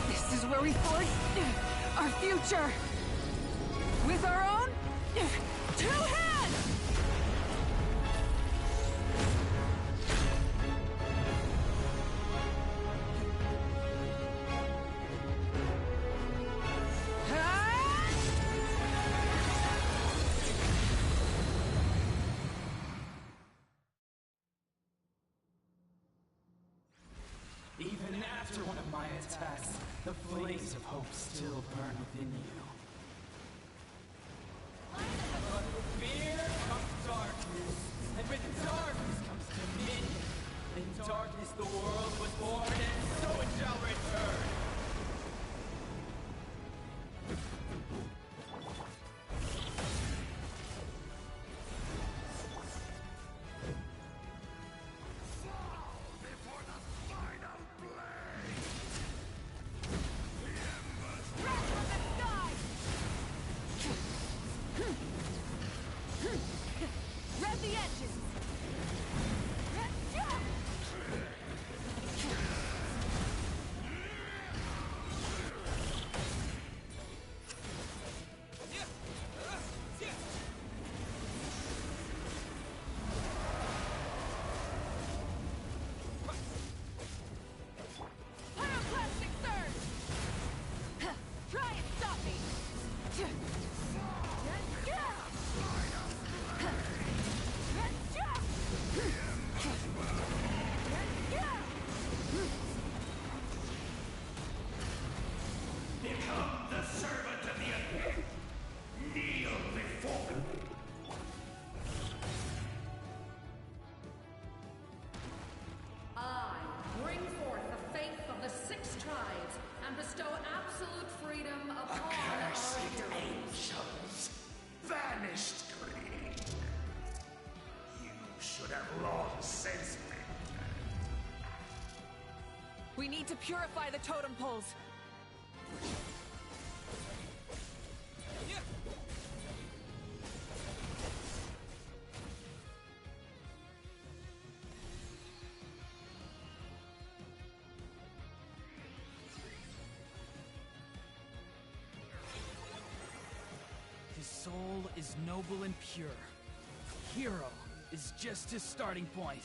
This is where we forge our future. With our own two hands! Even after one of my attacks, the flames of hope still burn within you. But with fear comes darkness, and with darkness comes dominion. In darkness the world was born, and so it shall return. Red the edges! Pyroclastic surge! Try and stop me! Become the servant of the Abyss. Kneel before me. I bring forth the faith of the six tribes and bestow absolute freedom upon our Accursed heroes. angels. Vanished greed. You should have long since been. We need to purify the totem poles. His soul is noble and pure. Hero is just his starting point.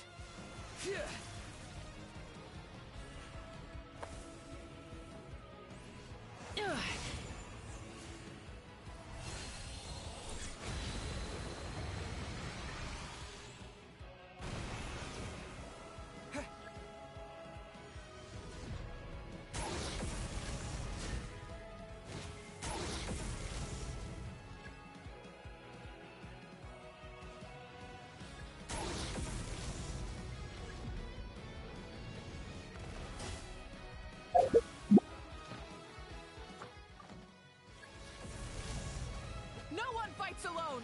fights alone!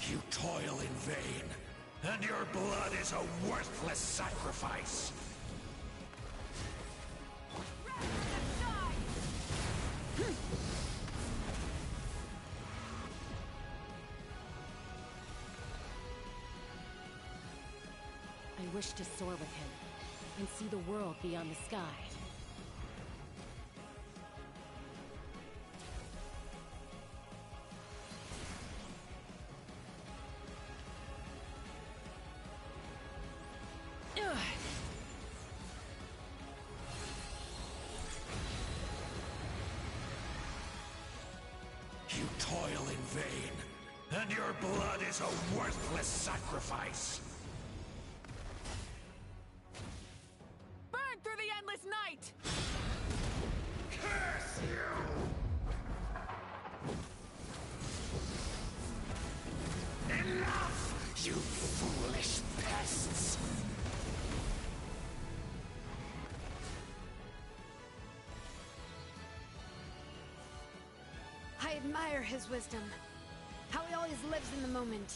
You toil in vain, and your blood is a worthless sacrifice. I wish to soar with him, and see the world beyond the sky. You toil in vain, and your blood is a worthless sacrifice. Burn through the endless night! Curse you! Enough, you foolish pests! I admire his wisdom. How he always lives in the moment.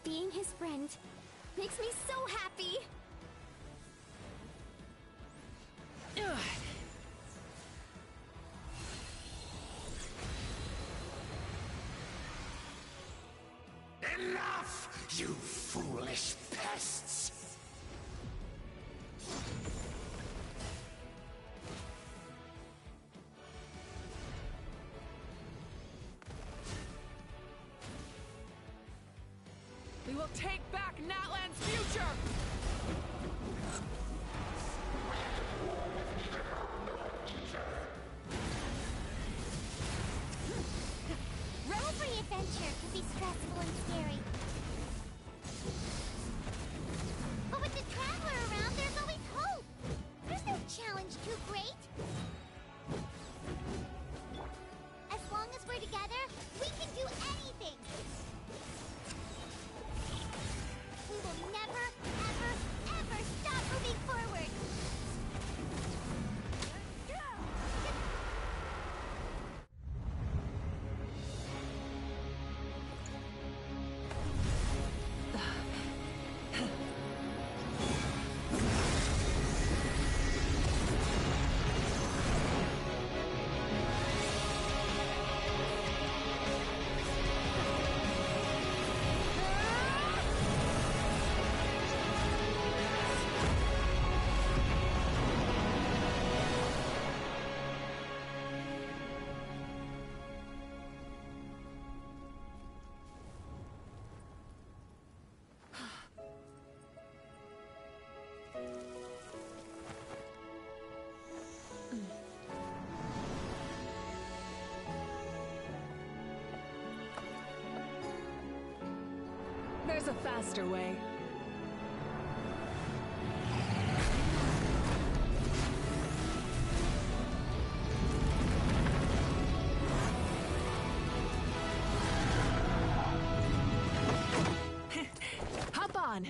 Being his friend makes me so happy! Enough, you foolish pests! We will take back Natlan's future! Road-free adventure can be stressful and scary. But with the Traveler around, there's always hope! There's no challenge too great! As long as we're together, we can do anything! We will never, ever, ever stop moving forward! There's a faster way. Hop on!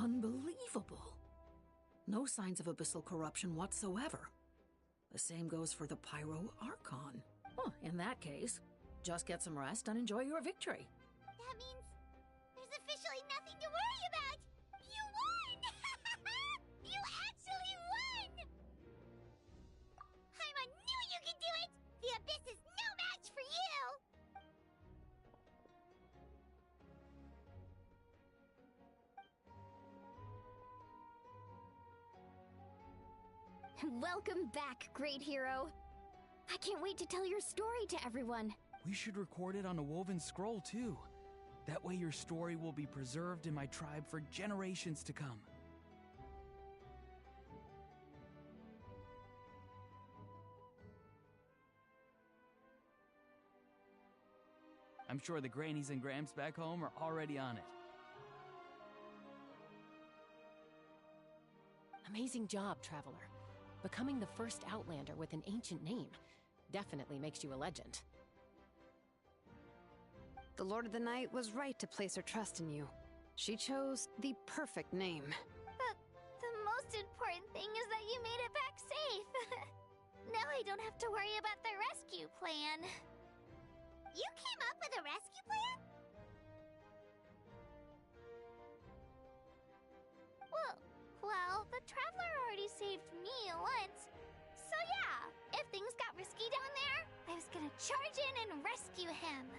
Unbelievable. No signs of abyssal corruption whatsoever. The same goes for the Pyro Archon. Oh, in that case, just get some rest and enjoy your victory. That means there's officially nothing to worry about! You won! You actually won! Paimon knew you could do it! The Abyss is no match for you! Welcome back, great hero. I can't wait to tell your story to everyone. We should record it on a woven scroll, too. That way your story will be preserved in my tribe for generations to come. I'm sure the grannies and gramps back home are already on it. Amazing job, Traveler. Becoming the first Outlander with an ancient name definitely makes you a legend. The Lord of the Night was right to place her trust in you. She chose the perfect name. But the most important thing is that you made it back safe. Now I don't have to worry about the rescue plan. You came up with a rescue plan? Well, the Traveler already saved me once. So yeah, if things got risky down there, I was gonna charge in and rescue him.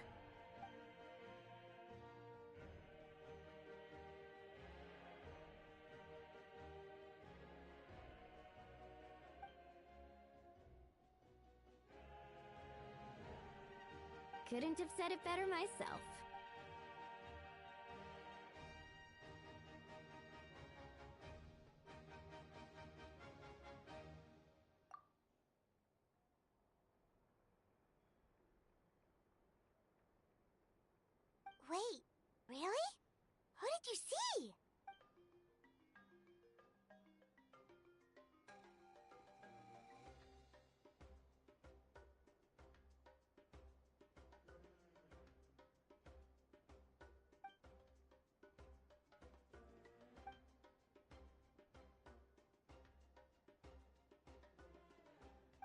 Couldn't have said it better myself. Wait, really? Who did you see?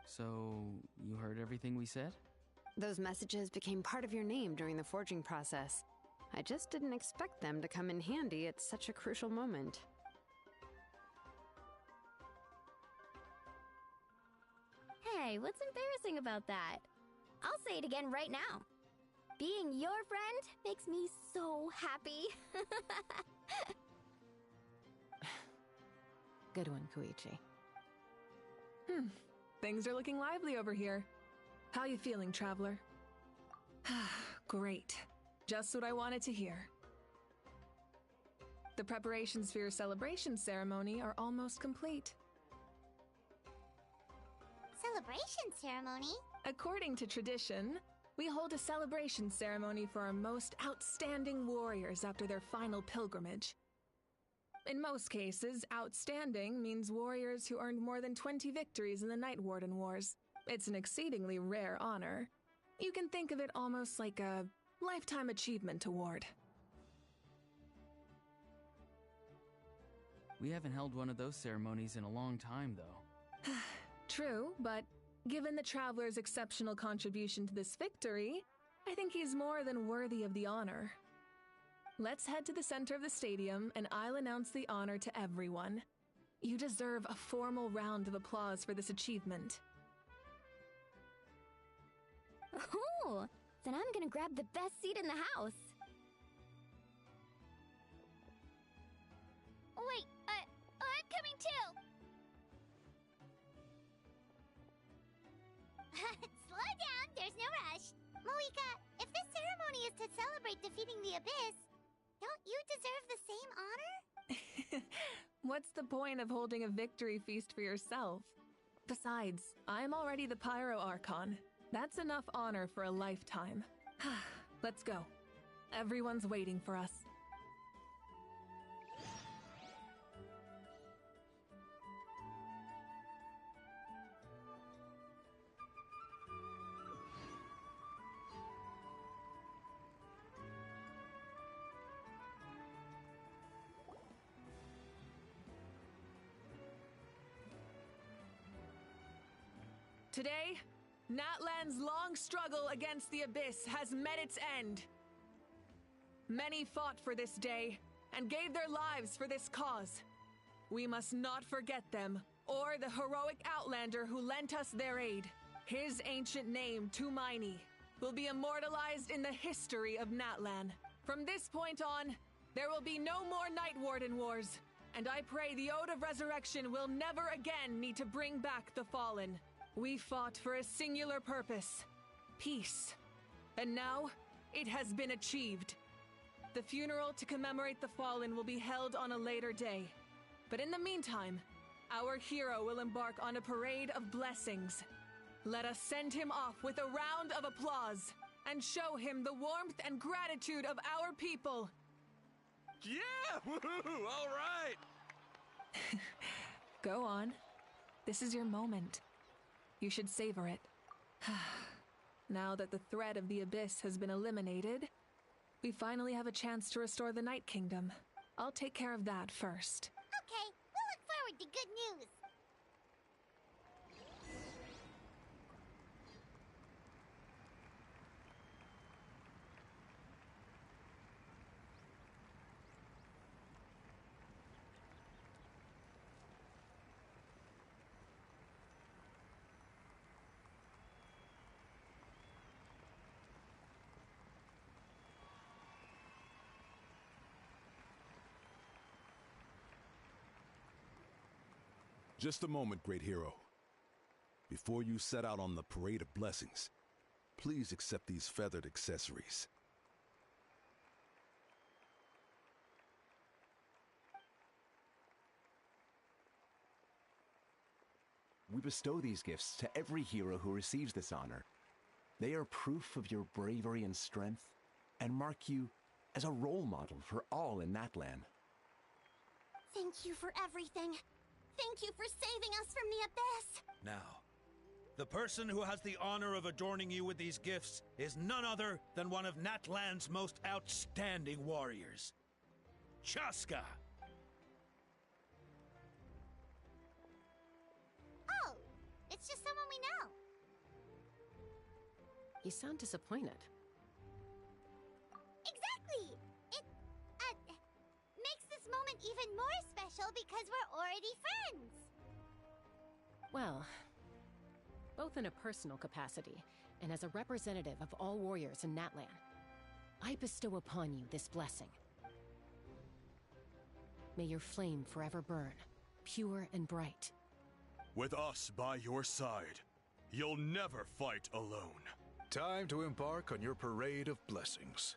So, you heard everything we said? Those messages became part of your name during the forging process. I just didn't expect them to come in handy at such a crucial moment. Hey, what's embarrassing about that? I'll say it again right now. Being your friend makes me so happy. Good one, Koichi. Things are looking lively over here. How you feeling, Traveler? Great. Just what I wanted to hear. The preparations for your celebration ceremony are almost complete. Celebration ceremony? According to tradition, we hold a celebration ceremony for our most outstanding warriors after their final pilgrimage. In most cases, outstanding means warriors who earned more than 20 victories in the Night Warden Wars. It's an exceedingly rare honor. You can think of it almost like a lifetime achievement award. We haven't held one of those ceremonies in a long time, though. True, but given the Traveler's exceptional contribution to this victory, I think he's more than worthy of the honor. Let's head to the center of the stadium, and I'll announce the honor to everyone. You deserve a formal round of applause for this achievement. Oh, then I'm gonna grab the best seat in the house. Wait, I'm coming too! Slow down, there's no rush. Moika, if this ceremony is to celebrate defeating the Abyss, don't you deserve the same honor? What's the point of holding a victory feast for yourself? Besides, I'm already the Pyro Archon. That's enough honor for a lifetime. Let's go. Everyone's waiting for us. Today, Natlan's long struggle against the Abyss has met its end. Many fought for this day and gave their lives for this cause. We must not forget them, or the heroic Outlander who lent us their aid. His ancient name, Tumaini, will be immortalized in the history of Natlan. From this point on, there will be no more Night Warden Wars, and I pray the Ode of Resurrection will never again need to bring back the Fallen. We fought for a singular purpose, peace, and now it has been achieved. The funeral to commemorate the Fallen will be held on a later day, but in the meantime, our hero will embark on a parade of blessings. Let us send him off with a round of applause and show him the warmth and gratitude of our people. Yeah! Woohoo! All right! Go on. This is your moment. You should savor it. Now that the threat of the Abyss has been eliminated, we finally have a chance to restore the Night Kingdom. I'll take care of that first. Okay, we'll look forward to good news. Just a moment, great hero. Before you set out on the parade of blessings, please accept these feathered accessories. We bestow these gifts to every hero who receives this honor. They are proof of your bravery and strength, and mark you as a role model for all in Natlan. Thank you for everything. Thank you for saving us from the Abyss! Now, the person who has the honor of adorning you with these gifts is none other than one of Natlan's most outstanding warriors, Chaska! Oh, it's just someone we know. You sound disappointed. Exactly! It, makes this moment even more special because we're already friends! Well, both in a personal capacity and as a representative of all warriors in Natlan, I bestow upon you this blessing. May your flame forever burn, pure and bright. With us by your side, you'll never fight alone. Time to embark on your parade of blessings.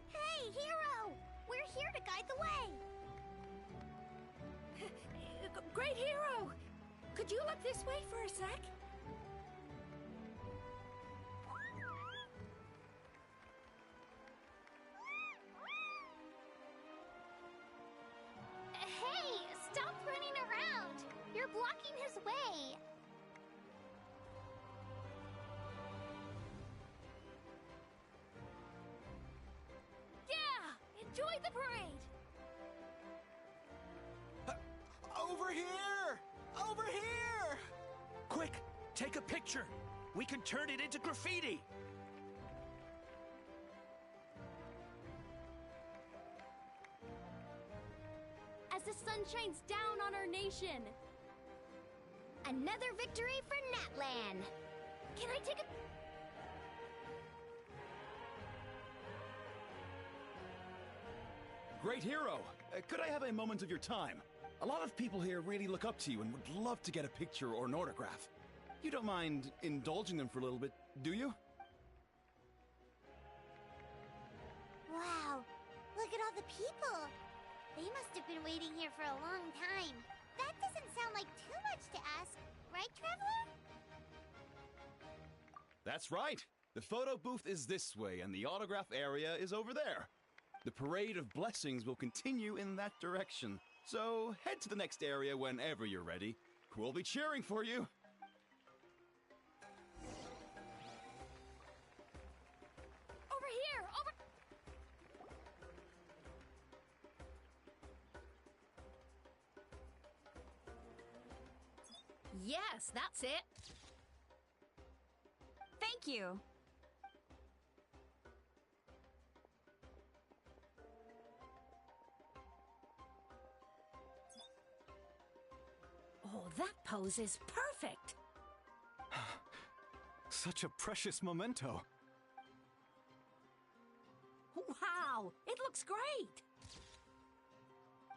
Hey, hero! We're here to guide the way! Great hero! Could you look this way for a sec? Hey, stop running around! You're blocking his way! Yeah! Enjoy the parade! Over here! Over here! Quick, take a picture! We can turn it into graffiti! As the sun shines down on our nation! Another victory for Natlan! Can I take a... Great hero! Could I have a moment of your time? A lot of people here really look up to you and would love to get a picture or an autograph. You don't mind indulging them for a little bit, do you? Wow, look at all the people! They must have been waiting here for a long time. That doesn't sound like too much to ask, right, Traveler? That's right! The photo booth is this way and the autograph area is over there. The parade of blessings will continue in that direction. So head to the next area whenever you're ready. We'll be cheering for you. Over here! Over... Yes, that's it. Thank you. Oh, that pose is perfect. Such a precious memento. Wow, it looks great.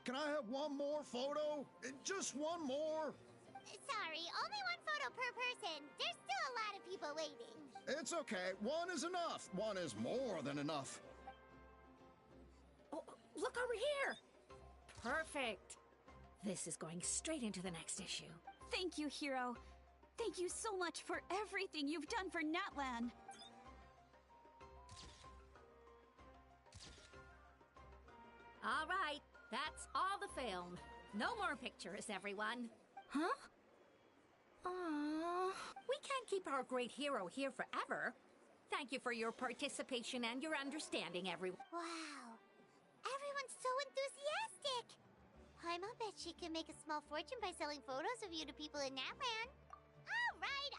Can I have one more photo? Just one more? Sorry, only one photo per person. There's still a lot of people waiting. It's okay. One is enough. One is more than enough. Oh, look over here. Perfect. This is going straight into the next issue. Thank you, Hero. Thank you so much for everything you've done for Natlan. All right, that's all the film. No more pictures, everyone. Huh? Aww. We can't keep our great hero here forever. Thank you for your participation and your understanding, everyone. Wow. Everyone's so enthusiastic. I'll bet she can make a small fortune by selling photos of you to people in Natlan. All right.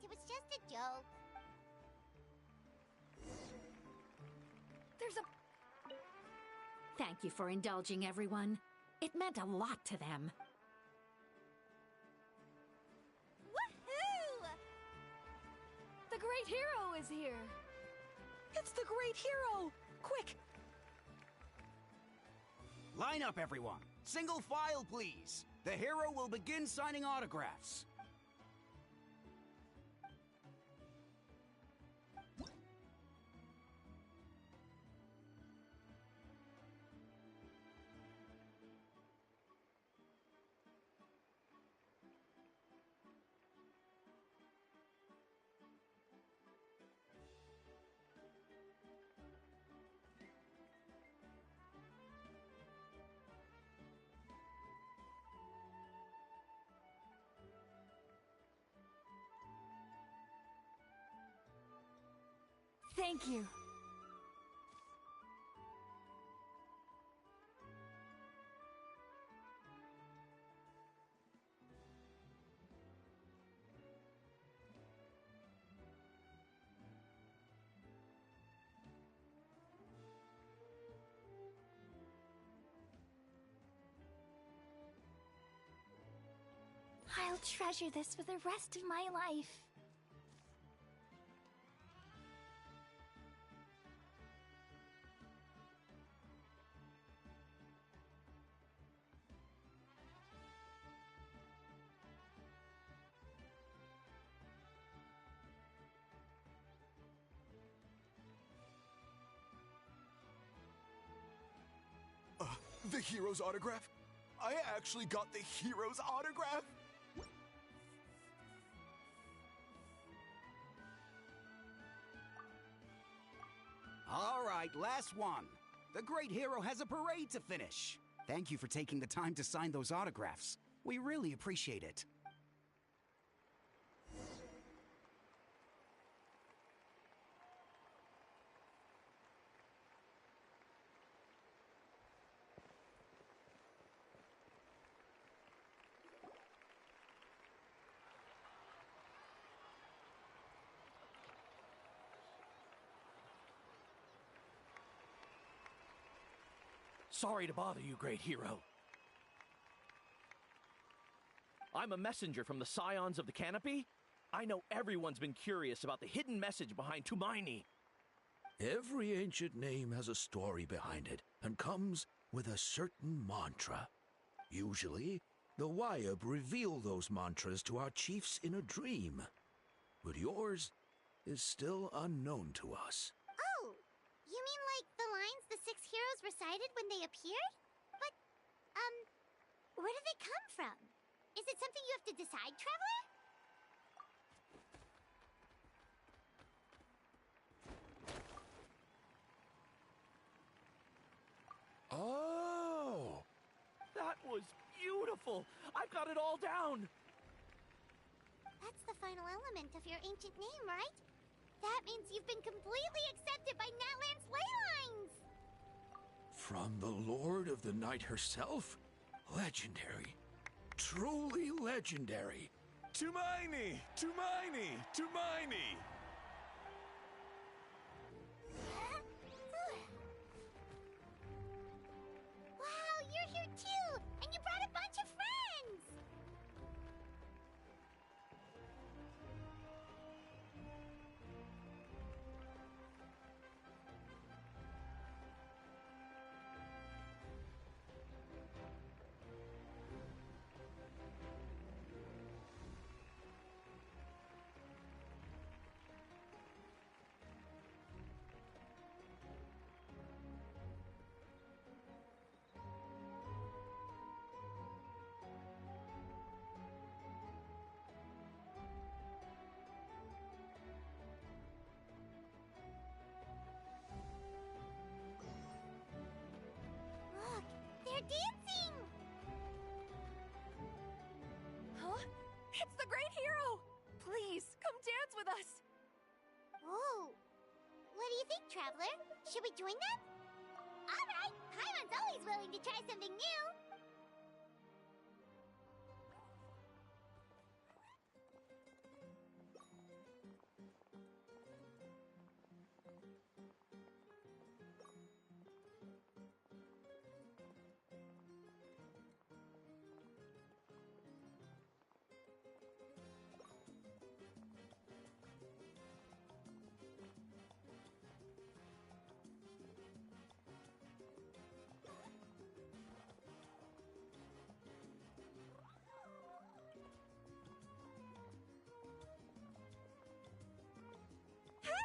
It was just a joke. There's a... Thank you for indulging, everyone. It meant a lot to them. Woohoo! The great hero is here. It's the great hero! Quick! Line up, everyone. Single file, please. The hero will begin signing autographs. Thank you. I'll treasure this for the rest of my life. The hero's autograph? I actually got the hero's autograph? All right, last one. The great hero has a parade to finish. Thank you for taking the time to sign those autographs. We really appreciate it. Sorry to bother you, great hero. I'm a messenger from the Scions of the Canopy. I know everyone's been curious about the hidden message behind Tumaini. Every ancient name has a story behind it and comes with a certain mantra. Usually, the Wayab reveal those mantras to our chiefs in a dream. But yours is still unknown to us. Oh, you mean like the lines the 6 heroes recited when they appeared? But, where do they come from? Is it something you have to decide, Traveler? Oh! That was beautiful! I've got it all down! That's the final element of your ancient name, right? That means you've been completely accepted by Natlan's ley lines! From the Lord of the Night herself? Legendary. Truly legendary. Tumaini! Tumaini! Tumaini! Wow, you're here too! And you brought a bunch of friends! Look, they're dancing! Huh? It's the great hero! Please, come dance with us! Oh, what do you think, Traveler? Should we join them? Alright, Paimon's always willing to try something new!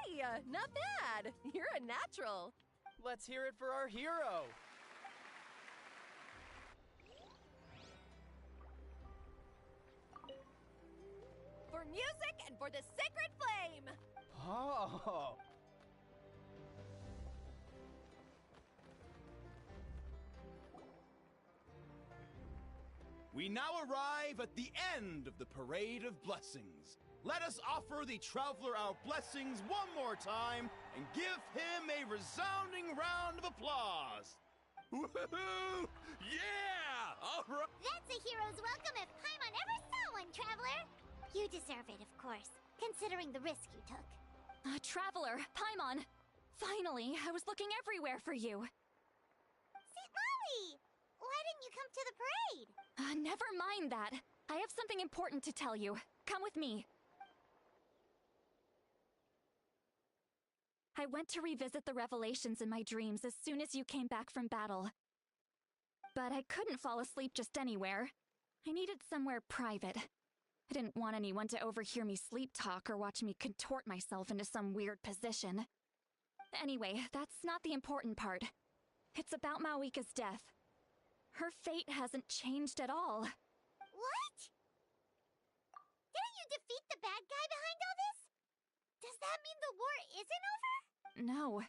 Hey, not bad! You're a natural! Let's hear it for our hero! For music and for the sacred flame! Oh! We now arrive at the end of the Parade of Blessings. Let us offer the Traveler our blessings one more time and give him a resounding round of applause. Woohoo! Yeah! All right! That's a hero's welcome if Paimon ever saw one, Traveler! You deserve it, of course, considering the risk you took. Traveler, Paimon! Finally, I was looking everywhere for you. St. Molly! Why didn't you come to the parade? Never mind that. I have something important to tell you. Come with me. I went to revisit the revelations in my dreams as soon as you came back from battle. But I couldn't fall asleep just anywhere. I needed somewhere private. I didn't want anyone to overhear me sleep talk or watch me contort myself into some weird position. Anyway, that's not the important part. It's about Mawika's death. Her fate hasn't changed at all. What? Didn't you defeat the bad guy behind all this? Does that mean the war isn't over? No.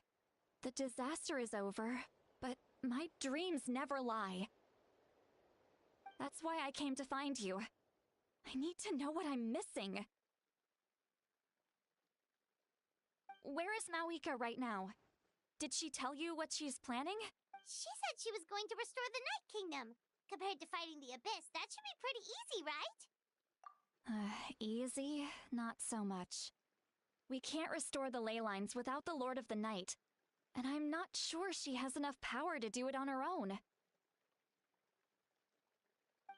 The disaster is over, but my dreams never lie. That's why I came to find you. I need to know what I'm missing. Where is Mawika right now? Did she tell you what she's planning? She said she was going to restore the Night Kingdom. Compared to fighting the Abyss, that should be pretty easy, right? Easy? Not so much. We can't restore the ley lines without the Lord of the Night, and I'm not sure she has enough power to do it on her own.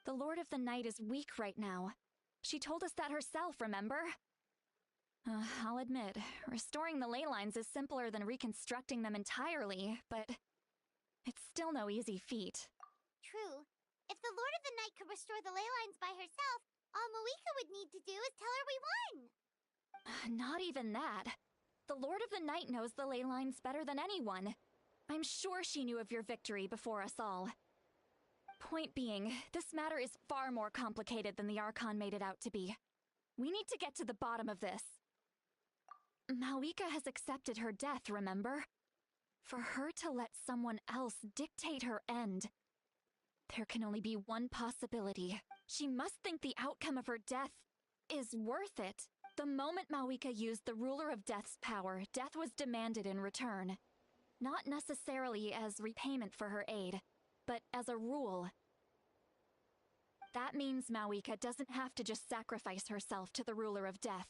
The Lord of the Night is weak right now. She told us that herself, remember? I'll admit, restoring the ley lines is simpler than reconstructing them entirely, but it's still no easy feat. True. If the Lord of the Night could restore the ley lines by herself, all Mawika would need to do is tell her we won! Not even that. The Lord of the Night knows the ley lines better than anyone. I'm sure she knew of your victory before us all. Point being, this matter is far more complicated than the Archon made it out to be. We need to get to the bottom of this. Mawika has accepted her death, remember? For her to let someone else dictate her end, there can only be one possibility. She must think the outcome of her death is worth it. The moment Mawika used the Ruler of Death's power, death was demanded in return. Not necessarily as repayment for her aid, but as a rule. That means Mawika doesn't have to just sacrifice herself to the ruler of death.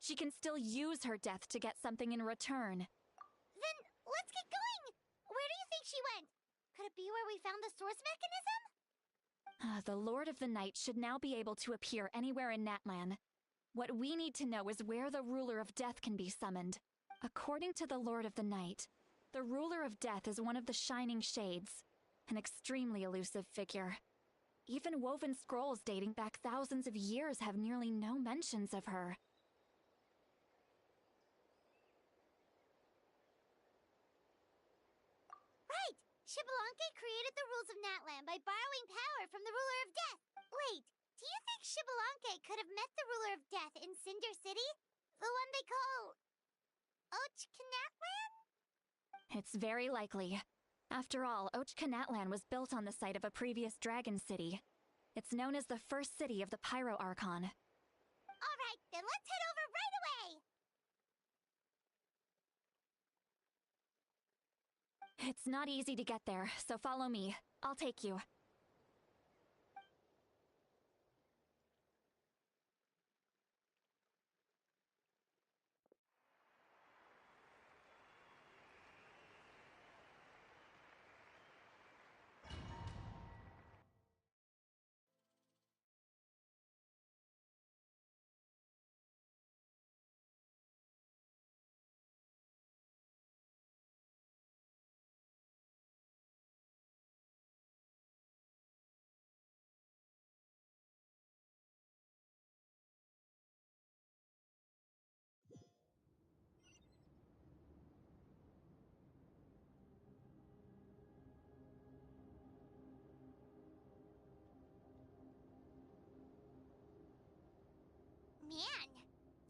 She can still use her death to get something in return. Then let's get going! Where do you think she went? Could it be where we found the source mechanism? The Lord of the Night should now be able to appear anywhere in Natlan. What we need to know is where the ruler of death can be summoned. According to the Lord of the Night, the ruler of death is one of the Shining Shades, an extremely elusive figure. Even woven scrolls dating back thousands of years have nearly no mentions of her. Right! Xbalanque created the rules of Natlan by borrowing power from the ruler of death. Wait, do you think Xbalanque could have met the ruler of death in Cinder City? The one they call... Ochkanatlan? It's very likely. After all, Ochkanatlan was built on the site of a previous dragon city. It's known as the first city of the Pyro Archon. Alright, then let's head over right away! It's not easy to get there, so follow me. I'll take you. Man,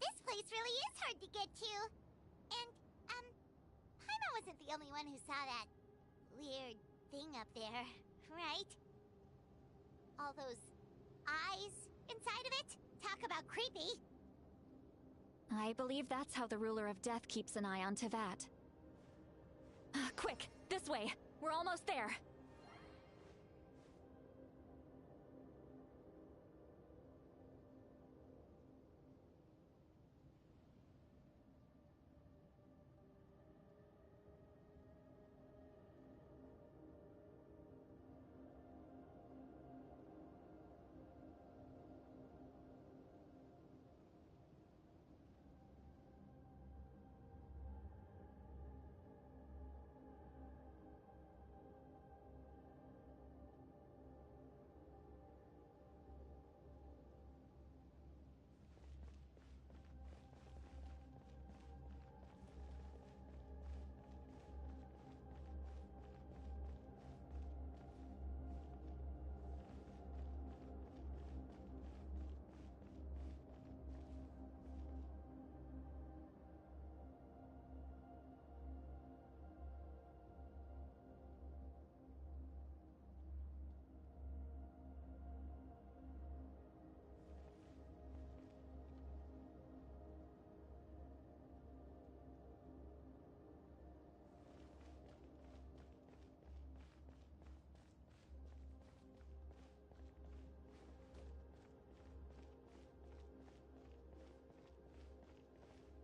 this place really is hard to get to. And, Paimon wasn't the only one who saw that weird thing up there, right? All those eyes inside of it? Talk about creepy. I believe that's how the ruler of death keeps an eye on Tevat. Quick, this way! We're almost there!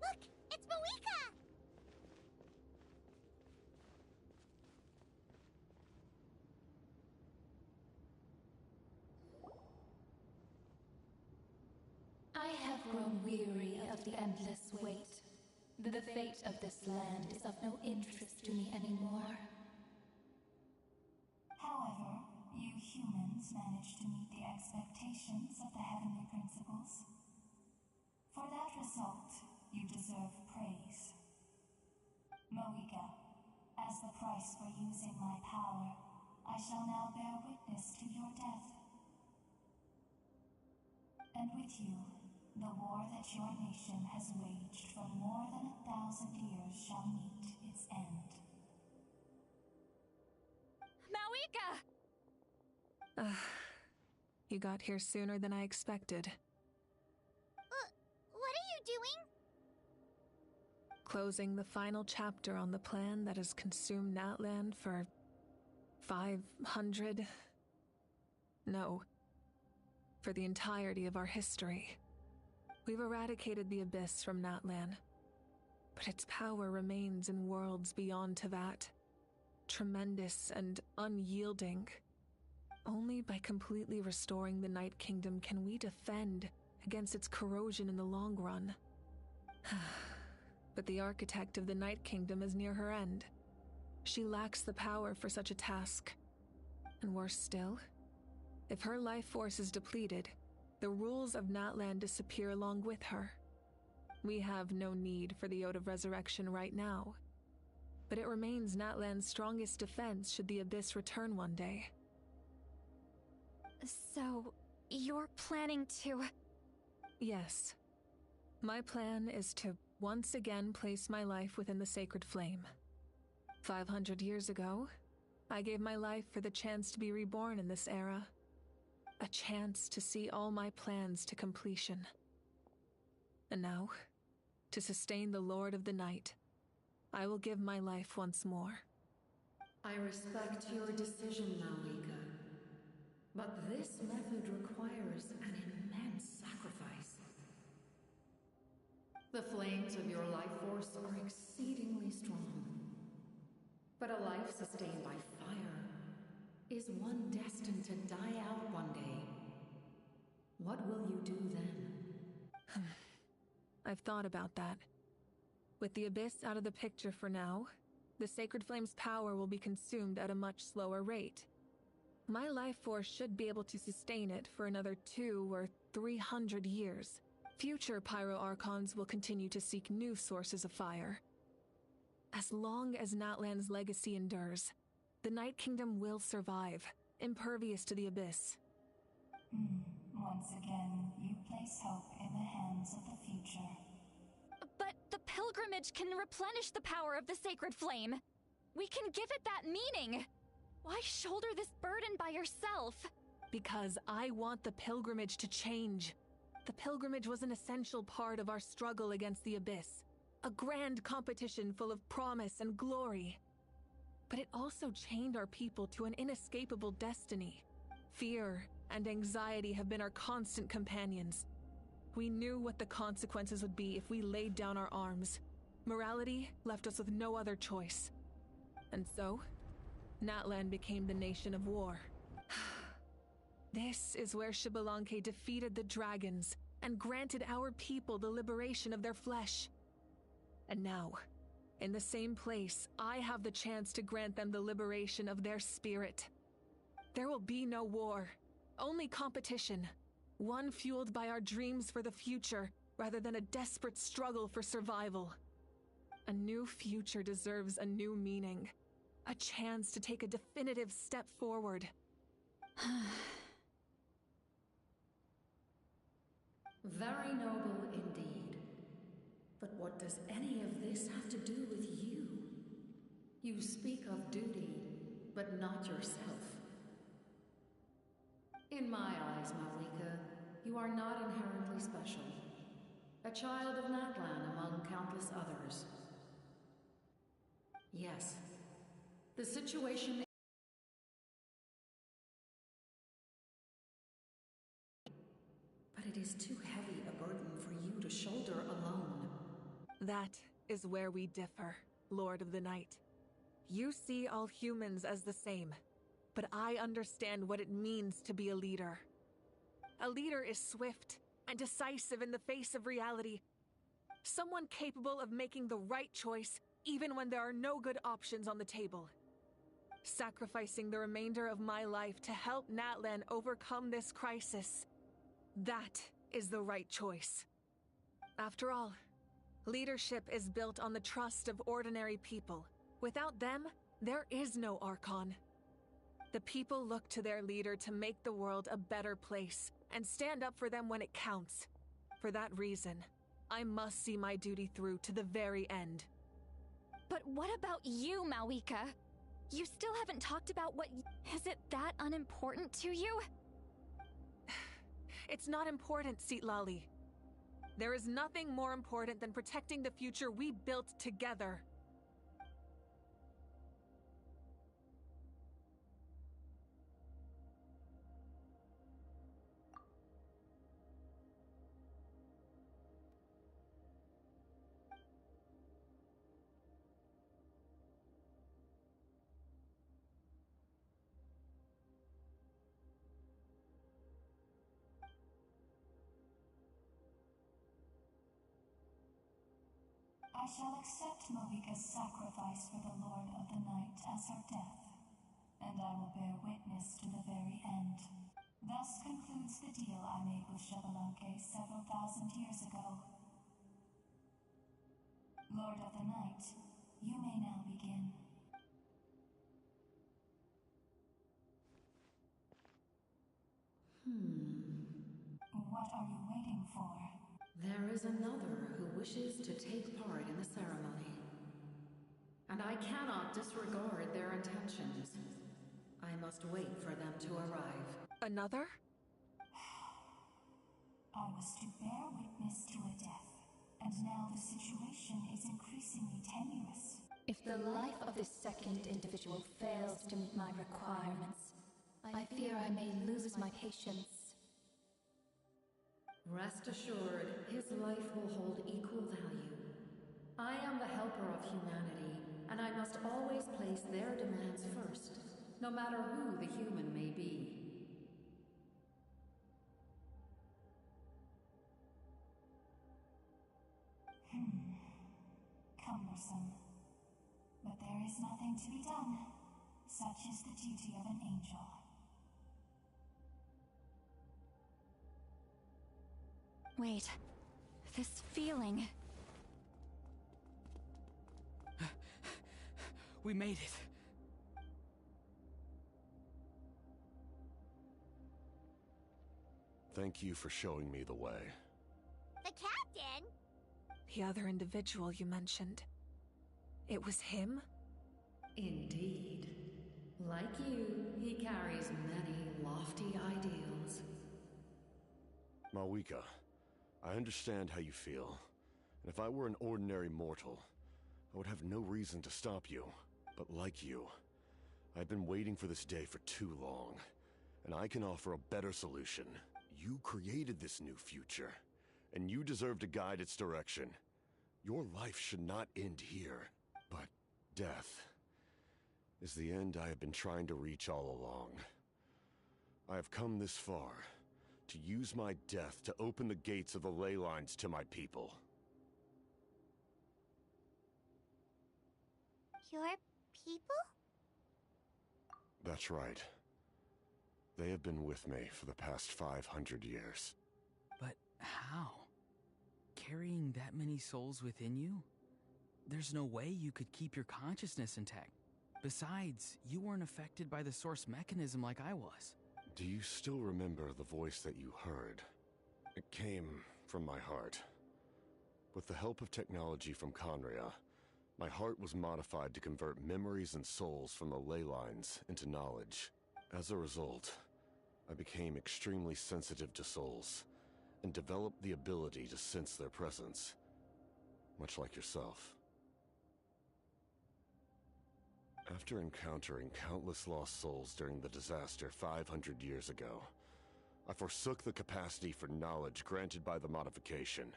Look, it's Mawika! I have grown weary of the endless wait. The fate of this land is of no interest to me anymore. However, you humans managed to meet the expectations of the heavenly principles. For that result, you deserve praise. Mawika, as the price for using my power, I shall now bear witness to your death. And with you, the war that your nation has waged for more than 1,000 years shall meet its end. Mawika! You got here sooner than I expected. What are you doing? Closing the final chapter on the plan that has consumed Natlan for 500... No, For the entirety of our history, we've eradicated the Abyss from Natlan. But its power remains in worlds beyond Tevat. Tremendous and unyielding. Only by completely restoring the Night Kingdom can we defend against its corrosion in the long run. But the architect of the Night Kingdom is near her end. She lacks the power for such a task. And worse still, if her life force is depleted, the rules of Natlan disappear along with her. We have no need for the Ode of Resurrection right now. But it remains Natlan's strongest defense should the Abyss return one day. So, you're planning to... Yes. My plan is to once again place my life within the sacred flame. 500 years ago, I gave my life for the chance to be reborn in this era. A chance to see all my plans to completion. And now, to sustain the Lord of the Night, I will give my life once more. I respect your decision, Malika. But this method requires an immense sacrifice. The flames of your life force are exceedingly strong. But a life sustained by fire is one destined to die out one day. What will you do then? I've thought about that. With the Abyss out of the picture for now, the Sacred Flame's power will be consumed at a much slower rate. My life force should be able to sustain it for another 200 or 300 years. Future Pyro Archons will continue to seek new sources of fire. As long as Natlan's legacy endures, the Night Kingdom will survive, impervious to the Abyss. Once again, you place hope in the hands of the future. But the pilgrimage can replenish the power of the sacred flame. We can give it that meaning. Why shoulder this burden by yourself? Because I want the pilgrimage to change. The pilgrimage was an essential part of our struggle against the Abyss. A grand competition full of promise and glory. But it also chained our people to an inescapable destiny. Fear and anxiety have been our constant companions. We knew what the consequences would be if we laid down our arms. Morality left us with no other choice. And so, Natlan became the nation of war. This is where Xbalanque defeated the dragons and granted our people the liberation of their flesh. And now, in the same place, I have the chance to grant them the liberation of their spirit. There will be no war, only competition. One fueled by our dreams for the future, rather than a desperate struggle for survival. A new future deserves a new meaning. A chance to take a definitive step forward. Very noble indeed. But what does any of this have to do with you? You speak of duty, but not yourself. In my eyes, Malika, you are not inherently special. A child of Natlan among countless others. Yes, the situation... But it is too heavy a burden for you to shoulder alone. That is where we differ, Lord of the Night. You see all humans as the same, but I understand what it means to be a leader. A leader is swift and decisive in the face of reality. Someone capable of making the right choice even when there are no good options on the table. Sacrificing the remainder of my life to help Natlan overcome this crisis. That is the right choice. After all, leadership is built on the trust of ordinary people. Without them, there is no Archon. The people look to their leader to make the world a better place and stand up for them when it counts. For that reason, I must see my duty through to the very end. But what about you, Malika? You still haven't talked about what... Is it that unimportant to you? It's not important, Citlali. There is nothing more important than protecting the future we built together. I shall accept Marika's sacrifice for the Lord of the Night as her death, and I will bear witness to the very end. Thus concludes the deal I made with Xbalanque several thousand years ago. Lord of the Night, you may now begin. What are you waiting for? There is another who wishes to take part in the ceremony. And I cannot disregard their intentions. I must wait for them to arrive. Another? I was to bear witness to a death, and now the situation is increasingly tenuous. If the life of this second individual fails to meet my requirements, I fear I may lose my patience. Rest assured, his life will hold equal value. I am the helper of humanity, and I must always place their demands first, no matter who the human may be. Cumbersome. But there is nothing to be done. Such is the duty of an angel. Wait, this feeling... We made it. Thank you for showing me the way. The captain? The other individual you mentioned. It was him? Indeed. Like you, he carries many lofty ideals. Marika, I understand how you feel. And if I were an ordinary mortal, I would have no reason to stop you. But like you, I've been waiting for this day for too long. And I can offer a better solution. You created this new future, and you deserve to guide its direction. Your life should not end here. But death is the end I have been trying to reach all along. I have come this far to use my death to open the gates of the ley lines to my people. Your people? That's right. They have been with me for the past 500 years. But how? Carrying that many souls within you? There's no way you could keep your consciousness intact. Besides, you weren't affected by the source mechanism like I was. Do you still remember the voice that you heard? It came from my heart. With the help of technology from Conria, my heart was modified to convert memories and souls from the ley lines into knowledge. As a result, I became extremely sensitive to souls, and developed the ability to sense their presence, much like yourself. After encountering countless lost souls during the disaster 500 years ago, I forsook the capacity for knowledge granted by the modification,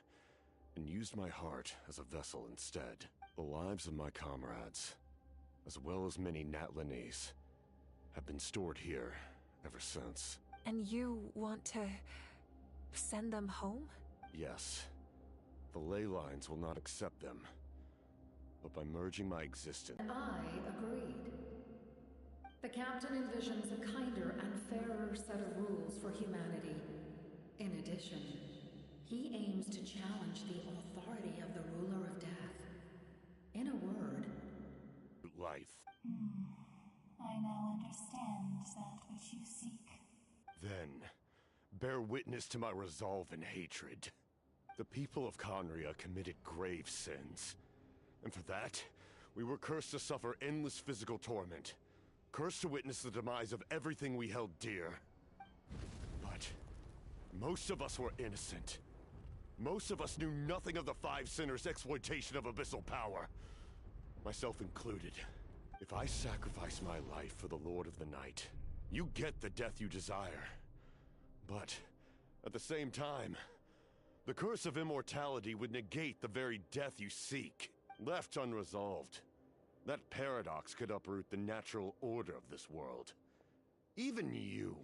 and used my heart as a vessel instead. The lives of my comrades, as well as many Natlanese, have been stored here ever since. And you want to send them home? Yes. The ley lines will not accept them. But by merging my existence... I agreed. The captain envisions a kinder and fairer set of rules for humanity. In addition, he aims to challenge the authority of the ruler of death. In a word... life. I now understand that which you seek. Then, bear witness to my resolve and hatred. The people of Conria committed grave sins. And for that, we were cursed to suffer endless physical torment. Cursed to witness the demise of everything we held dear. But most of us were innocent. Most of us knew nothing of the Five Sinners' exploitation of abyssal power. Myself included. If I sacrifice my life for the Lord of the Night, you get the death you desire. But, at the same time, the curse of immortality would negate the very death you seek. Left unresolved, that paradox could uproot the natural order of this world. Even you,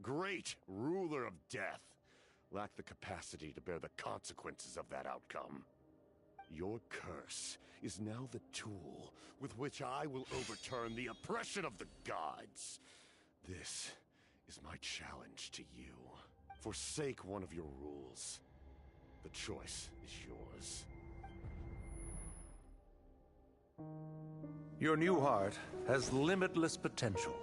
great ruler of death, lack the capacity to bear the consequences of that outcome. Your curse is now the tool with which I will overturn the oppression of the gods. This is my challenge to you. Forsake one of your rules. The choice is yours. Your new heart has limitless potential,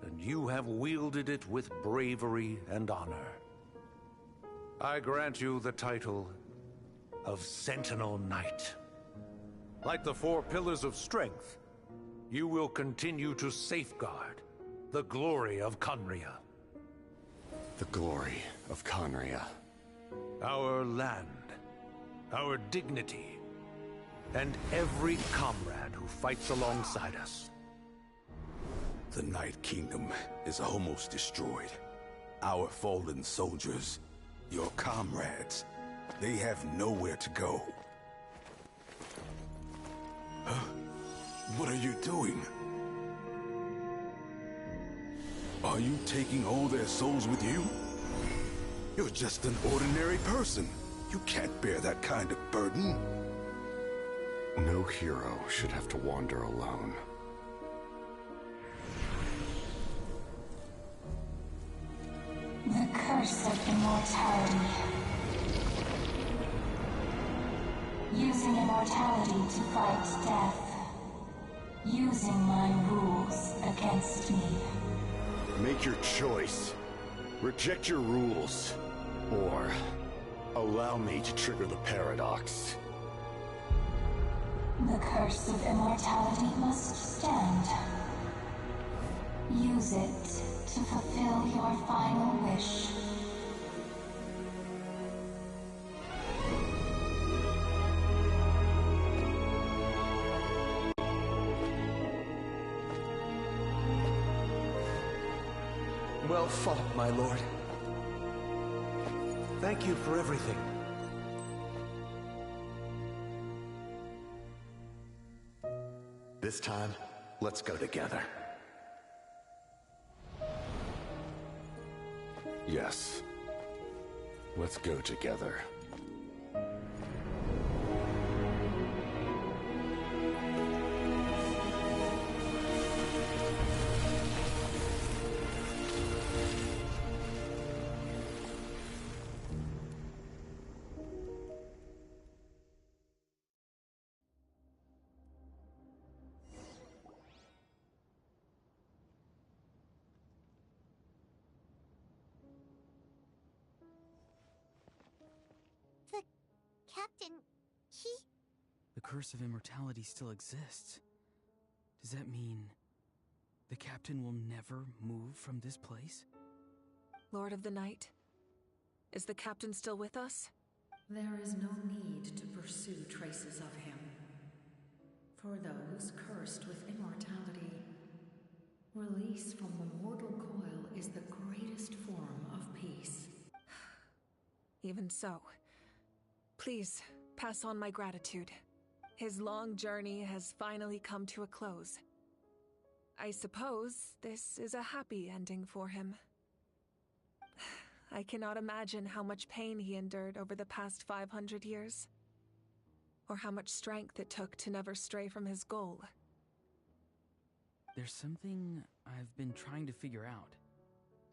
and you have wielded it with bravery and honor. I grant you the title of Sentinel Knight. Like the four pillars of strength, you will continue to safeguard the glory of Conria. The glory of Conria. Our land, our dignity, and every comrade who fights alongside us. The Night Kingdom is almost destroyed. Our fallen soldiers, your comrades, they have nowhere to go. Huh? What are you doing? Are you taking all their souls with you? You're just an ordinary person. You can't bear that kind of burden. No hero should have to wander alone. The curse of immortality. Using immortality to fight death. Using my rules against me. Make your choice. Reject your rules. Or allow me to trigger the paradox. The curse of immortality must stand. Use it to fulfill your final wish. Well fought, my lord. Thank you for everything. This time, let's go together. Yes. Let's go together. Captain, The curse of immortality still exists. Does that mean the captain will never move from this place? Lord of the Night, is the captain still with us? There is no need to pursue traces of him. For those cursed with immortality, release from the mortal coil is the greatest form of peace. Even so, please pass on my gratitude. His long journey has finally come to a close. I suppose this is a happy ending for him. I cannot imagine how much pain he endured over the past 500 years, or how much strength it took to never stray from his goal. There's something I've been trying to figure out.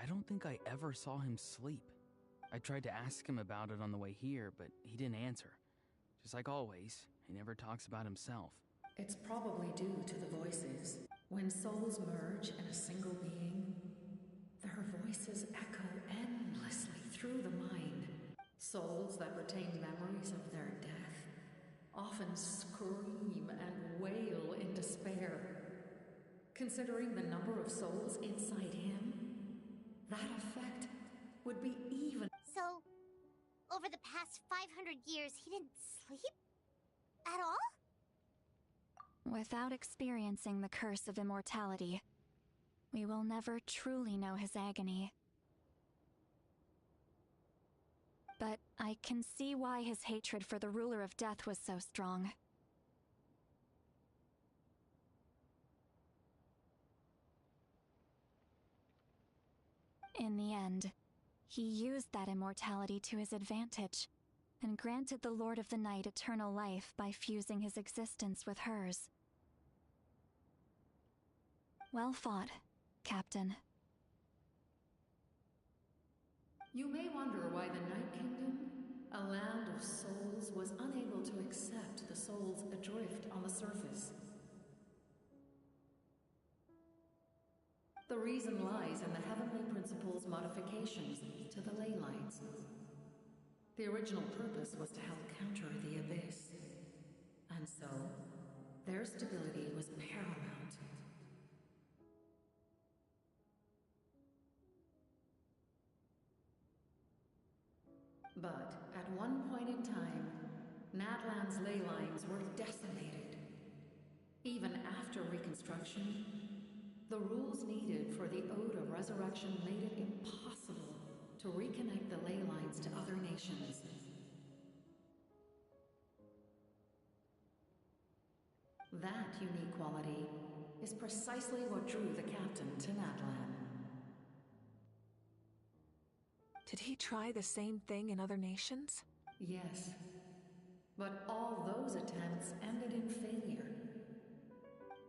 I don't think I ever saw him sleep. I tried to ask him about it on the way here, but he didn't answer. Just like always, he never talks about himself. It's probably due to the voices. When souls merge in a single being, their voices echo endlessly through the mind. Souls that retain memories of their death often scream and wail in despair. Considering the number of souls inside him, that effect would be even. So, over the past 500 years, he didn't sleep? At all? Without experiencing the curse of immortality, we will never truly know his agony. But I can see why his hatred for the ruler of death was so strong. In the end, he used that immortality to his advantage, and granted the Lord of the Night eternal life by fusing his existence with hers. Well fought, Captain. You may wonder why the Night Kingdom, a land of souls, was unable to accept the souls adrift on the surface. The reason lies in the Heavenly Principle's modifications to the ley lines. The original purpose was to help counter the Abyss, and so their stability was paramount. But at one point in time, Natlan's ley lines were decimated. Even after reconstruction, the rules needed for the Ode of Resurrection made it impossible to reconnect the ley lines to other nations. That unique quality is precisely what drew the captain to Natlan. Did he try the same thing in other nations? Yes, but all those attempts ended in failure.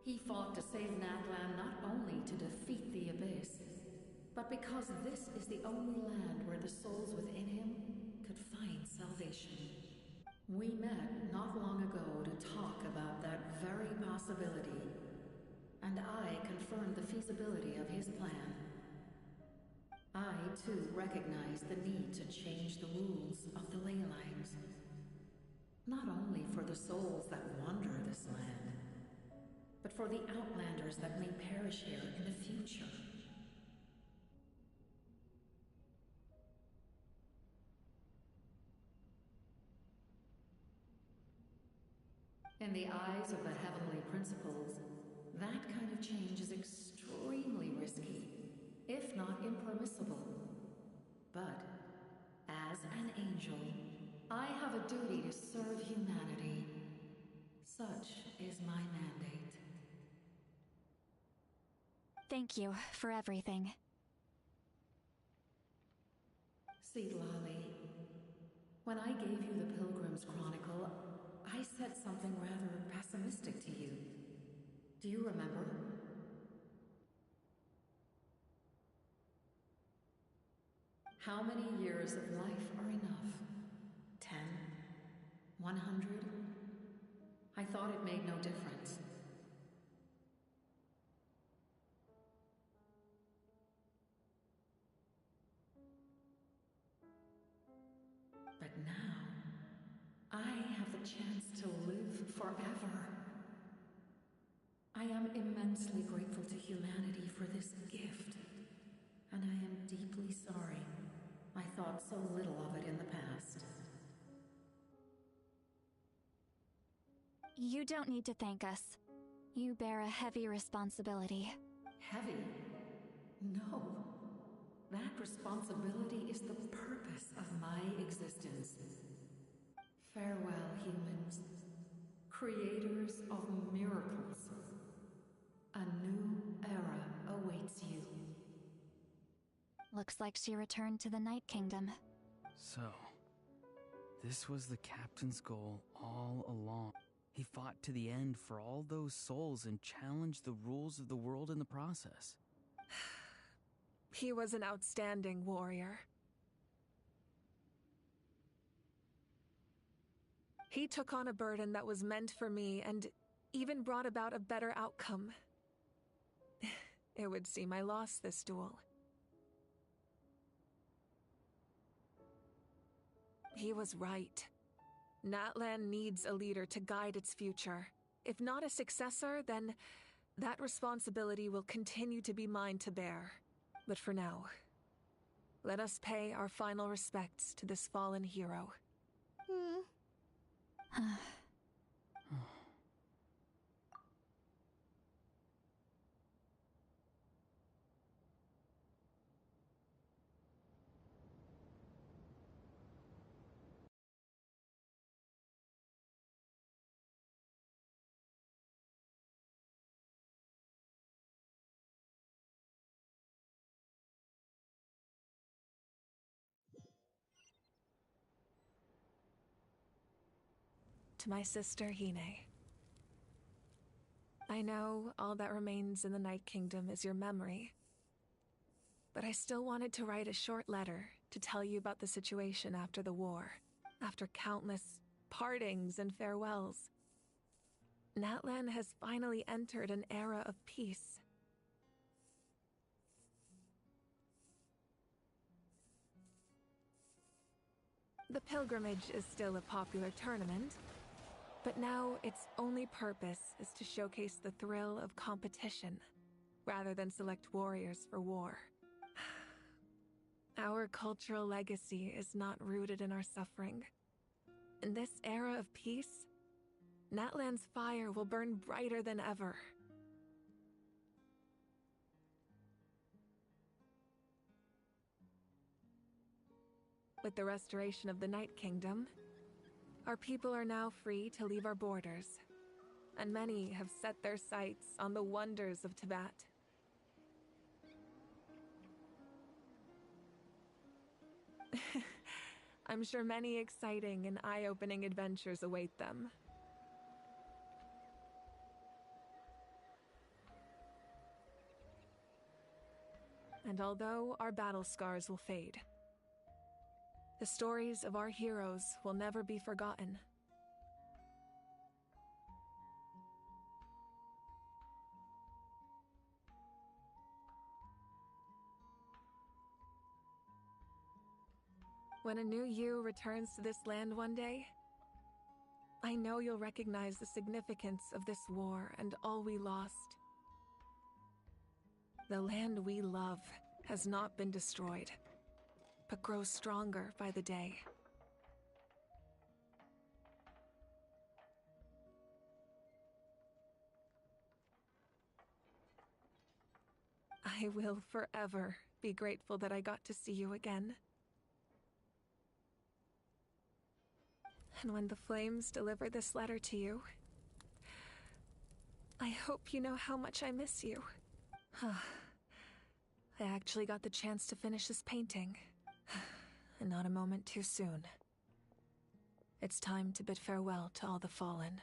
He fought to save Natlan not only to defeat the Abyss, but because this is the only land where the souls within him could find salvation. We met not long ago to talk about that very possibility, and I confirmed the feasibility of his plan. I, too, recognize the need to change the rules of the ley lines. Not only for the souls that wander this land, but for the outlanders that may perish here in the future. In the eyes of the Heavenly Principles, that kind of change is extremely risky, if not impermissible. But, as an angel, I have a duty to serve humanity. Such is my mandate. Thank you for everything. See, Lolly, when I gave you the Pilgrim's Chronicle, I said something rather pessimistic to you. Do you remember? How many years of life are enough? 10? 100? I thought it made no difference. But now, I have the chance to live forever. I am immensely grateful to humanity for this gift, and I am deeply sorry I thought so little of it in the past. You don't need to thank us. You bear a heavy responsibility. Heavy? No. That responsibility is the purpose of my existence. Farewell, humans. Creators of miracles. A new era awaits you. Looks like she returned to the Night Kingdom. So, this was the captain's goal all along. He fought to the end for all those souls and challenged the rules of the world in the process. He was an outstanding warrior. He took on a burden that was meant for me and even brought about a better outcome. It would seem I lost this duel. He was right. Natlan needs a leader to guide its future. If not a successor, then that responsibility will continue to be mine to bear. But for now, let us pay our final respects to this fallen hero. to my sister Hine. I know all that remains in the Night Kingdom is your memory, but I still wanted to write a short letter to tell you about the situation after the war, after countless partings and farewells. Natlan has finally entered an era of peace. The pilgrimage is still a popular tournament, but now its only purpose is to showcase the thrill of competition, rather than select warriors for war. Our cultural legacy is not rooted in our suffering. In this era of peace, Natlan's fire will burn brighter than ever. With the restoration of the Night Kingdom, our people are now free to leave our borders, and many have set their sights on the wonders of Tibet. I'm sure many exciting and eye-opening adventures await them. And although our battle scars will fade, the stories of our heroes will never be forgotten. When a new you returns to this land one day, I know you'll recognize the significance of this war and all we lost. The land we love has not been destroyed, but grows stronger by the day. I will forever be grateful that I got to see you again. And when the flames deliver this letter to you, I hope you know how much I miss you. I actually got the chance to finish this painting, and not a moment too soon. It's time to bid farewell to all the fallen.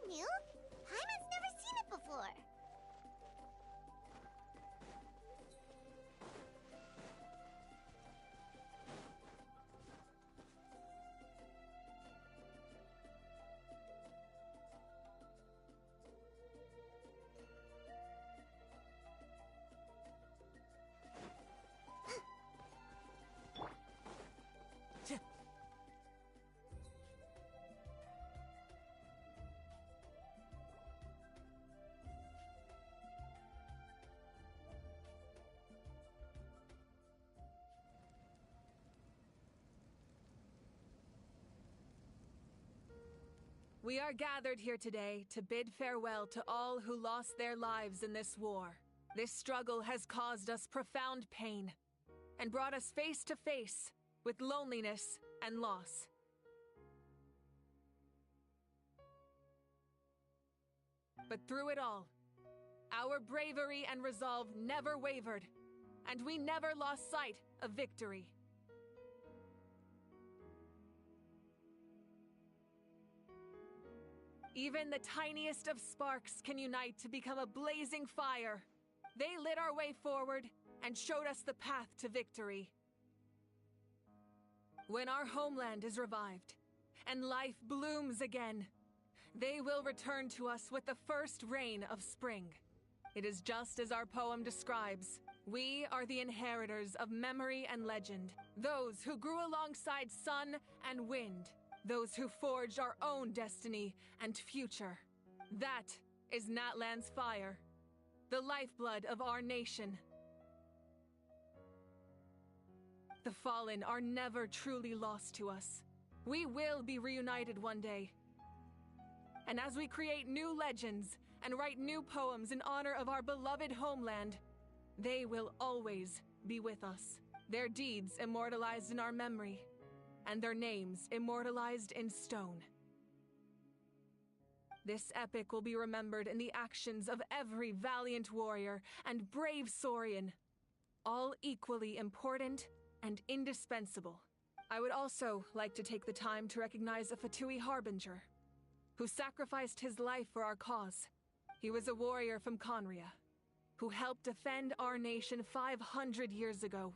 New? Paimon's never seen it before. We are gathered here today to bid farewell to all who lost their lives in this war. This struggle has caused us profound pain and brought us face to face with loneliness and loss. But through it all, our bravery and resolve never wavered, and we never lost sight of victory. Even the tiniest of sparks can unite to become a blazing fire. They lit our way forward and showed us the path to victory. When our homeland is revived and life blooms again, they will return to us with the first rain of spring. It is just as our poem describes. We are the inheritors of memory and legend, those who grew alongside sun and wind, those who forged our own destiny and future. That is Natlan's fire, the lifeblood of our nation. The fallen are never truly lost to us. We will be reunited one day. And as we create new legends and write new poems in honor of our beloved homeland, they will always be with us. Their deeds immortalized in our memory, and their names immortalized in stone. This epic will be remembered in the actions of every valiant warrior and brave Saurian, all equally important and indispensable. I would also like to take the time to recognize a Fatui Harbinger, who sacrificed his life for our cause. He was a warrior from Conria, who helped defend our nation 500 years ago.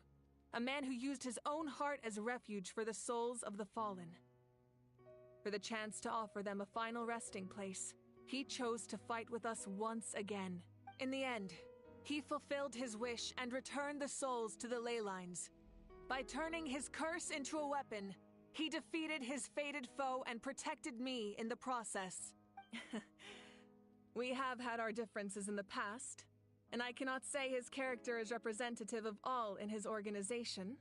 A man who used his own heart as refuge for the souls of the fallen. For the chance to offer them a final resting place, he chose to fight with us once again. In the end, he fulfilled his wish and returned the souls to the ley lines. By turning his curse into a weapon, he defeated his fated foe and protected me in the process. We have had our differences in the past, and I cannot say his character is representative of all in his organization.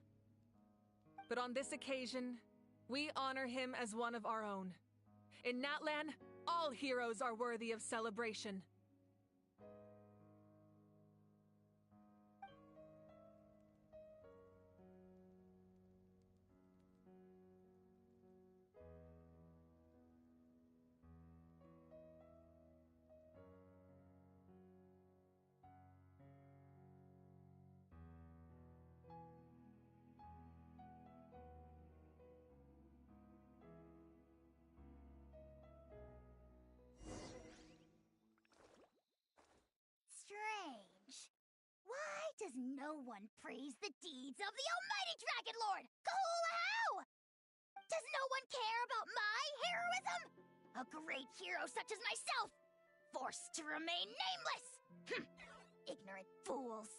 But on this occasion, we honor him as one of our own. In Natlan, all heroes are worthy of celebration. Strange. Why does no one praise the deeds of the almighty Dragon Lord, Kahulahau? Does no one care about my heroism? A great hero such as myself, forced to remain nameless! Ignorant fools.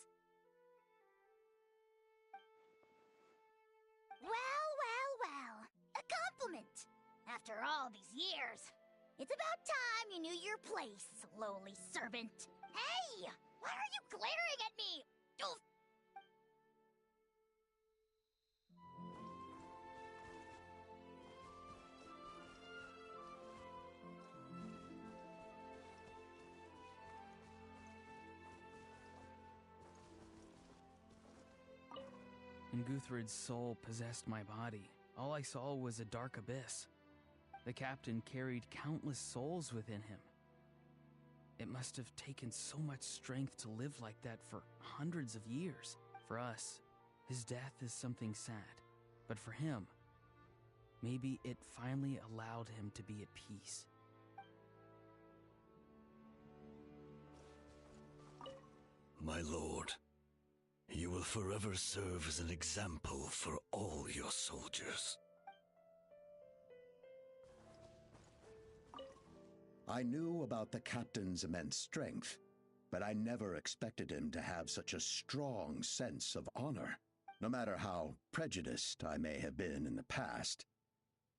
Well. A compliment. After all these years, it's about time you knew your place, lowly servant. Hey! Why are you glaring at me? Oof. When Guthred's soul possessed my body, all I saw was a dark abyss. The captain carried countless souls within him. It must have taken so much strength to live like that for hundreds of years. For us, his death is something sad. But for him, maybe it finally allowed him to be at peace. My lord, you will forever serve as an example for all your soldiers. I knew about the captain's immense strength, but I never expected him to have such a strong sense of honor. No matter how prejudiced I may have been in the past,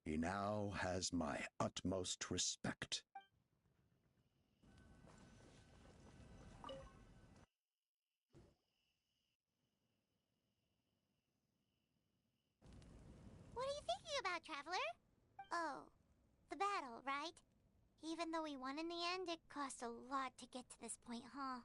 he now has my utmost respect. What are you thinking about, Traveler? Oh, the battle, right? Even though we won in the end, it cost a lot to get to this point, huh?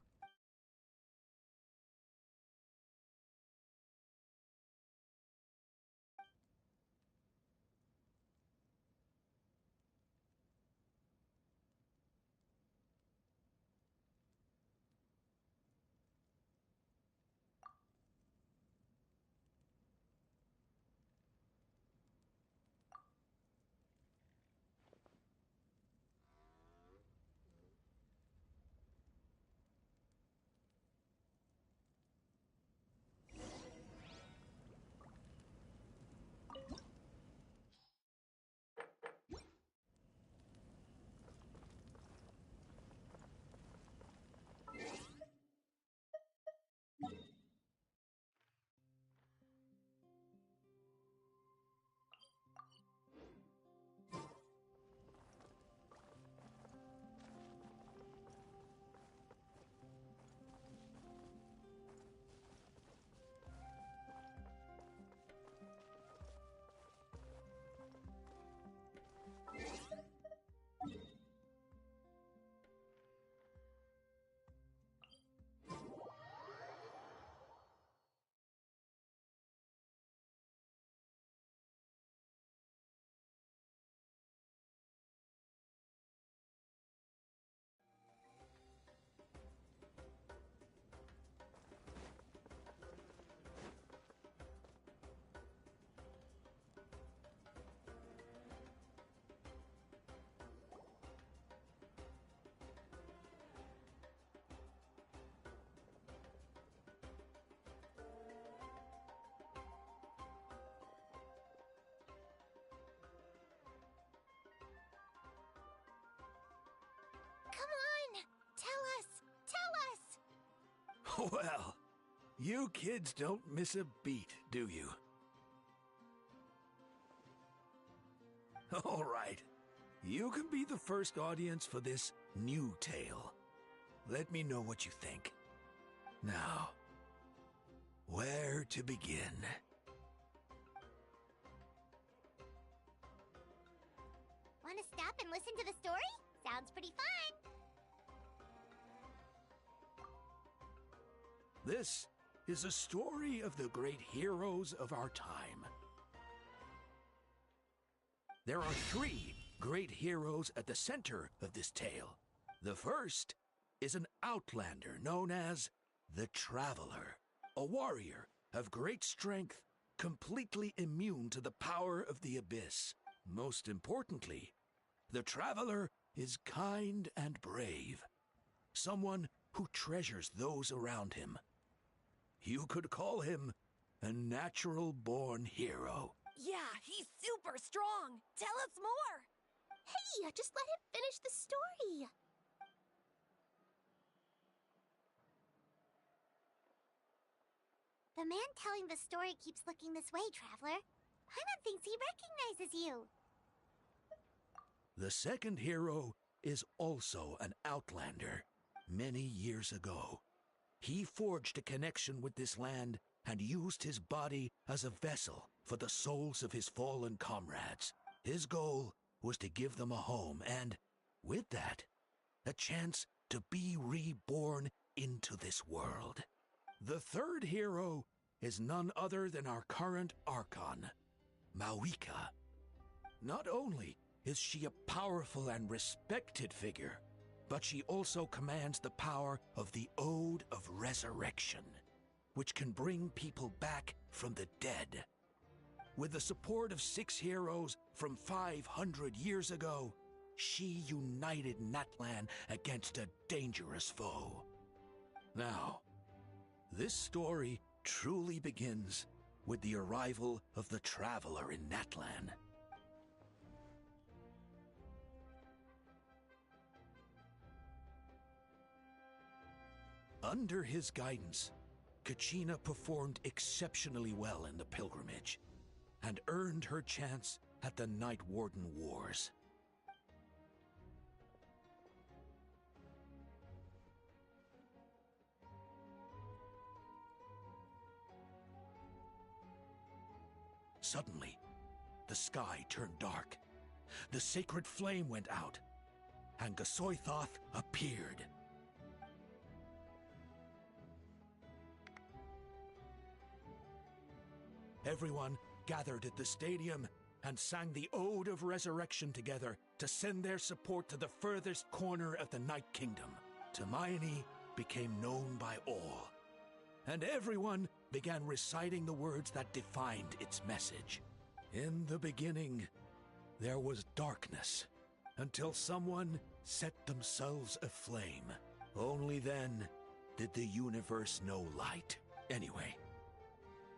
You kids don't miss a beat, do you? All right. You can be the first audience for this new tale. Let me know what you think. Now, where to begin? Want to stop and listen to the story? Sounds pretty fun. This is a story of the great heroes of our time. There are 3 great heroes at the center of this tale. The first is an outlander known as the Traveler, a warrior of great strength, completely immune to the power of the Abyss. Most importantly, the Traveler is kind and brave, someone who treasures those around him. You could call him a natural-born hero. Yeah, he's super strong. Tell us more. Hey, just let him finish the story. The man telling the story keeps looking this way, Traveler. Paimon thinks he recognizes you. The second hero is also an outlander. Many years ago, he forged a connection with this land and used his body as a vessel for the souls of his fallen comrades. His goal was to give them a home and, with that, a chance to be reborn into this world. The third hero is none other than our current Archon, Mawika. Not only is she a powerful and respected figure, but she also commands the power of the Ode of Resurrection, which can bring people back from the dead. With the support of 6 heroes from 500 years ago, she united Natlan against a dangerous foe. Now, this story truly begins with the arrival of the Traveler in Natlan. Under his guidance, Kachina performed exceptionally well in the pilgrimage and earned her chance at the Night Warden Wars. Suddenly, the sky turned dark, the sacred flame went out, and Gasoithoth appeared. Everyone gathered at the stadium and sang the Ode of Resurrection together to send their support to the furthest corner of the Night Kingdom. Hermione became known by all, and everyone began reciting the words that defined its message. In the beginning, there was darkness, until someone set themselves aflame. Only then did the universe know light. Anyway,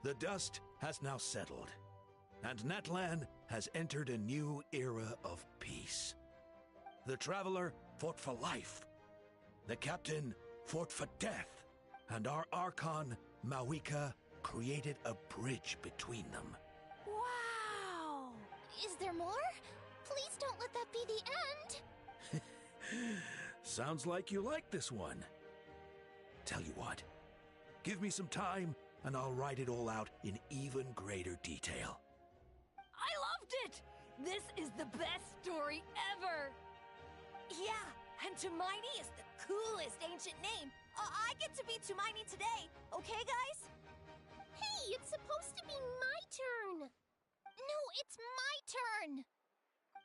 the dust has now settled, and Natlan has entered a new era of peace. The Traveler fought for life, the Captain fought for death, and our Archon, Mawika, created a bridge between them. Wow! Is there more? Please don't let that be the end! Sounds like you like this one. Tell you what, give me some time and I'll write it all out in even greater detail. I loved it! This is the best story ever! Yeah, and Tumaini is the coolest ancient name. I get to be Tumaini today, okay guys? Hey, it's supposed to be my turn! No, it's my turn!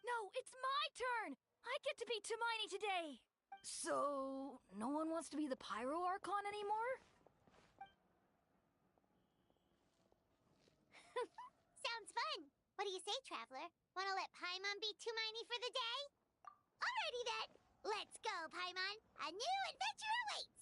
No, it's my turn! I get to be Tumaini today! So, no one wants to be the Pyro Archon anymore? Sounds fun! What do you say, Traveler? Wanna let Paimon be Tumaini for the day? Alrighty then! Let's go, Paimon! A new adventure awaits!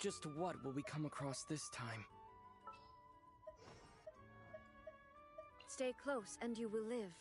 Just what will we come across this time? Stay close and you will live.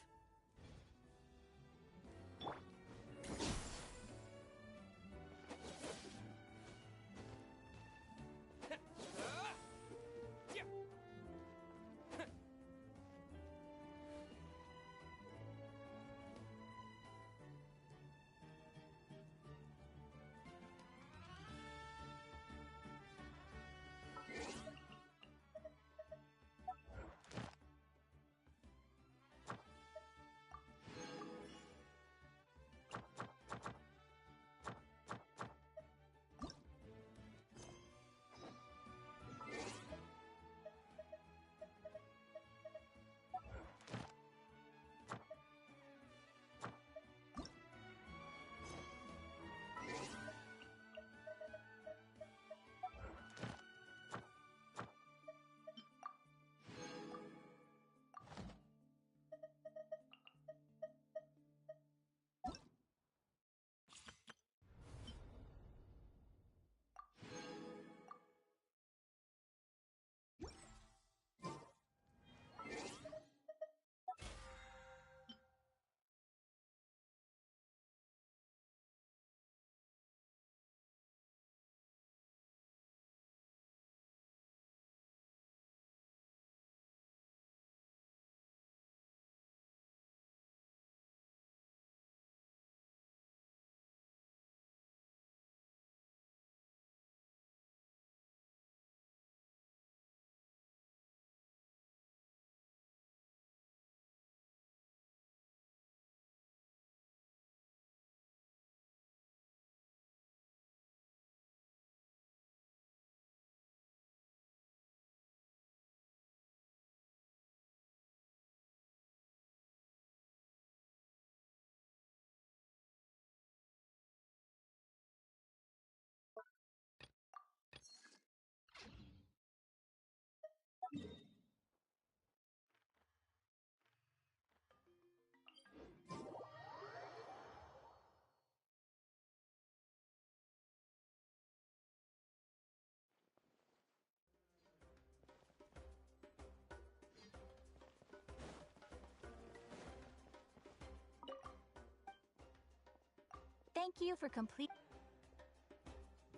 Thank you for complete.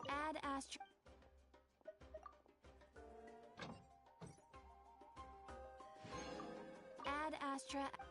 Add Astra. Add Astra.